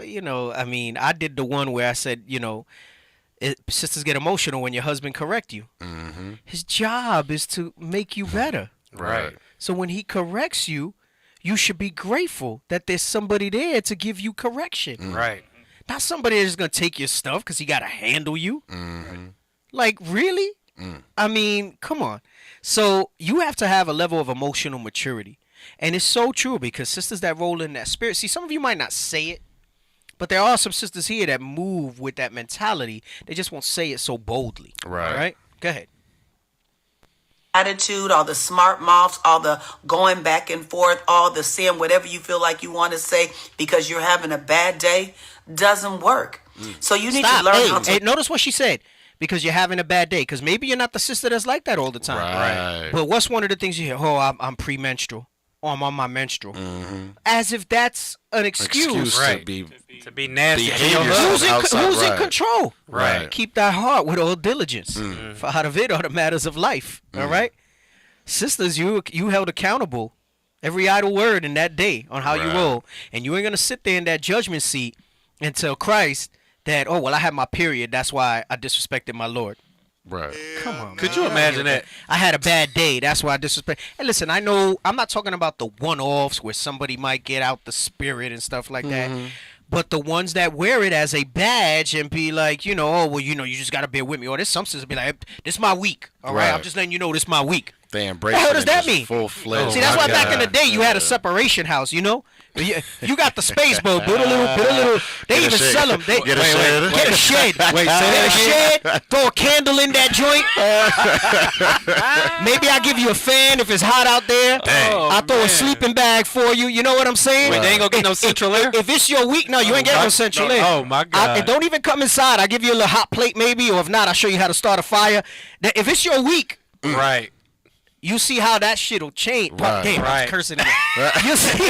you know, I mean, I did the one where I said, you know, sisters get emotional when your husband correct you. His job is to make you better. Right. So when he corrects you, you should be grateful that there's somebody there to give you correction. Right. Not somebody that's going to take your stuff because he got to handle you. Like, really? I mean, come on. So you have to have a level of emotional maturity. And it's so true because sisters that roll in that spirit, see, some of you might not say it, but there are some sisters here that move with that mentality. They just won't say it so boldly. Right? Go ahead. attitude, all the smart mouths, all the going back and forth, all the saying whatever you feel like you want to say because you're having a bad day doesn't work. So you need to learn how to... Hey, notice what she said. Because you're having a bad day. Because maybe you're not the sister that's like that all the time. Right. But what's one of the things you hear? Oh, I'm premenstrual. Or I'm on my menstrual. As if that's an excuse. Right. To be nasty. Who's in control? Right. Keep that heart with all diligence. For out of it are the matters of life. All right? Sisters, you held accountable every idle word in that day on how you roll. And you ain't going to sit there in that judgment seat and tell Christ that, oh, well, I had my period. That's why I disrespected my Lord. Right. Come on, Could you imagine that? I had a bad day. That's why I disrespect. And listen, I know I'm not talking about the one-offs where somebody might get out the spirit and stuff like that. But the ones that wear it as a badge and be like, oh, well, you just got to bear with me. Or there's some sisters be like, this is my week. All right. I'm just letting you know this is my week. They embrace What the hell it does that mean? Full-fledged. See, that's why back in the day you had a separation house, You got the space, but build a little. They even sell them. Get a shed. Get a shed. Get a shed. Throw a candle in that joint. Maybe I give you a fan if it's hot out there. I throw a sleeping bag for you. You know what I'm saying? Wait, they ain't gonna get no central air? If it's your week, no, you ain't getting no central air. Oh my God! Don't even come inside. I give you a little hot plate maybe, or if not, I'll show you how to start a fire. If it's your week, right. You see how that shit'll change. Right. Damn, I was cursing again. You see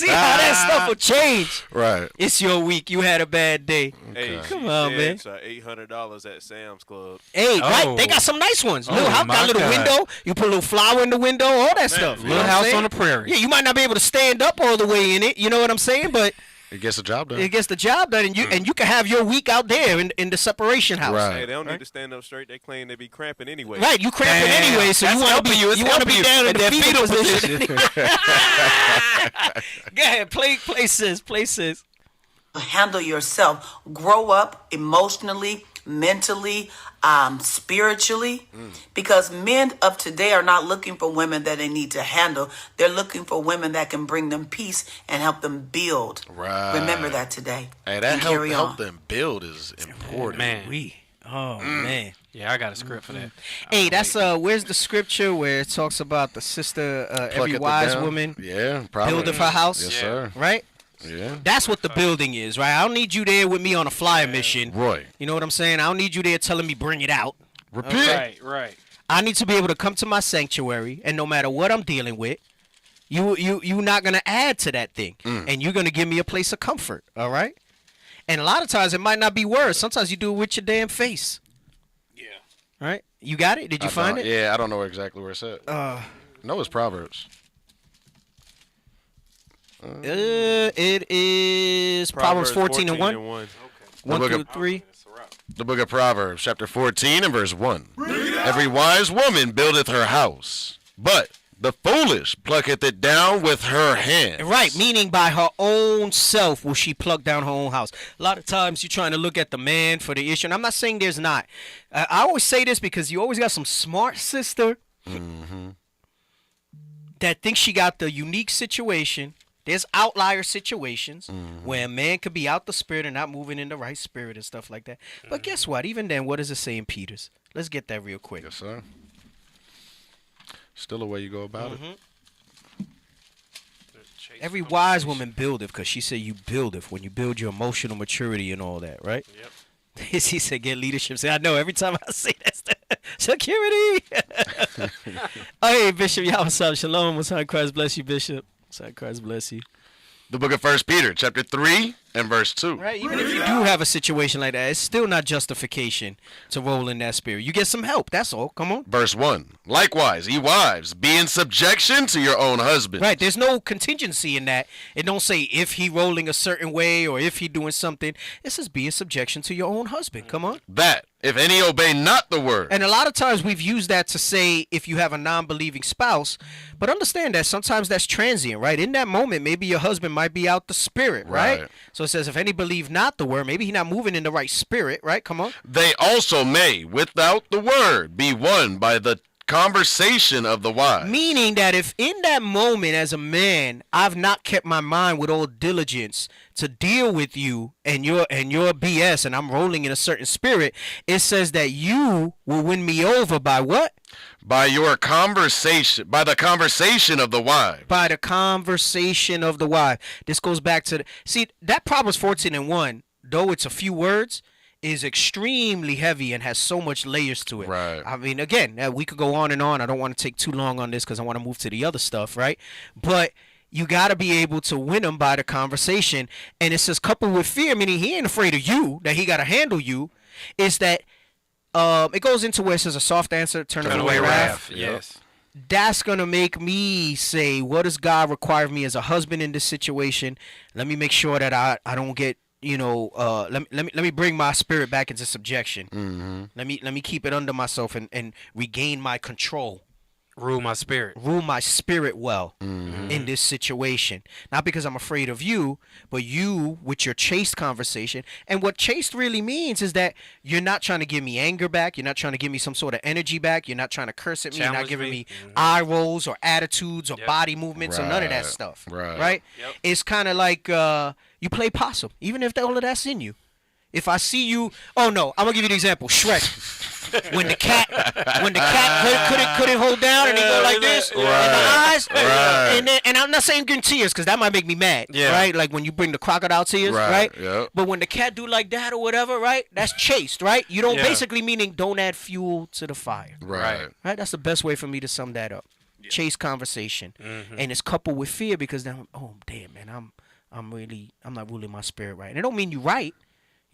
how that stuff will change. Right. It's your week. You had a bad day. Hey, come on, man. It's $800 at Sam's Club. Hey, right? They got some nice ones. Little house, got a little window. You put a little flower in the window, all that stuff. Little house on the prairie. Yeah, you might not be able to stand up all the way in it. You know what I'm saying? But it gets the job done. It gets the job done, and you can have your week out there in the separation house. Right. Hey, they don't need to stand up straight. They claim they be cramping anyway. Right, you cramping anyway, so you want to be down in the fetal position. Go ahead, play sis. Handle yourself. Grow up emotionally, mentally, spiritually, because men of today are not looking for women that they need to handle. They're looking for women that can bring them peace and help them build. Right. Remember that today. Hey, that carry help them build is important. Man. Man. Yeah, I got a script for that. Hey, that's where's the scripture where it talks about the sister, every wise woman buildeth her house? Yes, sir. Right? Yeah. That's what the building is, right? I don't need you there with me on a flyer mission. Right. You know what I'm saying? I don't need you there telling me bring it out. Repent. Right. I need to be able to come to my sanctuary, and no matter what I'm dealing with, you're not going to add to that thing. And you're going to give me a place of comfort, all right? And a lot of times it might not be words. Sometimes you do it with your damn face. Yeah. Right? You got it? Did you find it? Yeah, I don't know exactly where it's at. No, it's Proverbs. It is Proverbs 14:1. Okay. 1 through 3. The book of Proverbs, chapter 14 and verse 1. Every wise woman buildeth her house, but the foolish plucketh it down with her hand. Right, meaning by her own self will she pluck down her own house. A lot of times you're trying to look at the man for the issue, and I'm not saying there's not. I always say this because you always got some smart sister that thinks she got the unique situation. There's outlier situations where a man could be out the spirit and not moving in the right spirit and stuff like that. But guess what? Even then, what does it say in Peter's? Let's get that real quick. Yes, sir. Still a way you go about it. Every wise woman buildeth, because she said you buildeth when you build your emotional maturity and all that, right? Yep. He said get leadership. Say, I know every time I say that. Security. Oh, hey, Bishop. Y'all, what's up? Shalom. What's up? Christ bless you, Bishop. What's up? Christ bless you. The book of 1 Peter, chapter 3 and verse 2. Right, even if you do have a situation like that, it's still not justification to roll in that spirit. You get some help, that's all. Come on. Verse 1. Likewise, ye wives, be in subjection to your own husband. Right, there's no contingency in that. It don't say if he rolling a certain way or if he doing something. It says be in subjection to your own husband. Come on. That, if any obey not the word. And a lot of times we've used that to say if you have a non-believing spouse, but understand that sometimes that's transient, right? In that moment, maybe your husband might be out the spirit, right? So it says if any believe not the word, maybe he's not moving in the right spirit, right? Come on. They also may, without the word, be won by the conversation of the wise. Meaning that if in that moment as a man, I've not kept my mind with all diligence to deal with you and your BS, and I'm rolling in a certain spirit, it says that you will win me over by what? By your conversation, by the conversation of the wife. By the conversation of the wife. This goes back to see that Proverbs 14 and 1, though it's a few words, is extremely heavy and has so much layers to it. Right. I mean, again, we could go on and on. I don't want to take too long on this because I want to move to the other stuff, right? But you got to be able to win them by the conversation. And it says coupled with fear, meaning he ain't afraid of you, that he got to handle you, is that it goes into where it says a soft answer, turn away wrath. Yes. That's going to make me say, what does God require of me as a husband in this situation? Let me make sure that I don't get, let me bring my spirit back into subjection. Let me keep it under myself and regain my control. Rule my spirit. Rule my spirit well in this situation. Not because I'm afraid of you, but you with your chaste conversation. And what chaste really means is that you're not trying to give me anger back. You're not trying to give me some sort of energy back. You're not trying to curse at me. You're not giving me eye rolls or attitudes or body movements or none of that stuff. Right? Yep. It's kind of like you play possum, even if all of that's in you. If I see you, oh no, I'm gonna give you the example. Shrek. When the cat couldn't hold down and he go like this in the eyes, and I'm not saying good tears because that might make me mad, right? Like when you bring the crocodile tears, right? Yep. But when the cat do like that or whatever, right? That's chaste, right? You don't basically meaning don't add fuel to the fire, right? That's the best way for me to sum that up. Chaste conversation, and it's coupled with fear because then, oh damn man, I'm not ruling my spirit right, and it don't mean you right.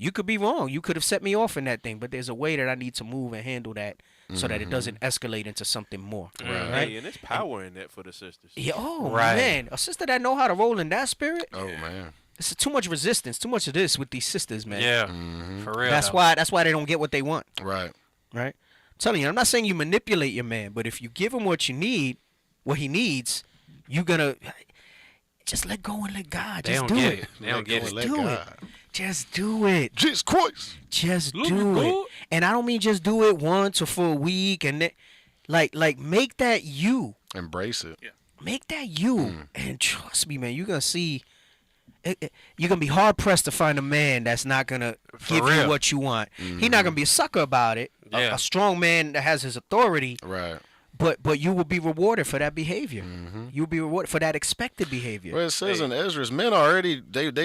You could be wrong. You could have set me off in that thing, but there's a way that I need to move and handle that so that it doesn't escalate into something more. Right? Hey, and there's power in that for the sisters. Yeah. Oh man, a sister that know how to roll in that spirit. Oh man, it's too much resistance, too much of this with these sisters, man. Yeah, for real. That's why they don't get what they want. Right. I'm telling you, I'm not saying you manipulate your man, but if you give him what you need, what he needs, you're gonna just let go and let God. Just do it. They don't get it. Just do it. Just do it. Jesus Christ. Just do it. And I don't mean just do it once or for a week and then, like make that you. Embrace it. Yeah. Make that you. And trust me, man, you're going to see you're going to be hard pressed to find a man that's not going to give you what you want. He's not going to be a sucker about it. A strong man that has his authority. Right. But you will be rewarded for that behavior. You will be rewarded for that expected behavior. Well, it says in Ezra's, men already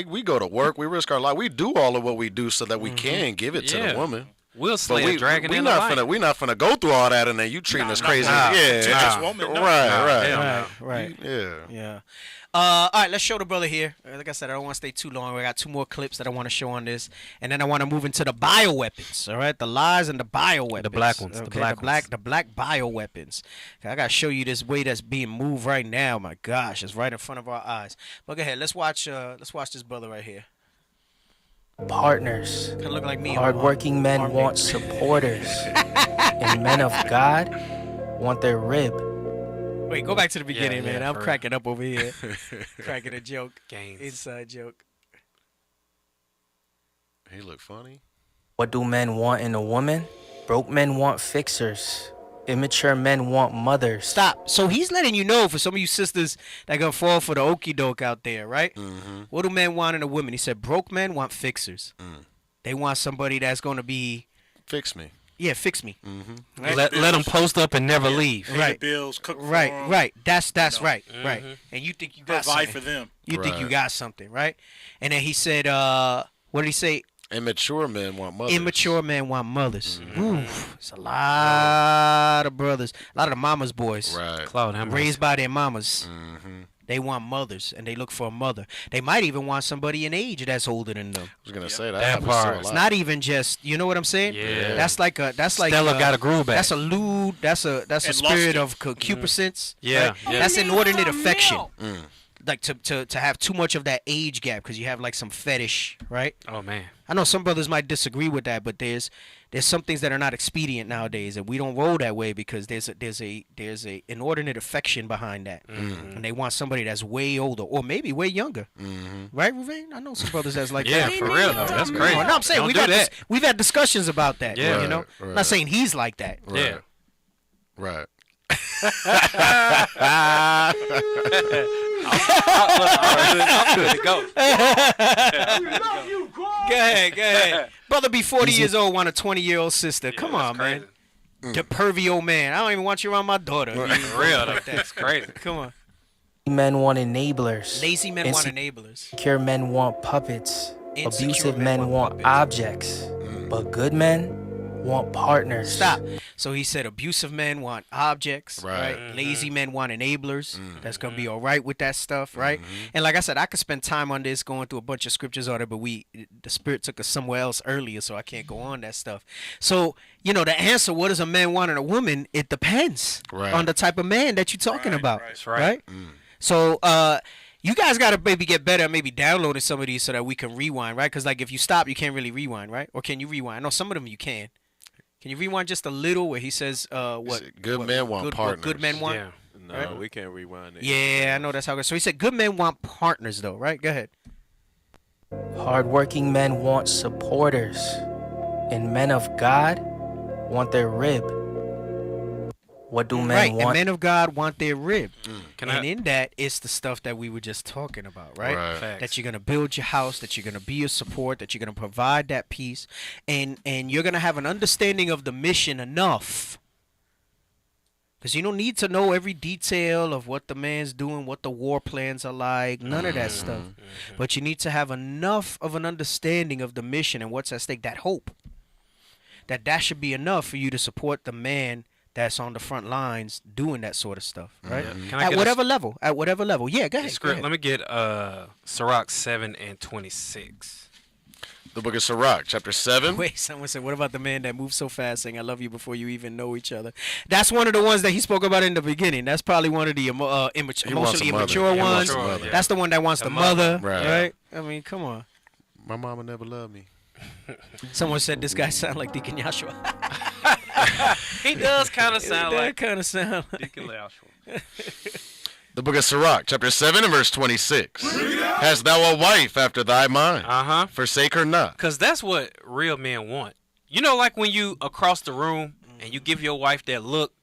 we go to work, we risk our life, we do all of what we do so that we can give it to the woman. We'll slay a dragon in the light. We're not finna go through all that and then you treating us crazy. Right. Yeah. All right, let's show the brother here. Like I said, I don't want to stay too long. We got 2 more clips that I want to show on this, and then I want to move into the bioweapons. All right, the lies and the bioweapons. The black ones. Okay, the black bioweapons. Okay, I gotta show you this way that's being moved right now. My gosh, it's right in front of our eyes. But go ahead, let's watch this brother right here. partners. Kind of look like me. Hardworking men want supporters. And men of God want their rib. Wait, go back to the beginning, yeah, man. I'm for cracking up over here. Cracking a joke. Inside joke. He look funny. What do men want in a woman? Broke men want fixers. Immature men want mothers. Stop. So he's letting you know, for some of you sisters that gonna fall for the okie doke out there, right? Mm-hmm. What do men want in a woman? He said broke men want fixers. They want somebody that's gonna be fix me. Yeah, fix me. Mm-hmm. Right? Let them post up and never leave. Right. Bills, cook for Right, them. right. That's right, Mhm. right. And you think you got Provide something. for them. You think you Right. got something, right? And then he said, what did he say? Immature men want mothers. Immature men want mothers. Oof, it's a lot of brothers, a lot of the mama's boys, Right. Cloud, how much? raised by their mamas. Mm-hmm. They want mothers, and they look for a mother. They might even want somebody in age that's older than them. I was gonna say that. That happens part. to a It's lot. not even just, you know what I'm saying? Yeah. That's like Stella got a groove back. That's a lewd. That's a And spirit lusted. of concupiscence. Yeah, right? yeah. That's inordinate affection. Mm. Like to have too much of that age gap because you have like some fetish, right? Oh man. I know some brothers might disagree with that, but there's some things that are not expedient nowadays, and we don't roll that way because there's a inordinate affection behind that, and they want somebody that's way older or maybe way younger, right, Ruvain? I know some brothers that's like Yeah, that. for real though. That's crazy. No, I'm saying Don't we've had discussions about that. Yeah. you know, Right, I'm right. not saying he's like that. Yeah. Right. I'm good to go. Go ahead. Brother be 40 years old, want a 20-year-old sister. Come on, crazy. man. The pervy old man. I don't even want you around my daughter. For real though. That's crazy. Come on. Men want enablers. Lazy men want Inse- enablers. Insecure men want puppets. Insecure Abusive men men want want puppets. objects. But good men want partners. Stop. So he said abusive men want objects, right? Right. Lazy men want enablers. That's going to be all right with that stuff, right? And like I said, I could spend time on this going through a bunch of scriptures on it, but the Spirit took us somewhere else earlier, so I can't go on that stuff. So, the answer, what does a man want in a woman? It depends Right. on the type of man that you're talking about, That's right. So, you guys got to maybe get better at maybe downloading some of these so that we can rewind, right? Because, like, if you stop, you can't really rewind, right? Or can you rewind? No, some of them you can. Can you rewind just a little where he says, Good men want what partners. good men want? Yeah. No, Right. we can't rewind it. Yeah, I know that's how it goes. So he said good men want partners, though, right? Go ahead. Hardworking men want supporters. And men of God want their rib. What do men Right, and want? men of God want their rib. Can And I- in that, it's the stuff that we were just talking about, right? Right. Facts. That you're going to build your house, that you're going to be a support, that you're going to provide that peace, and you're going to have an understanding of the mission enough. Because you don't need to know every detail of what the man's doing, what the war plans are like, none of that stuff. But you need to have enough of an understanding of the mission and what's at stake, that hope. That should be enough for you to support the man that's on the front lines doing that sort of stuff, right? Can I At get whatever level. At whatever level. Yeah, go ahead. Go script? ahead. Let me get Sirach 7:26. The book of Sirach, chapter 7. Wait, someone said, what about the man that moves so fast saying, I love you before you even know each other? That's one of the ones that he spoke about in the beginning. That's probably one of the He wants a emotionally mother. immature He wants ones. a mother. That's the one that wants the mother, Right. right? I mean, come on. My mama never loved me. Someone said this guy sound like Deacon Joshua. He does kind of sound That like kind of sound like Deacon Joshua. The book of Sirach, chapter 7 and verse 26. Hast thou a wife after thy mind? Forsake her not. Because that's what real men want. You know, like when you across the room and you give your wife that look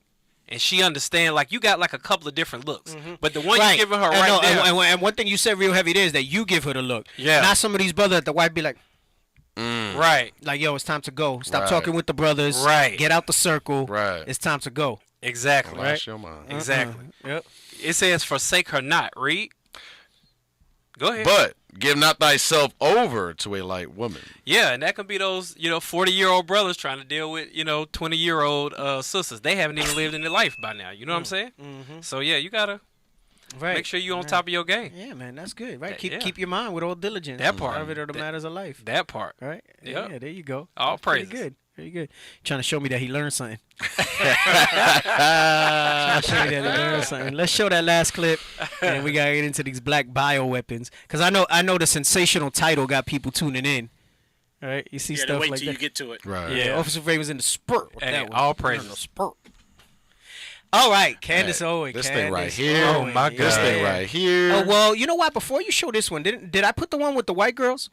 and she understand, like you got like a couple of different looks. But the one Right. you giving her And right no, there. and one thing you said real heavy there is that you give her the look. Yeah. Not some of these brothers that the wife be like, Right. like, yo, it's time to go. Stop Right. talking with the brothers. Right. Get out the circle. Right. It's time to go. Exactly. Flash your mind. Exactly. Yep. It says forsake her not. Read. Go ahead. But give not thyself over to a light woman. Yeah, and that could be those, 40-year-old brothers trying to deal with, 20-year-old sisters. They haven't even lived in their life by now. You know what I'm saying? So, yeah, you got to make sure you're on top of your game. Yeah, man, that's good, right? Yeah. Keep your mind with all diligence. That part. Of it or the matters of life. That part. Right? Yep. Yeah, there you go. All That's pretty praises. good. Very good. Trying to show me that he learned something. Trying to show me that he learned something. Let's show that last clip, and we gotta get into these black bioweapons. Cause I know the sensational title got people tuning in. Right? You see Yeah, stuff wait like till that. you get to it. Right. Yeah. Officer Ray was in the spurt. With Hey, that one. all He was in praises. the spurt. All right, Candace Hey, Owen. this Candace thing right here. Oh, my This God. thing right here. Oh, well, you know what? Before you show this one, did I put the one with the white girls?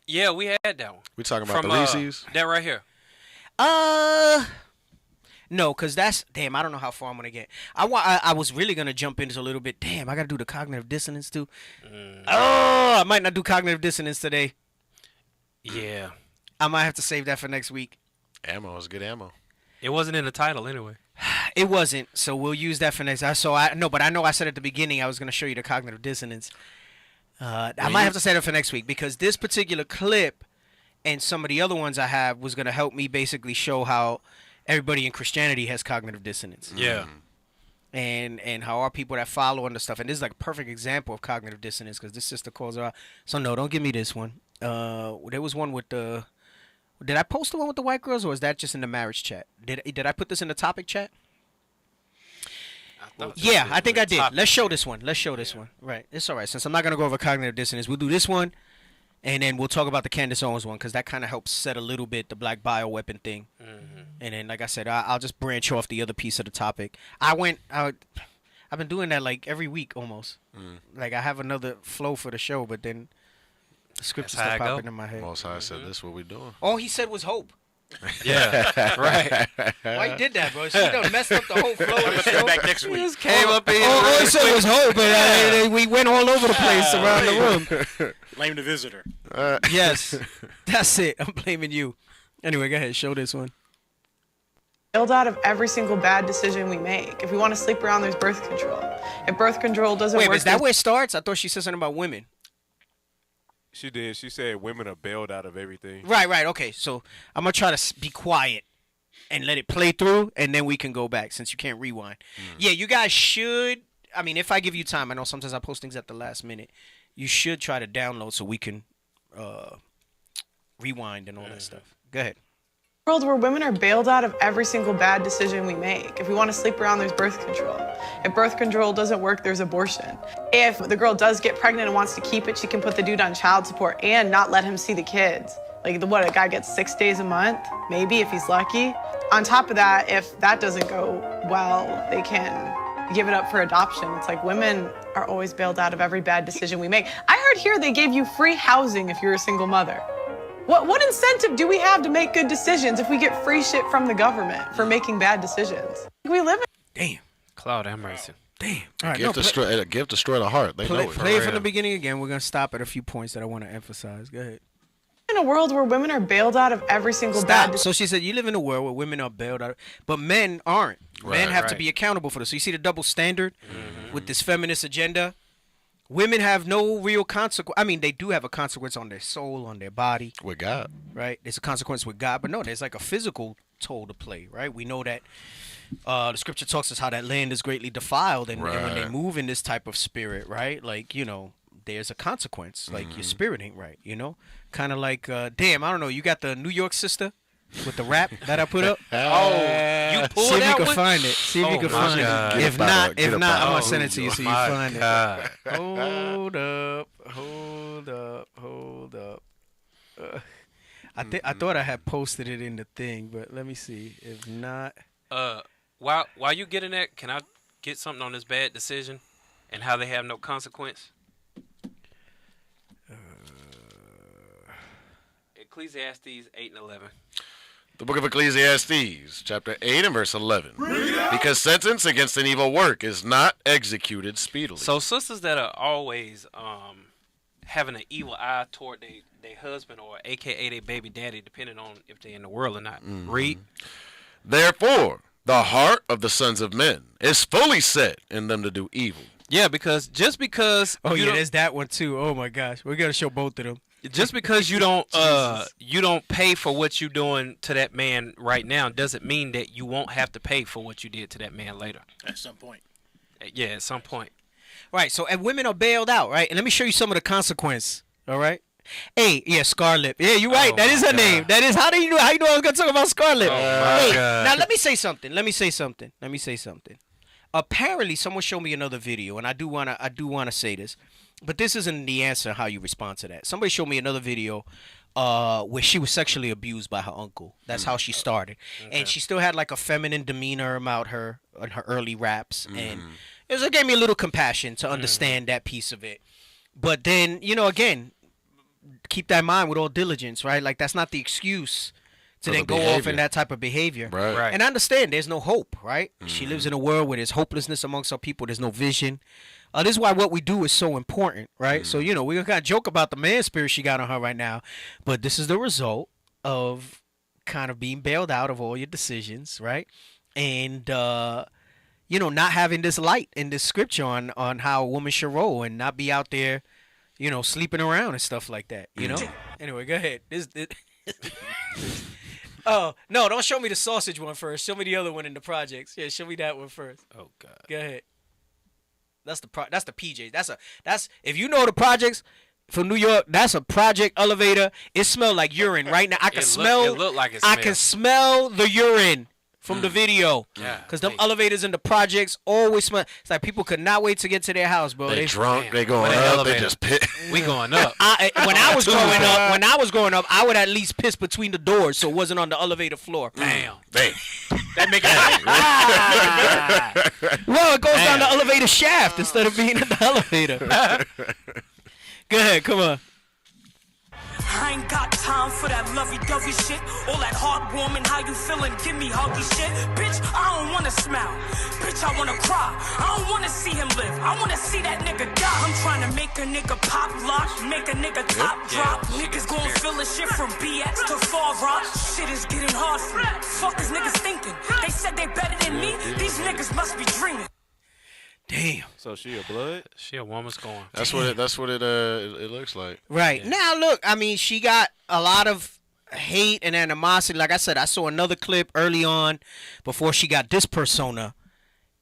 Yeah, we had that one. We talking about From, the Reese's? that right here. No, because that's damn. I don't know how far I'm gonna get. I was really gonna jump into a little bit. Damn, I gotta do the cognitive dissonance too. Oh, I might not do cognitive dissonance today. Yeah. I might have to save that for next week. Ammo is good ammo. It wasn't in the title anyway. It wasn't, so we'll use that for next. But I know I said at the beginning I was gonna show you the cognitive dissonance. I might have to set it for next week because this particular clip and some of the other ones I have was gonna help me basically show how everybody in Christianity has cognitive dissonance. Yeah. And how our people that follow and the stuff. And this is like a perfect example of cognitive dissonance because this sister calls her out. So no, don't give me this one. There was one with the. Did I post the one with the white girls or was that just in the marriage chat? Did I put this in the topic chat? Yeah, I think I did. Let's show this one. Let's show this one. Right. It's all right. Since I'm not going to go over cognitive dissonance, we'll do this one. And then we'll talk about the Candace Owens one because that kind of helps set a little bit the black bioweapon thing. Mm-hmm. And then, like I said, I'll just branch off the other piece of the topic. I've been doing that like every week almost. Like I have another flow for the show, but then the scripts start popping in my head. Most High said, "This is what we doing." All he said was hope. Yeah, right. Why you did that, bro? She done messed up the whole flow of the show. Back next week. Just came up in. All he said was hope, but we went all over the place around the room. Blame the visitor. Yes, that's it. I'm blaming you. Anyway, go ahead. Show this one. Build out of every single bad decision we make. If we want to sleep around, there's birth control. If birth control doesn't work... Wait, is that where it starts? I thought she said something about women. She did. She said women are bailed out of everything. Right. Okay, so I'm going to try to be quiet and let it play through, and then we can go back since you can't rewind. Yeah, you guys should... I mean, if I give you time, I know sometimes I post things at the last minute. You should try to download so we can rewind and all that stuff. Go ahead. World where women are bailed out of every single bad decision we make. If we want to sleep around, there's birth control. If birth control doesn't work, there's abortion. If the girl does get pregnant and wants to keep it, she can put the dude on child support and not let him see the kids. Like, a guy gets 6 days a month, maybe, if he's lucky. On top of that, if that doesn't go well, they can give it up for adoption. It's like women are always bailed out of every bad decision we make. I heard here they gave you free housing if you're a single mother. What incentive do we have to make good decisions if we get free shit from the government for making bad decisions? We live in... Damn. Cloud have mercy. Damn. All right, Gift destroy the heart. They know it. Play it from the beginning again. We're going to stop at a few points that I want to emphasize. Go ahead. In a world where women are bailed out of every single bad... So she said you live in a world where women are bailed out, but men aren't. Men have to be accountable for this. So you see the double standard with this feminist agenda? Women have no real consequence. I mean, they do have a consequence on their soul, on their body. With God. Right? There's a consequence with God. But no, there's like a physical toll to play, right? We know that the scripture talks us how that land is greatly defiled. And when they move in this type of spirit, right? Like, there's a consequence. Like, your spirit ain't right, Kind of like, damn, I don't know. You got the New York sister with the rap that I put up? You pulled See if that you can one? find it. See if you can find it. If not, I'm going to send it to you so you find it. Hold up. I thought I had posted it in the thing, but let me see. If not... While you getting that, can I get something on this bad decision and how they have no consequence? Ecclesiastes 8 and 11. The book of Ecclesiastes, chapter 8 and verse 11. Because sentence against an evil work is not executed speedily. So sisters that are always having an evil eye toward their husband or AKA their baby daddy, depending on if they're in the world or not. Read. Therefore, the heart of the sons of men is fully set in them to do evil. Yeah, because just because... Oh, yeah, there's that one too. Oh, my gosh. We're going to show both of them. Just because you don't pay for what you're doing to that man right now doesn't mean that you won't have to pay for what you did to that man later. At some point. Yeah, at some point. Right, so and women are bailed out, right? And let me show you some of the consequence, all right? Hey, yeah, Scarlett. Yeah, you're right. That is her name. That is, how you know I was going to talk about Scarlett? Now let me say something. Apparently, someone showed me another video, and I do wanna say this. But this isn't the answer how you respond to that. Somebody showed me another video where she was sexually abused by her uncle. That's how she started, and she still had like a feminine demeanor about her in her early raps, and it gave me a little compassion to understand that piece of it. But then, again, keep that in mind with all diligence, right? Like that's not the excuse to then go off in that type of behavior. Right. And I understand there's no hope, right? She lives in a world where there's hopelessness amongst our people. There's no vision. This is why what we do is so important, right? So, we're going to joke about the man spirit she got on her right now, but this is the result of kind of being bailed out of all your decisions, right? And, not having this light in this scripture on how a woman should roll and not be out there, sleeping around and stuff like that, Anyway, go ahead. Oh, no, don't show me the sausage one first. Show me the other one in the projects. Yeah, show me that one first. Oh, God. Go ahead. That's the PJ. That's if you know the projects from New York, that's a project elevator. It smells like urine right now. I can smell It look like it I smells. can smell the urine from the video. Yeah. Because them elevators in the projects always smell. It's like people could not wait to get to their house, bro. They drunk, they going What an up, elevator. they just pit. We going up. When I was growing up, I would at least piss between the doors so it wasn't on the elevator floor. Damn. Hey. That make it Well, it goes down the elevator shaft instead of being in the elevator. Go ahead, come on. I ain't got time for that lovey-dovey shit. All that heartwarming, how you feeling, give me huggy shit. Bitch, I don't wanna smile. Bitch, I wanna cry. I don't wanna see him live. I wanna see that nigga die. I'm trying to make a nigga pop lock, make a nigga top drop. Niggas gon' feel the shit from BX to Fall Rock. Shit is getting hard for me. Fuck is niggas thinking? They said they better than me. These niggas must be dreaming. Damn. So she a blood? She a woman scorn. That's what it looks like. Right. Now, look, I mean, she got a lot of hate and animosity. Like I said, I saw another clip early on before she got this persona.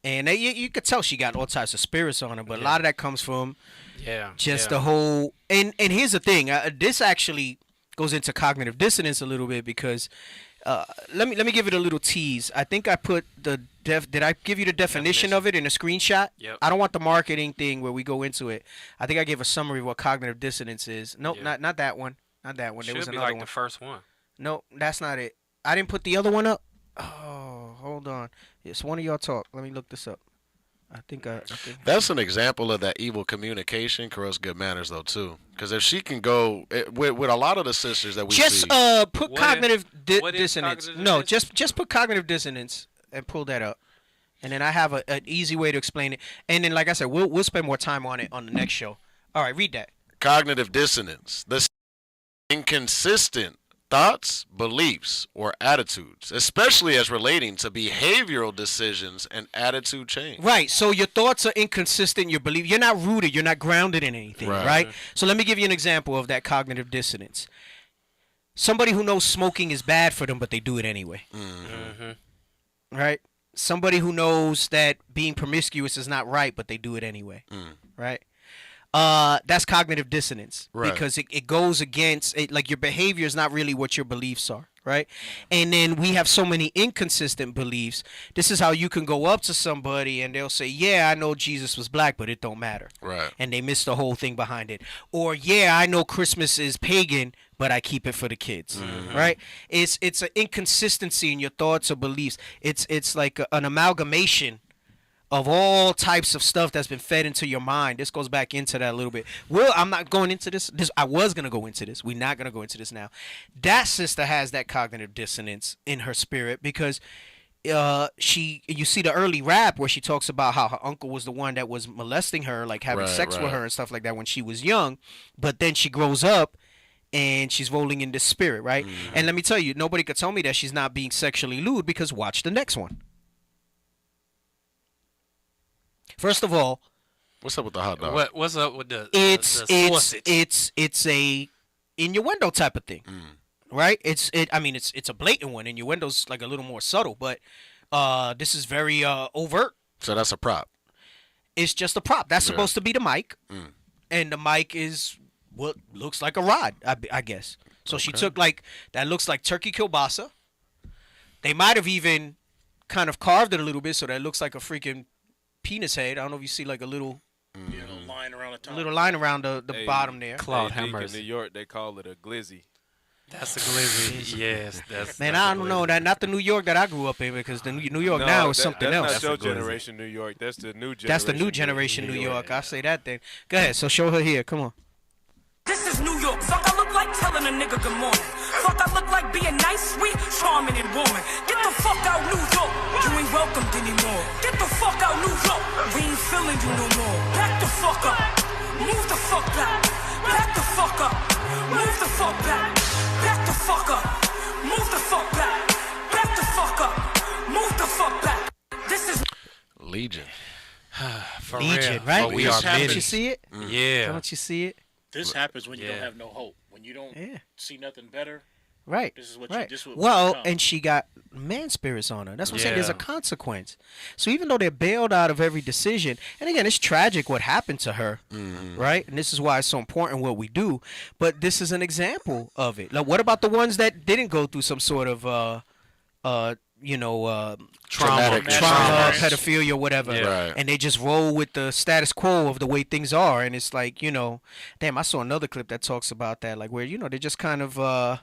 And you could tell she got all types of spirits on her. But a lot of that comes from just the whole... And here's the thing. This actually goes into cognitive dissonance a little bit because... let me give it a little tease. I think I put did I give you the definition of it in a screenshot? Yep. I don't want the marketing thing where we go into it. I think I gave a summary of what cognitive dissonance is. Nope, not that one. Not that one. There was Should be another like one. the first one. No, that's not it. I didn't put the other one up. Oh, hold on. It's one of y'all talk. Let me look this up. I think That's an example of that evil communication corrupts good manners, though, too. Because if she can go with a lot of the sisters that we just see, put cognitive dissonance. cognitive No, just put cognitive dissonance and pull that up, and then I have an easy way to explain it. And then, like I said, we'll spend more time on it on the next show. All right, read that. cognitive dissonance, the inconsistent thoughts, beliefs, or attitudes, especially as relating to behavioral decisions and attitude change. Right. So your thoughts are inconsistent. Your belief, you're not rooted. You're not grounded in anything. Right. So let me give you an example of that cognitive dissonance. Somebody who knows smoking is bad for them, but they do it anyway. Right. Somebody who knows that being promiscuous is not right, but they do it anyway. Right. That's cognitive dissonance because it goes against it. Like your behavior is not really what your beliefs are, right? And then we have so many inconsistent beliefs. This is how you can go up to somebody and they'll say, "Yeah, I know Jesus was black, but it don't matter," right? And they miss the whole thing behind it. Or, "Yeah, I know Christmas is pagan, but I keep it for the kids," right? It's an inconsistency in your thoughts or beliefs. It's like an amalgamation of all types of stuff that's been fed into your mind. This goes back into that a little bit. Well, I'm not going into this. I was going to go into this. We're not going to go into this now. That sister has that cognitive dissonance in her spirit because you see the early rap where she talks about how her uncle was the one that was molesting her, like having sex with her and stuff like that when she was young. But then she grows up and she's rolling in this spirit, right? And let me tell you, nobody could tell me that she's not being sexually lewd because watch the next one. First of all, what's up with the hot dog? What's up with the sausage? It's a innuendo type of thing, right? It's a blatant one. Innuendo's like a little more subtle, but this is very overt. So that's a prop. It's just a prop. That's supposed to be the mic, and the mic is what looks like a rod, I guess. So she took like that looks like turkey kielbasa. They might have even kind of carved it a little bit so that it looks like a freaking penis head. I don't know if you see like a little line around the top. Little line around the bottom there. Claude Hammers. In New York, they call it a glizzy. That's the glizzy. Yes, that's. Man, that's I the don't know that. Not the New York that I grew up in, because the New York No, now is that- something that's else. not your generation New York. That's the new generation. That's the new generation New York. I say that then. Go ahead. So show her here. Come on. This is New York. Fuck, I look like telling a nigga good morning. Fuck, I look like being nice, sweet, charming, and warming. Get the fuck out, New York. You ain't welcomed anymore. Get the fuck out, New York. We ain't feeling you no more. Back the fuck up. Move the fuck back. Back the fuck up. Move the fuck back. Back the fuck up. Move the fuck back. Back the fuck up. Move the fuck back. This is Legion. For Legion, real. right? Oh, we are Don't many. you see it? Yeah. Don't you see it? This happens when you don't Yeah. have no hope. When you don't see nothing better. Right. This is what right. you. This is what well, become. and she got man spirits on her. That's what I'm saying. There's a Yeah. consequence. So even though they're bailed out of every decision, and again, it's tragic what happened to her, right? And this is why it's so important what we do. But this is an example of it. Like, what about the ones that didn't go through some sort of, trauma, pedophilia, whatever, Right. and they just roll with the status quo of the way things are? And it's like, damn, I saw another clip that talks about that, like where they just kind of.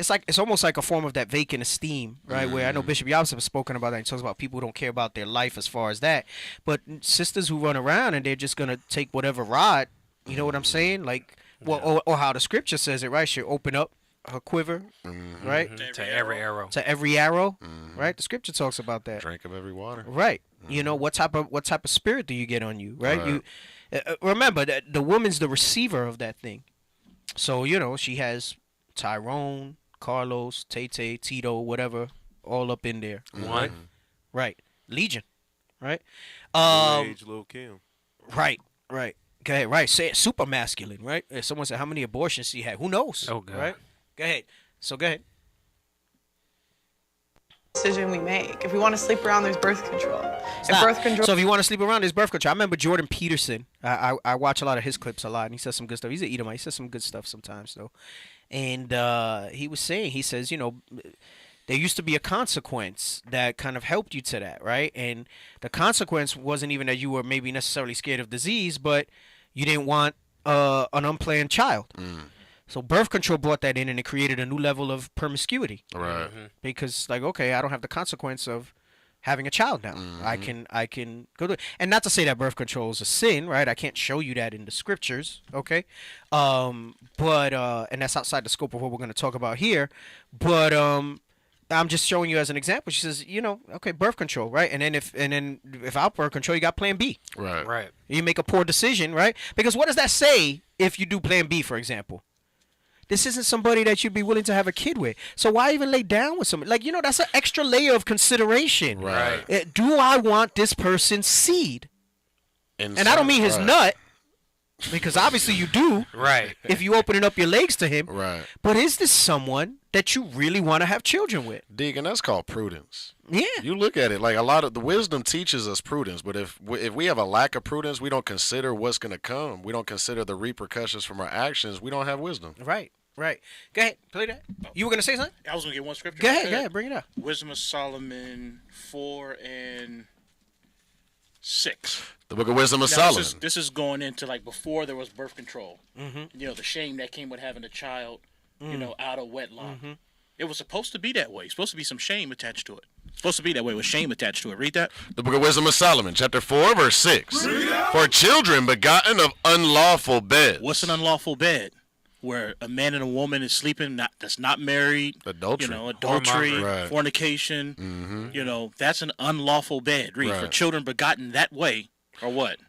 It's almost like a form of that vacant esteem, right? Where I know Bishop Yabs has spoken about that. He talks about people who don't care about their life as far as that. But sisters who run around and they're just going to take whatever rod, you know what I'm saying? Like, well, or how the scripture says it, right? She'll open up her quiver, right? To every arrow. To every arrow, right? The scripture talks about that. Drink of every water. Right. What type of spirit do you get on you, right? You remember that the woman's the receiver of that thing. So, she has Tyrone, Carlos, Tay, Tito, whatever, all up in there. Right. Legion. Right. Age Lil Kim. Right. Go ahead. Right. Say it. Super masculine. Right. Someone said how many abortions she had. Who knows? Oh God. Right. Go ahead. So go ahead. decision we make. If we want to sleep around, there's birth control. Stop. Birth control. So if you want to sleep around, there's birth control. I remember Jordan Peterson. I watch a lot of his clips a lot, and he says some good stuff. He's an Edomite. He says some good stuff sometimes, though. And he says, there used to be a consequence that kind of helped you to that, right? And the consequence wasn't even that you were maybe necessarily scared of disease, but you didn't want an unplanned child. So birth control brought that in, and it created a new level of promiscuity. Right. Because, okay, I don't have the consequence of having a child now. I can go to it. And not to say that birth control is a sin, right? I can't show you that in the scriptures, okay? But and that's outside the scope of what we're going to talk about here. But I'm just showing you as an example. She says, okay, birth control, right? And then if without birth control, you got plan B. Right. You make a poor decision, right? Because what does that say if you do plan B, for example? This isn't somebody that you'd be willing to have a kid with. So why even lay down with somebody? That's an extra layer of consideration. Right. Do I want this person's seed? And I don't mean his nut, because obviously you do. Right. If you opening up your legs to him. Right. But is this someone that you really want to have children with? Deacon, that's called prudence. Yeah. You look at it like a lot of the wisdom teaches us prudence, but if we have a lack of prudence, we don't consider what's going to come. We don't consider the repercussions from our actions. We don't have wisdom. Right. Go ahead, play that. You were going to say something? I was going to get one scripture. Go ahead, bring it up. Wisdom of Solomon 4 and 6. The Book of Wisdom of Now, Solomon. This is going into before there was birth control. Mm-hmm. The shame that came with having a child, out of wedlock. It was supposed to be that way. Supposed to be some shame attached to it. Supposed to be that way with shame attached to it. Read that. The Book of Wisdom of Solomon, chapter 4, verse 6. For children begotten of unlawful beds. What's an unlawful bed? Where a man and a woman is sleeping that's not married. Adultery. Adultery, Right. fornication. That's an unlawful bed. Read. For Right. children begotten that way, or what?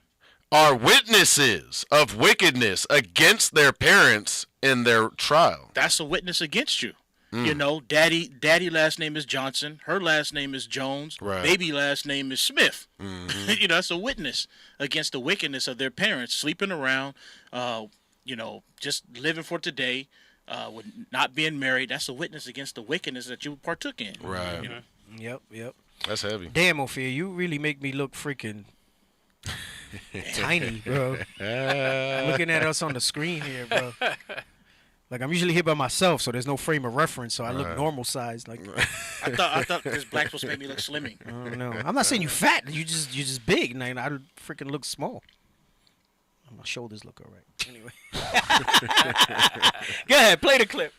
Are witnesses of wickedness against their parents in their trial. That's a witness against you. Daddy last name is Johnson. Her last name is Jones. Right. Baby last name is Smith. That's a witness against the wickedness of their parents, sleeping around, just living for today, with not being married. That's a witness against the wickedness that you partook in. Right. Yep. That's heavy. Damn, Ophir, you really make me look freaking tiny, bro. Looking at us on the screen here, bro. Like, I'm usually here by myself, so there's no frame of reference, so I look normal sized. Like, I thought this black supposed to make me look slimming. I don't know. I'm not saying you fat. You just big, and I freaking look small. My shoulders look all right. Anyway. Go ahead, play the clip.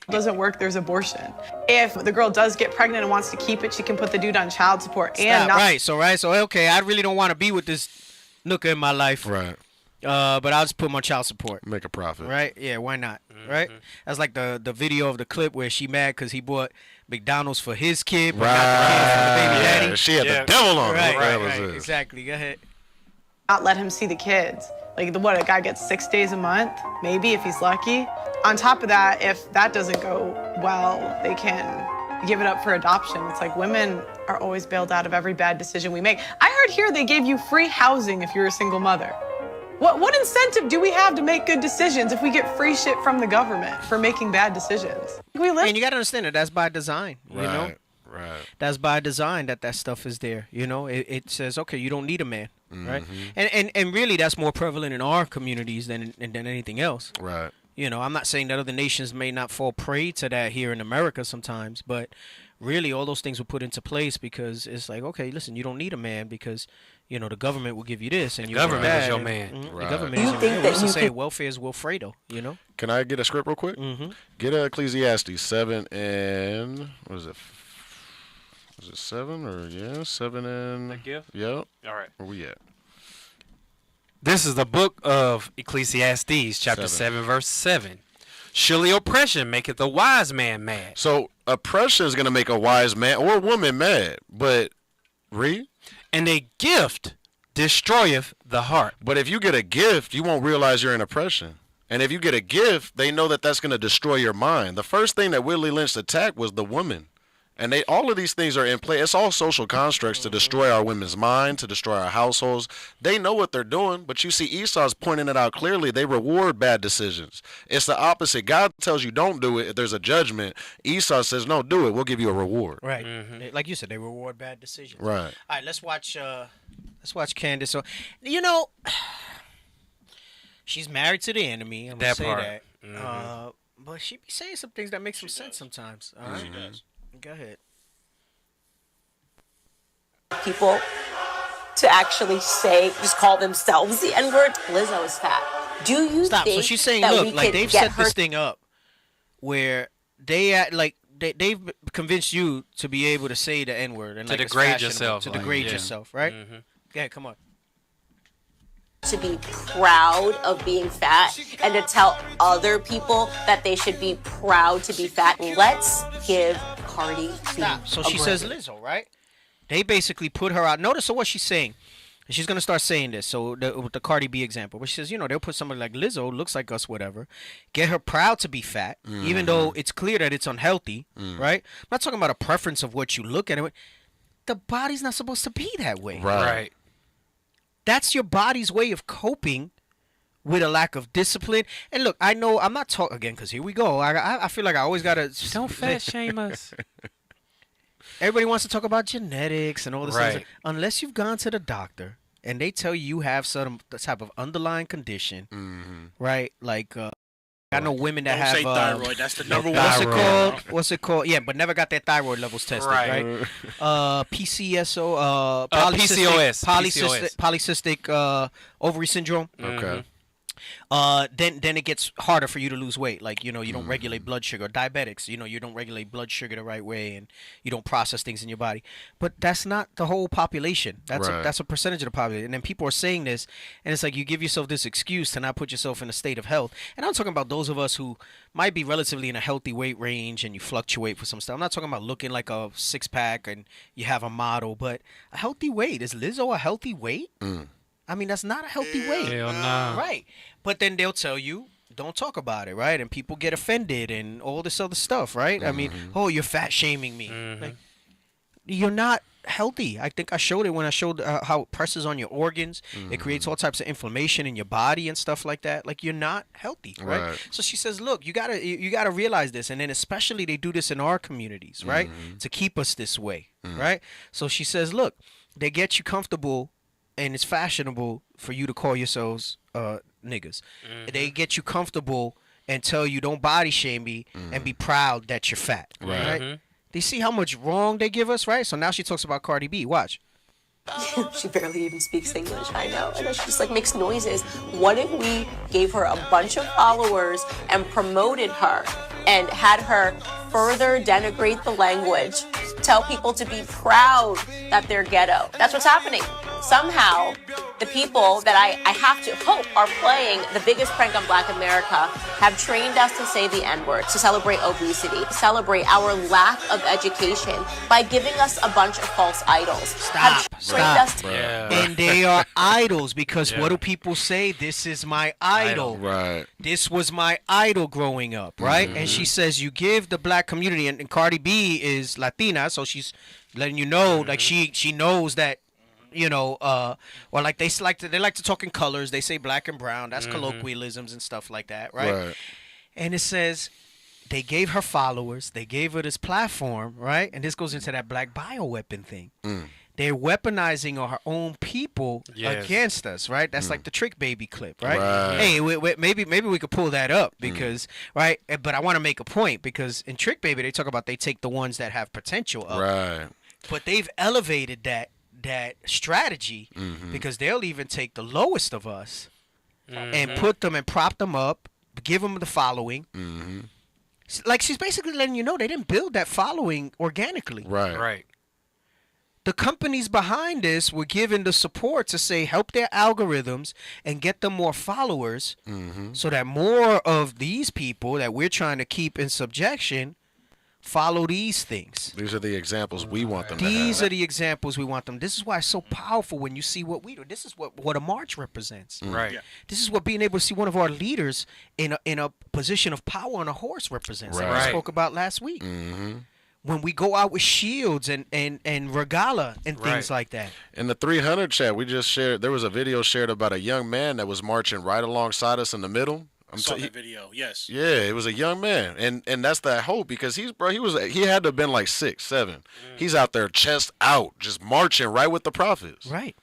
Doesn't work, there's abortion. If the girl does get pregnant and wants to keep it, she can put the dude on child support. And Stop, so okay, I really don't want to be with this nooker in my life. Right. But I'll just put my child support. Make a profit. Right? Yeah, why not? Right? That's like the video of the clip where she mad because he bought McDonald's for his kid, but not the kid for the baby daddy. She had the devil on her. Right, exactly. Go ahead. Not let him see the kids. Like, a guy gets 6 days a month, maybe, if he's lucky. On top of that, if that doesn't go well, they can give it up for adoption. It's like women are always bailed out of every bad decision we make. I heard here they gave you free housing if you're a single mother. What incentive do we have to make good decisions if we get free shit from the government for making bad decisions? And you got to understand that that's by design, you know? Right. That's by design that stuff is there, you know? It says, okay, you don't need a man, right? And really that's more prevalent in our communities than anything else. Right. You know, I'm not saying that other nations may not fall prey to that here in America sometimes, but really all those things were put into place because it's like, okay, listen, you don't need a man because, you know, the government will give you this. And the government is your man. The government is your man. What's to say welfare is Wilfredo, you know? Can I get a script real quick? Get Ecclesiastes 7 and, what is it? Is it 7 or, 7 and... The gift? Yep. All right. Where we at? This is the book of Ecclesiastes, chapter 7 verse 7. Surely oppression maketh a wise man mad. So oppression is going to make a wise man or woman mad, but read. And a gift destroyeth the heart. But if you get a gift, you won't realize you're in oppression. And if you get a gift, they know that that's going to destroy your mind. The first thing that Willie Lynch attacked was the woman. And all of these things are in play. It's all social constructs to destroy our women's mind, to destroy our households. They know what they're doing, but you see Esau's pointing it out clearly. They reward bad decisions. It's the opposite. God tells you don't do it if there's a judgment. Esau says, no, do it. We'll give you a reward. Right. Like you said, they reward bad decisions. Right. All right, let's watch Candace. So, you know, she's married to the enemy. I'm going to say that. But she be saying some things that make some sense sometimes. All right? She does. Go ahead. People to actually just call themselves the N-word. Lizzo is fat. Do you think So she's saying, that look, like they've set her this thing up where they've convinced you to be able to say the N-word and to like degrade yourself. To degrade yourself, right? Go ahead, come on. To be proud of being fat and to tell other people that they should be proud to be fat. Let's give Cardi B So she says Lizzo, right? They basically put her out. Notice what she's saying. She's going to start saying this. So with the Cardi B example, but she says, you know, they'll put somebody like Lizzo, looks like us, whatever, get her proud to be fat, even though it's clear that it's unhealthy, right? I'm not talking about a preference of what you look at. The body's not supposed to be that way. Right. That's your body's way of coping with a lack of discipline. And look, I know I'm not talking again because here we go. I feel like I always gotta don't fat shame us. Everybody wants to talk about genetics and all this. Right. Unless you've gone to the doctor and they tell you have some type of underlying condition, right? Like I know women that Don't have say thyroid. That's the number one. What's it called? What's it called? Yeah, but never got their thyroid levels tested, right? PCSO, polycystic ovary syndrome. Okay. Then it gets harder for you to lose weight. Like, you know, you don't regulate blood sugar. Diabetics, you know, you don't regulate blood sugar the right way and you don't process things in your body. But that's not the whole population. That's a percentage of the population. And then people are saying this, and it's like you give yourself this excuse to not put yourself in a state of health. And I'm talking about those of us who might be relatively in a healthy weight range and you fluctuate for some stuff. I'm not talking about looking like a six-pack and you have a model, but a healthy weight. Is Lizzo a healthy weight? I mean, that's not a healthy weight. Hell no. Right. But then they'll tell you, don't talk about it, right? And people get offended and all this other stuff, right? I mean, oh, you're fat shaming me. Like, you're not healthy. I think I showed it when I showed how it presses on your organs. It creates all types of inflammation in your body and stuff like that. Like, you're not healthy, right? So she says, look, you gotta realize this. And then especially they do this in our communities, right? To keep us this way, right? So she says, look, they get you comfortable and it's fashionable for you to call yourselves niggas. They get you comfortable and tell you don't body shame me and be proud that you're fat. Right? They see how much wrong they give us, right? So now she talks about Cardi B. Watch. She barely even speaks English, I know. And then she just like makes noises. What if we gave her a bunch of followers and promoted her and had her further denigrate the language, tell people to be proud that they're ghetto? That's what's happening. Somehow, the people that I have to hope are playing the biggest prank on Black America have trained us to say the N-word, to celebrate obesity, to celebrate our lack of education by giving us a bunch of false idols. Stop. Yeah. And they are idols because what do people say? This is my idol. Right. This was my idol growing up, right? And she says you give the Black community, and Cardi B is Latina, so she's letting you know, like she knows that, you know, or like they like to talk in colors. They say black and brown. That's colloquialisms and stuff like that, right? And it says they gave her followers. They gave her this platform, right? And this goes into that black bioweapon thing. They're weaponizing our own people against us, right? That's like the Trick Baby clip, right? Hey, maybe we could pull that up because, right? But I want to make a point because in Trick Baby they talk about they take the ones that have potential up, Right. but they've elevated that strategy because they'll even take the lowest of us and put them and prop them up, give them the following. Like she's basically letting you know they didn't build that following organically. Right. The companies behind this were given the support to say help their algorithms and get them more followers so that more of these people that we're trying to keep in subjection follow these things. These are the examples we want them to have. These are the examples we want them. This is why it's so powerful when you see what we do. This is what a march represents. Right. Yeah. This is what being able to see one of our leaders in a position of power on a horse represents. Like we spoke about last week. When we go out with shields and regala and things like that. In the 300 chat, we just shared, there was a video shared about a young man that was marching right alongside us in the middle. I saw that video, yes. Yeah, it was a young man, and that's that hope because he had to have been like 6, 7. He's out there chest out, just marching right with the prophets. Right.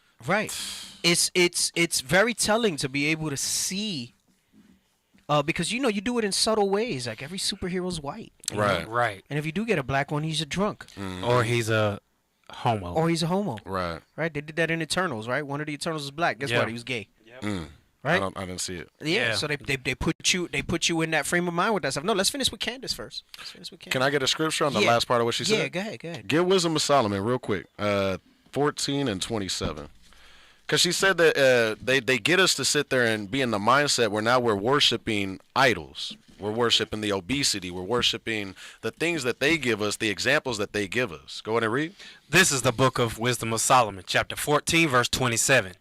It's very telling to be able to see, because you do it in subtle ways. Like every superhero's white, Right. And if you do get a black one, he's a drunk, Or he's a homo. Right. They did that in Eternals, right? One of the Eternals was black. Guess what? He was gay. Right? I didn't see it. Yeah. So they put you in that frame of mind with that stuff. No, let's finish with Candace first. Can I get a scripture on the last part of what she said? Yeah, go ahead. Give Wisdom of Solomon real quick. 14 and 27. Because she said that they get us to sit there and be in the mindset where now we're worshiping idols. We're worshiping the obesity. We're worshiping the things that they give us, the examples that they give us. Go ahead and read. This is the book of Wisdom of Solomon, chapter 14, verse 27.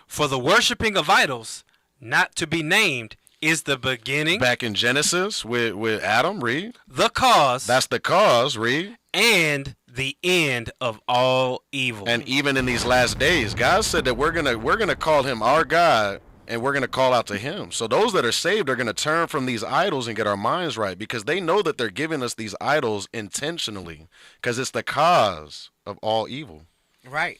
For the worshiping of idols, not to be named, is the beginning. Back in Genesis with Adam, read. The cause. That's the cause, read. And the end of all evil. And even in these last days, God said that we're gonna call him our God, and we're gonna call out to him. So those that are saved are gonna turn from these idols and get our minds right because they know that they're giving us these idols intentionally because it's the cause of all evil. Right.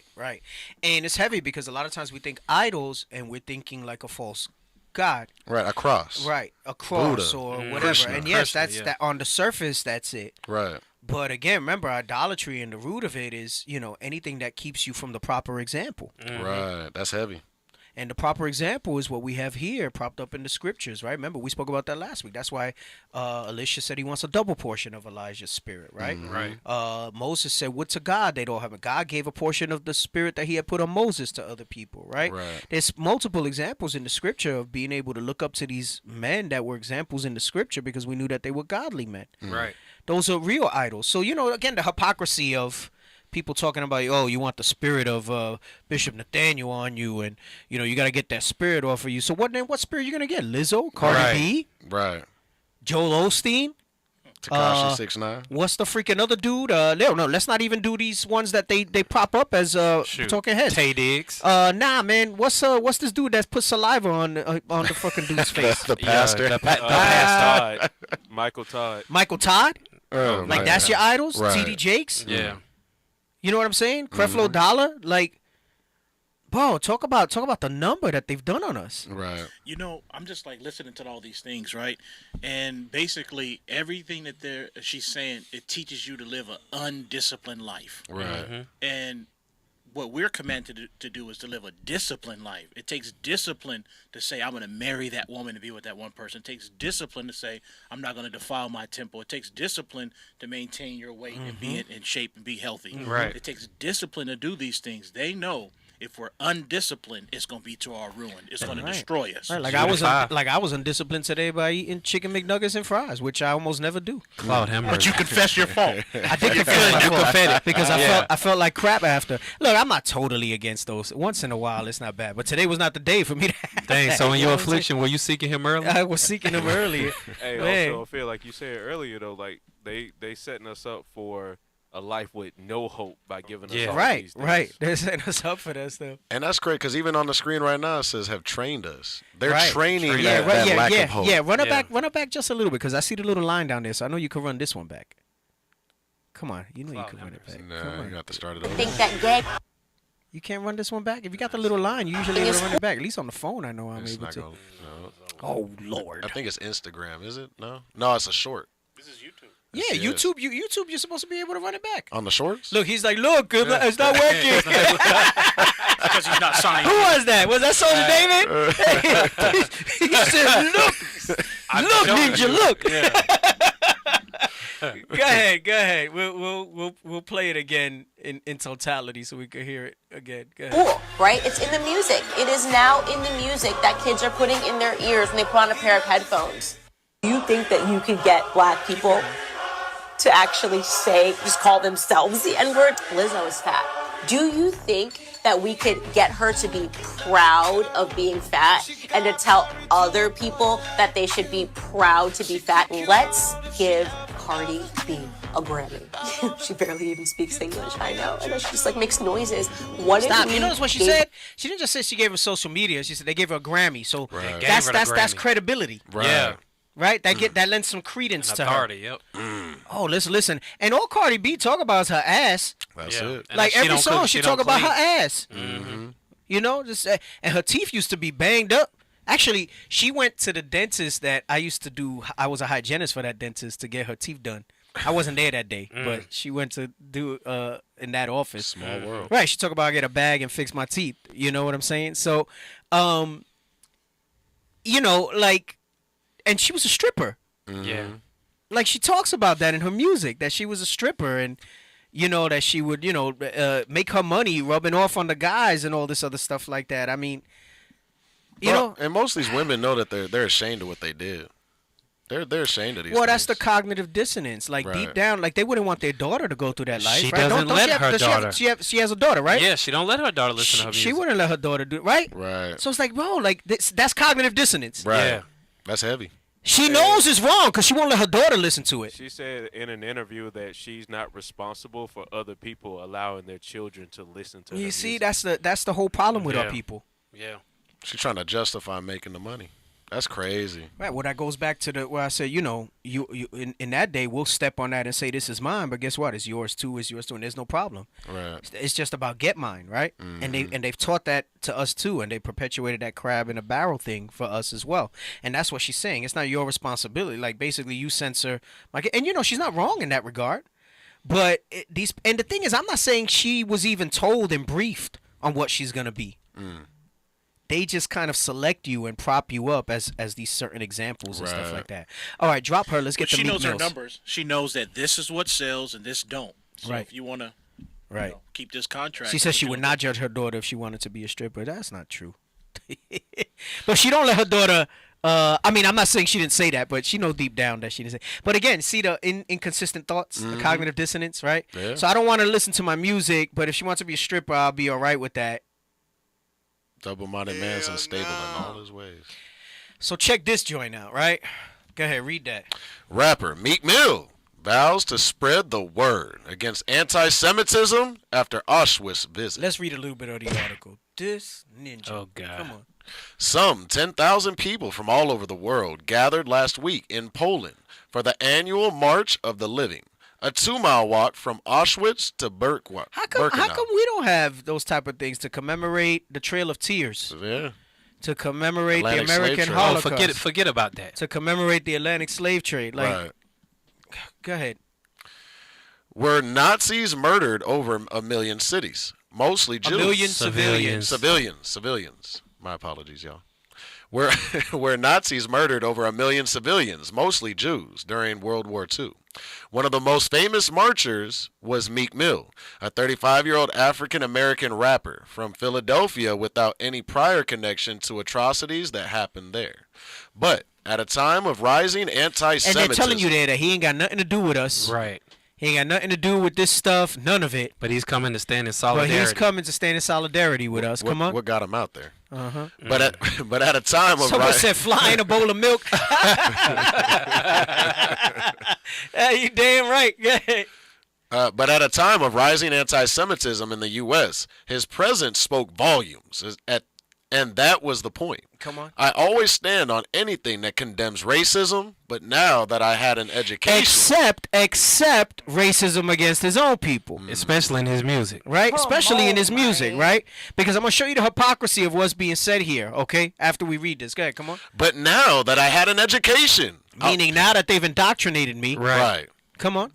And it's heavy because a lot of times we think idols and we're thinking like a false god. Right, a cross. Right, a cross Buddha. Or whatever. Krishna. And yes, Krishna, that's yeah. that on the surface, that's it. Right. But again, remember, idolatry and the root of it is, anything that keeps you from the proper example. Right, that's heavy. And the proper example is what we have here propped up in the scriptures, right? Remember, we spoke about that last week. That's why Elisha said he wants a double portion of Elijah's spirit, right? Right. Moses said, would to God they don't have it. God gave a portion of the spirit that he had put on Moses to other people, right? There's multiple examples in the scripture of being able to look up to these men that were examples in the scripture because we knew that they were godly men. Right. Those are real idols. So, again, the hypocrisy of people talking about, you want the spirit of Bishop Nathaniel on you, and you got to get that spirit off of you. So what spirit you gonna get? Lizzo, Cardi B, right? Joel Osteen, Tekashi 6ix9ine. What's the freaking other dude? No, let's not even do these ones that they prop up as talking heads. Tay Diggs. Nah, man. What's this dude that's put saliva on the fucking dude's face? The pastor. The pastor. Michael Todd. Michael Todd. Oh, like that's your idols? Right. T.D. Jakes. Yeah. You know what I'm saying? Creflo Dollar, like, bro, talk about the number that they've done on us. Right. I'm just like listening to all these things, right? And basically everything that she's saying, it teaches you to live an undisciplined life. Right. And what we're commanded to do is to live a disciplined life. It takes discipline to say, I'm going to marry that woman and be with that one person. It takes discipline to say, I'm not going to defile my temple. It takes discipline to maintain your weight and be in shape and be healthy. Right. It takes discipline to do these things. They know if we're undisciplined, it's going to be to our ruin. It's going to destroy us. Right. Like I was undisciplined today by eating chicken McNuggets and fries, which I almost never do. Claude Hemmer. But you confess your fault. I did confess my fault because I felt like crap after. Look, I'm not totally against those. Once in a while, it's not bad. But today was not the day for me to have Dang, that, so in you know your what I'm saying? affliction, were you seeking him early? I was seeking him earlier. Hey, also, I feel like you said earlier, though, like, they setting us up for a life with no hope by giving us all these things. Right. They're setting us up for that stuff. And that's great because even on the screen right now it says have trained us. They're Right. training Yeah, that, right, that lack of hope. Yeah, run it back just a little bit because I see the little line down there, so I know you can run this one back. Come on, you know you can run it back. Nah, you got to start it over. think that gay You can't run this one back? If you got the little line, you usually able to run it back. At least on the phone, I know I'm It's able not to. gonna, no. Oh, Lord. I think it's Instagram, is it? No, it's a short. This is YouTube. Yeah, Yes. YouTube, YouTube, you're supposed to be able to run it back. On the shorts? Look, he's like, look, it's not working. Because he's not signing. Who was that? Was that Soldier David? He said, look, ninja, look. Go ahead. We'll play it again in totality so we can hear it again. Go ahead. cool, right? It's in the music. It is now in the music that kids are putting in their ears when they put on a pair of headphones. Do you think that you could get black people to actually just call themselves the N-word? Lizzo is fat. Do you think that we could get her to be proud of being fat and to tell other people that they should be proud to be fat? Let's give Cardi B a Grammy. She barely even speaks English, I know. And then she just makes noises. Stop. You notice what she said? She didn't just say she gave her social media. She said they gave her a Grammy. So Right. that's credibility. Right. Yeah. Right? That lends some credence to her. Authority, yep. Oh, listen. And all Cardi B talk about is her ass. That's it. And Like she every don't song cook, she don't talk about clean. her ass. Mm-hmm. You know, and her teeth used to be banged up. Actually, she went to the dentist that I used to do. I was a hygienist for that dentist to get her teeth done. I wasn't there that day, but she went to do in that office. Small world. Right. She talked about I get a bag and fix my teeth. You know what I'm saying? So, you know, and she was a stripper. Yeah. Like she talks about that in her music, that she was a stripper and, you know, that she would, make her money rubbing off on the guys and all this other stuff like that. I mean, you know. And most of these women know that they're ashamed of what they did. They're ashamed of these Well, things. that's the cognitive dissonance. Like deep down, like they wouldn't want their daughter to go through that life. She right? doesn't let her daughter. She has a daughter, right? Yeah, she don't let her daughter listen to her music. She wouldn't let her daughter do it, right? Right. So it's like, bro, that's cognitive dissonance. Right. Yeah. That's heavy. She knows it's wrong because she won't let her daughter listen to it. She said in an interview that she's not responsible for other people allowing their children to listen to her You see, music. that's the whole problem with our Yeah. people. Yeah. She's trying to justify making the money. That's crazy. Right. Well, that goes back to where I said, you in that day we'll step on that and say this is mine, but guess what? It's yours too. It's yours too, and there's no problem. Right. It's just about get mine, right? Mm-hmm. And they've taught that to us too, and they perpetuated that crab in a barrel thing for us as well. And that's what she's saying. It's not your responsibility. Like basically, you censor and she's not wrong in that regard. But and the thing is, I'm not saying she was even told and briefed on what she's gonna be. They just kind of select you and prop you up as these certain examples and stuff like that. All right, drop her. Let's get the She Meek knows her Mills. numbers. She knows that this is what sells and this don't. So Right. if you want to Right. keep this contract. She says she would not judge her daughter if she wanted to be a stripper. That's not true. But she don't let her daughter. I mean, I'm not saying she didn't say that, but she knows deep down that she didn't say. But again, see the inconsistent thoughts, the cognitive dissonance, right? Yeah. So I don't want to listen to my music, but if she wants to be a stripper, I'll be all right with that. Double-minded man's unstable in all his ways. So check this joint out, right? Go ahead, read that. Rapper Meek Mill vows to spread the word against anti-Semitism after Auschwitz visit. Let's read a little bit of the article. This ninja. Oh, God. Come on. Some 10,000 people from all over the world gathered last week in Poland for the annual March of the Living, a 2-mile walk from Auschwitz to Birkenau. How come we don't have those type of things to commemorate the Trail of Tears? Yeah. To commemorate Atlantic the slave American trade. Holocaust. Oh, forget about that. To commemorate the Atlantic slave trade. Like, Right. Go ahead. Were Nazis murdered over a million cities, mostly Jews? A million civilians. Civilians. My apologies, y'all. Were Nazis murdered over a million civilians, mostly Jews, during World War II. One of the most famous marchers was Meek Mill, a 35-year-old African-American rapper from Philadelphia without any prior connection to atrocities that happened there. But at a time of rising anti-Semitism... And they're telling you there that he ain't got nothing to do with us. Right. He ain't got nothing to do with this stuff, none of it. But he's coming to stand in solidarity. But he's coming to stand in solidarity with us. Come on. What got him out there? Uh-huh. But at a time of... Someone said fly in a bowl of milk. You damn right. But at a time of rising anti-Semitism in the U.S., his presence spoke volumes, and that was the point. Come on. I always stand on anything that condemns racism, but now that I had an education... Except racism against his own people. Especially in his music. Right? Especially in his music, right? Because I'm going to show you the hypocrisy of what's being said here, okay? After we read this. Go ahead, come on. But now that I had an education... Meaning now that they've indoctrinated me. Right. Come on.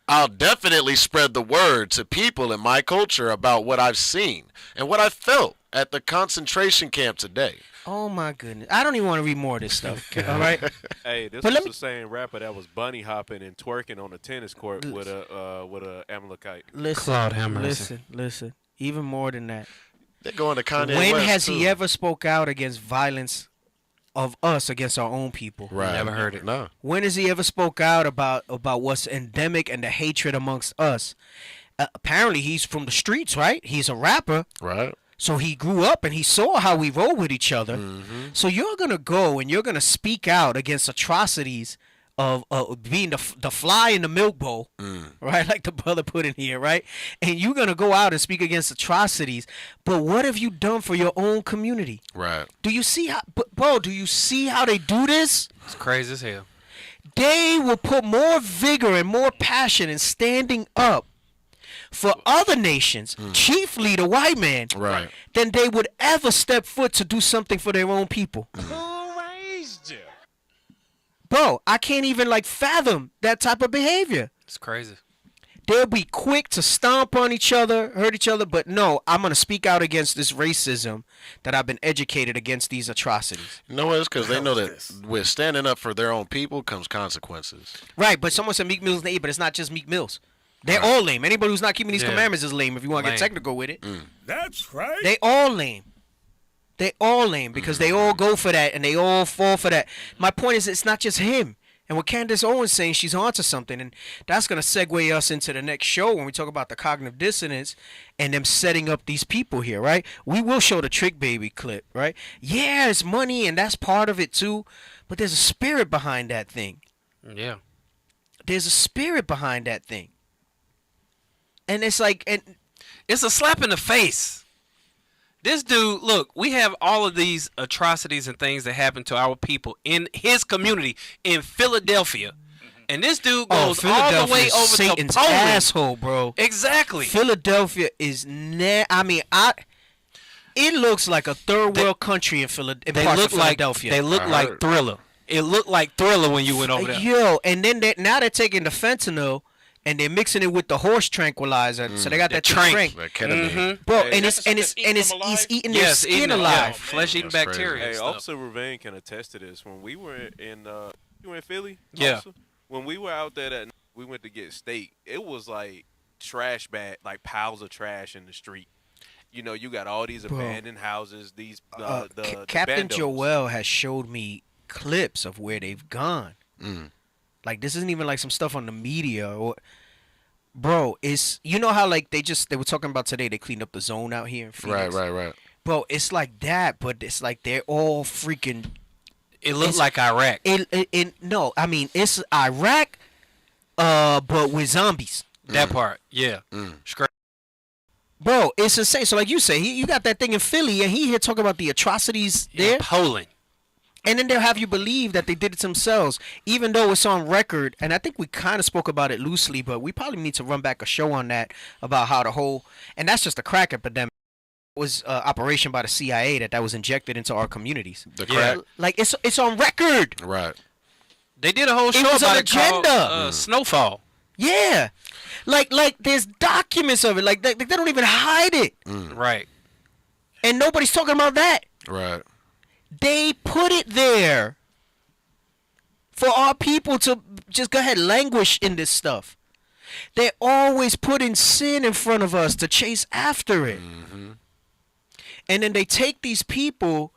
I'll definitely spread the word to people in my culture about what I've seen and what I felt at the concentration camp today. Oh my goodness! I don't even want to read more of this stuff. All right. Hey, this was the same rapper that was bunny hopping and twerking on a tennis court with a Amalekite. Listen. Even more than that. They're going to Kanye When West, has too. he ever spoke out against violence of us against our own people? Right. Never heard it. No. When has he ever spoke out about what's endemic and the hatred amongst us? Apparently, he's from the streets, right? He's a rapper. Right. So he grew up and he saw how we roll with each other. Mm-hmm. So you're going to go and you're going to speak out against atrocities of being the fly in the milk bowl, right? Like the brother put in here, right? And you're going to go out and speak against atrocities. But what have you done for your own community? Right. Do you see how, bro, do you see how they do this? It's crazy as hell. They will put more vigor and more passion in standing up for other nations, chiefly the white man, right, than they would ever step foot to do something for their own people. Who raised you? Bro, I can't even fathom that type of behavior. It's crazy. They'll be quick to stomp on each other, hurt each other, but no, I'm going to speak out against this racism that I've been educated against these atrocities. You know what? It's because they know that with standing up for their own people comes consequences. Right, but someone said Meek Mill's lame, but it's not just Meek Mill's. They're all lame. Anybody who's not keeping these commandments is lame if you want to get technical with it. That's right. They all lame. They all lame because they all go for that and they all fall for that. My point is it's not just him. And what Candace Owens saying, she's onto something. And that's going to segue us into the next show when we talk about the cognitive dissonance and them setting up these people here, right? We will show the Trick Baby clip, right? Yeah, it's money and that's part of it too. But there's a spirit behind that thing. Yeah. There's a spirit behind that thing. And it's like, and it's a slap in the face. This dude, look, we have all of these atrocities and things that happen to our people in his community in Philadelphia. And this dude goes all the way over Satan's to Poland. Asshole, bro. Exactly. Philadelphia is it looks like a third world country in Philadelphia. They look like Thriller. It looked like Thriller when you went over there. Yo, and then now they're taking the fentanyl and they're mixing it with the horse tranquilizer, so they got that trank. Bro, and he's eating their skin alive. Flesh-eating bacteria. Hey, Officer Ravain can attest to this. When we were in, you were in Philly? Yeah. Officer? When we were out there that night, we went to get steak. It was like trash bag, like piles of trash in the street. You know, you got all these abandoned houses. These Captain bandos. Joel has showed me clips of where they've gone. Like this isn't even like some stuff on the media or, bro. It's you know how like they were talking about today. They cleaned up the zone out here in Phoenix. Right. Bro, it's like that, but it's like they're all freaking. It looks like Iraq. No, I mean it's Iraq, but with zombies. That part, yeah. Bro, it's insane. So like you say, you got that thing in Philly, and he here talking about the atrocities there. Poland. And then they'll have you believe that they did it themselves, even though it's on record. And I think we kind of spoke about it loosely, but we probably need to run back a show on that about how the whole, and that's just a crack epidemic. It was operation by the CIA that was injected into our communities. The crack? Like it's on record. Right. They did a whole show was about an it called agenda. Snowfall. Yeah. Like there's documents of it. Like they don't even hide it. Right. And nobody's talking about that. Right. They put it there for our people to just go ahead languish in this stuff. They're always putting sin in front of us to chase after it. And then they take these people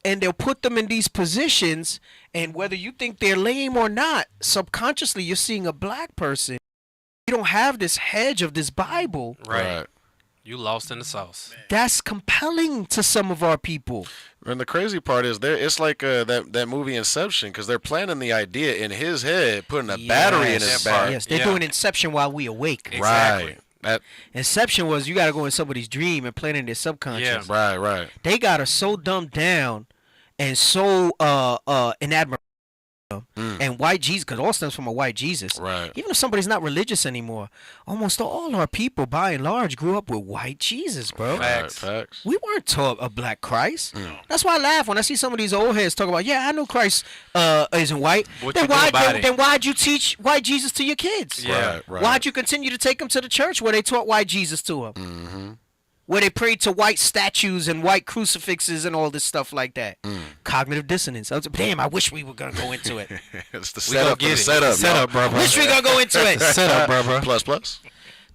and they'll put them in these positions, and whether you think they're lame or not, subconsciously you're seeing a black person. You don't have this hedge of this Bible. Right. You lost in the sauce. That's compelling to some of our people. And the crazy part is, it's like that movie Inception, because they're planting the idea in his head, putting a battery in his back. Yes, they're doing Inception while we awake. Exactly. Right. Inception was you got to go in somebody's dream and plant in their subconscious. Yeah. Right. They got us so dumbed down and so in admiration. And white Jesus, because all stems from a white Jesus. Right. Even if somebody's not religious anymore, almost all our people, by and large, grew up with white Jesus, bro. Facts. We weren't taught a black Christ. That's why I laugh when I see some of these old heads talk about, yeah, I know Christ isn't white. Then why'd you teach white Jesus to your kids? Yeah. Right. Why'd you continue to take them to the church where they taught white Jesus to them? Where they prayed to white statues and white crucifixes and all this stuff like that. Cognitive dissonance. Damn, I wish we were going to go into it. It's the setup. Bro. Wish we going to go into it. Setup, bro. Plus.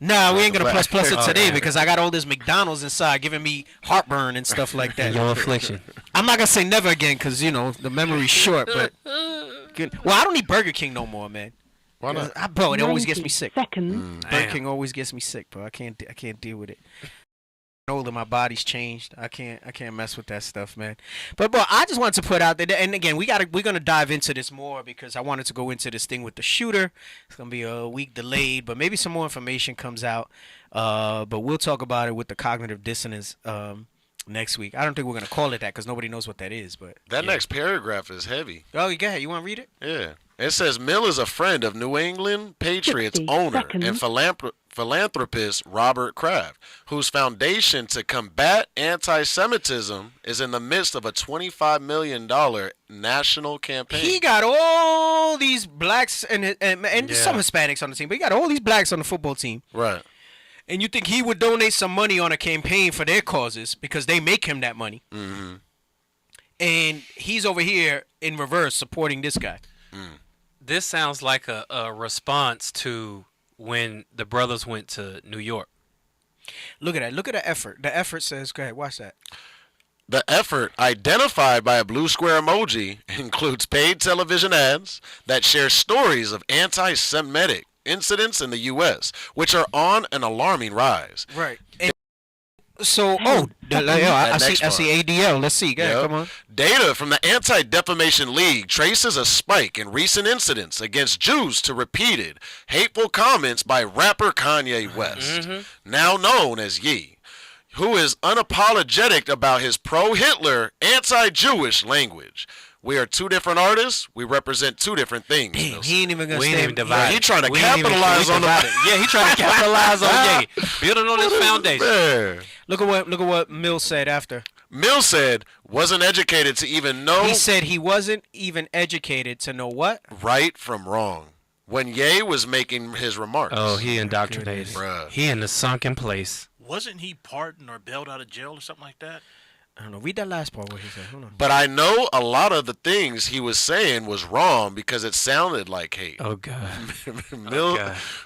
Nah, we ain't going to plus it today because I got all this McDonald's inside giving me heartburn and stuff like that. Your affliction. I'm not going to say never again because, the memory's short. But well, I don't eat Burger King no more, man. Why not? Bro, it always gets me sick. Seconds. Burger King always gets me sick, bro. I can't deal with it. Older, my body's changed. I can't mess with that stuff, man. But I just wanted to put out there, and again, we're gonna dive into this more because I wanted to go into this thing with the shooter. It's gonna be a week delayed, but maybe some more information comes out. But we'll talk about it with the cognitive dissonance next week. I don't think we're gonna call it that because nobody knows what that is. But that next paragraph is heavy. Oh, go ahead. You want to read it? Yeah. It says Mill is a friend of New England Patriots owner and philanthropist Robert Kraft, whose foundation to combat anti-Semitism is in the midst of a $25 million national campaign. He got all these blacks and some Hispanics on the team, but he got all these blacks on the football team. Right. And you think he would donate some money on a campaign for their causes because they make him that money. And he's over here in reverse supporting this guy. This sounds like a response to when the brothers went to New York. Look at that. Look at the effort. The effort says, go ahead, watch that. The effort, identified by a blue square emoji, includes paid television ads that share stories of anti-Semitic incidents in the U.S., which are on an alarming rise. Right. So, I see ADL. Let's see. Go ahead, come on. Data from the Anti-Defamation League traces a spike in recent incidents against Jews to repeated hateful comments by rapper Kanye West, now known as Ye, who is unapologetic about his pro-Hitler, anti-Jewish language. We are two different artists. We represent two different things. Damn, he ain't even gonna we ain't even divided. He trying to capitalize on the. Yeah, he trying to capitalize on Ye, building on his foundation. Man. Look at what Mill said after. Mill said wasn't educated to even know. He said he wasn't even educated to know what? Right from wrong. When Ye was making his remarks. Oh, he indoctrinated. Bruh. He in the sunken place. Wasn't he pardoned or bailed out of jail or something like that? I don't know. Read that last part. What he said. Hold on. But I know a lot of the things he was saying was wrong because it sounded like hate. Oh God.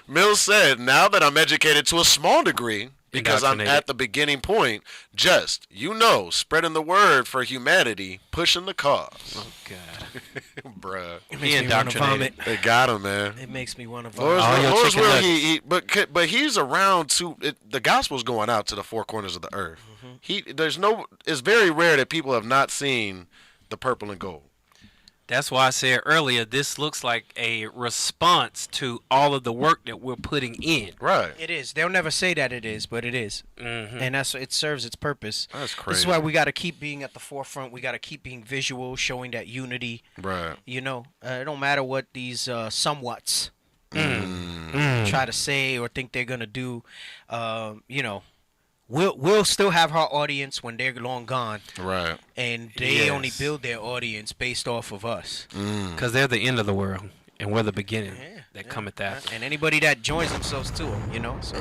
Mill said, "Now that I'm educated to a small degree, because I'm at the beginning point, just spreading the word for humanity, pushing the cause." Oh God. Bruh. He indoctrinated. They got him, man. It makes me want to vomit. Lord's will, but he's around the gospel's going out to the four corners of the earth. It's very rare that people have not seen the purple and gold. That's why I said earlier, this looks like a response to all of the work that we're putting in. Right. It is. They'll never say that it is, but it is. And it serves its purpose. That's crazy. This is why we got to keep being at the forefront. We got to keep being visual, showing that unity. Right. It don't matter what these somewhats try to say or think they're going to do. We'll still have our audience when they're long gone. Right. And they only build their audience based off of us. Because they're the end of the world. And we're the beginning that cometh after. And anybody that joins themselves to him, you know. So,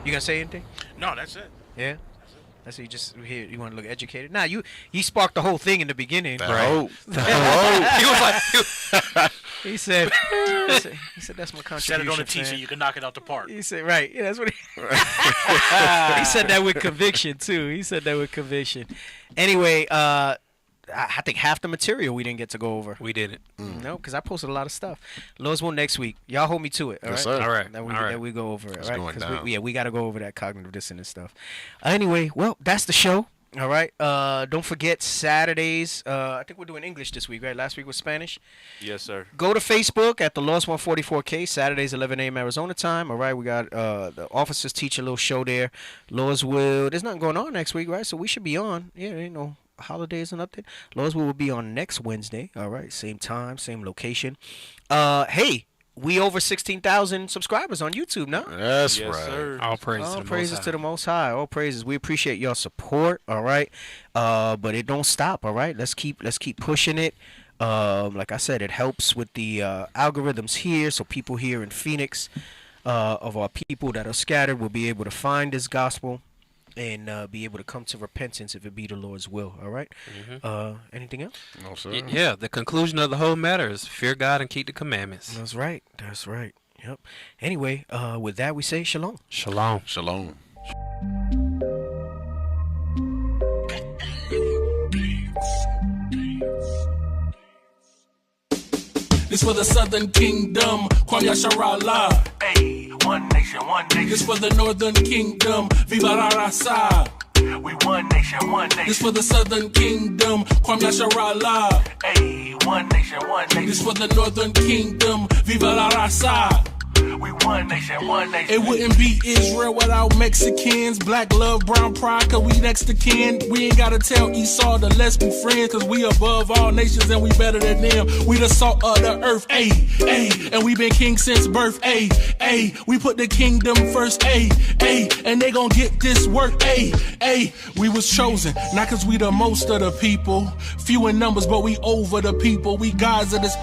you gonna say anything? No, that's it. Yeah. That's you just here. You want to look educated? Nah, you sparked the whole thing in the beginning. Right. He was like, he said that's my contribution. Set it on a t-shirt, you can knock it out the park. He said, right. Yeah, that's what he said that with conviction too. He said that with conviction. Anyway, I think half the material we didn't get to go over. We didn't. No, because I posted a lot of stuff. Lord's will next week. Y'all hold me to it. All right. Sir. All right. That we go over it. It's All going right. down. We got to go over that cognitive dissonance stuff. Anyway, well, that's the show. All right. Don't forget Saturdays. I think we're doing English this week, right? Last week was Spanish. Yes, sir. Go to Facebook at the Lost 144K. Saturdays 11 a.m. Arizona time. All right. We got the officers teach a little show there. Lord's will. There's nothing going on next week, right? So we should be on. Yeah, you know. Holidays or nothing. Lord's will be on next Wednesday. All right, same time, same location. Hey, we over 16,000 subscribers on YouTube now. That's Yes, right. sir. All praises, All to, the praises Most to the Most High. All praises. We appreciate your support. All right, but it don't stop. All right, let's keep pushing it. Like I said, it helps with the algorithms here, so people here in Phoenix, of our people that are scattered, will be able to find this gospel and be able to come to repentance if it be the Lord's will. All right. Anything else? No, sir. Yeah, the conclusion of the whole matter is fear God and keep the commandments. That's right. That's right. Yep. Anyway, with that, we say shalom. Shalom. Shalom. This for the Southern Kingdom, Kwam Yasharallah. Hey, one nation, one nation. This for the Northern Kingdom, Viva la Raza. We one nation, one nation. This for the Southern Kingdom, Kwam Yasharallah. Hey, one nation, one nation. This for the Northern Kingdom, Viva la Raza. We one nation, one nation. It wouldn't be Israel without Mexicans. Black love, brown pride, cause we next to kin. We ain't gotta tell Esau to let's be friends, cause we above all nations and we better than them. We the salt of the earth, ayy, ayy. And we been king since birth, ayy, ayy. We put the kingdom first, ayy, ayy. And they gon' get this work, ayy, ayy. We was chosen, not cause we the most of the people. Few in numbers, but we over the people. We gods of this earth.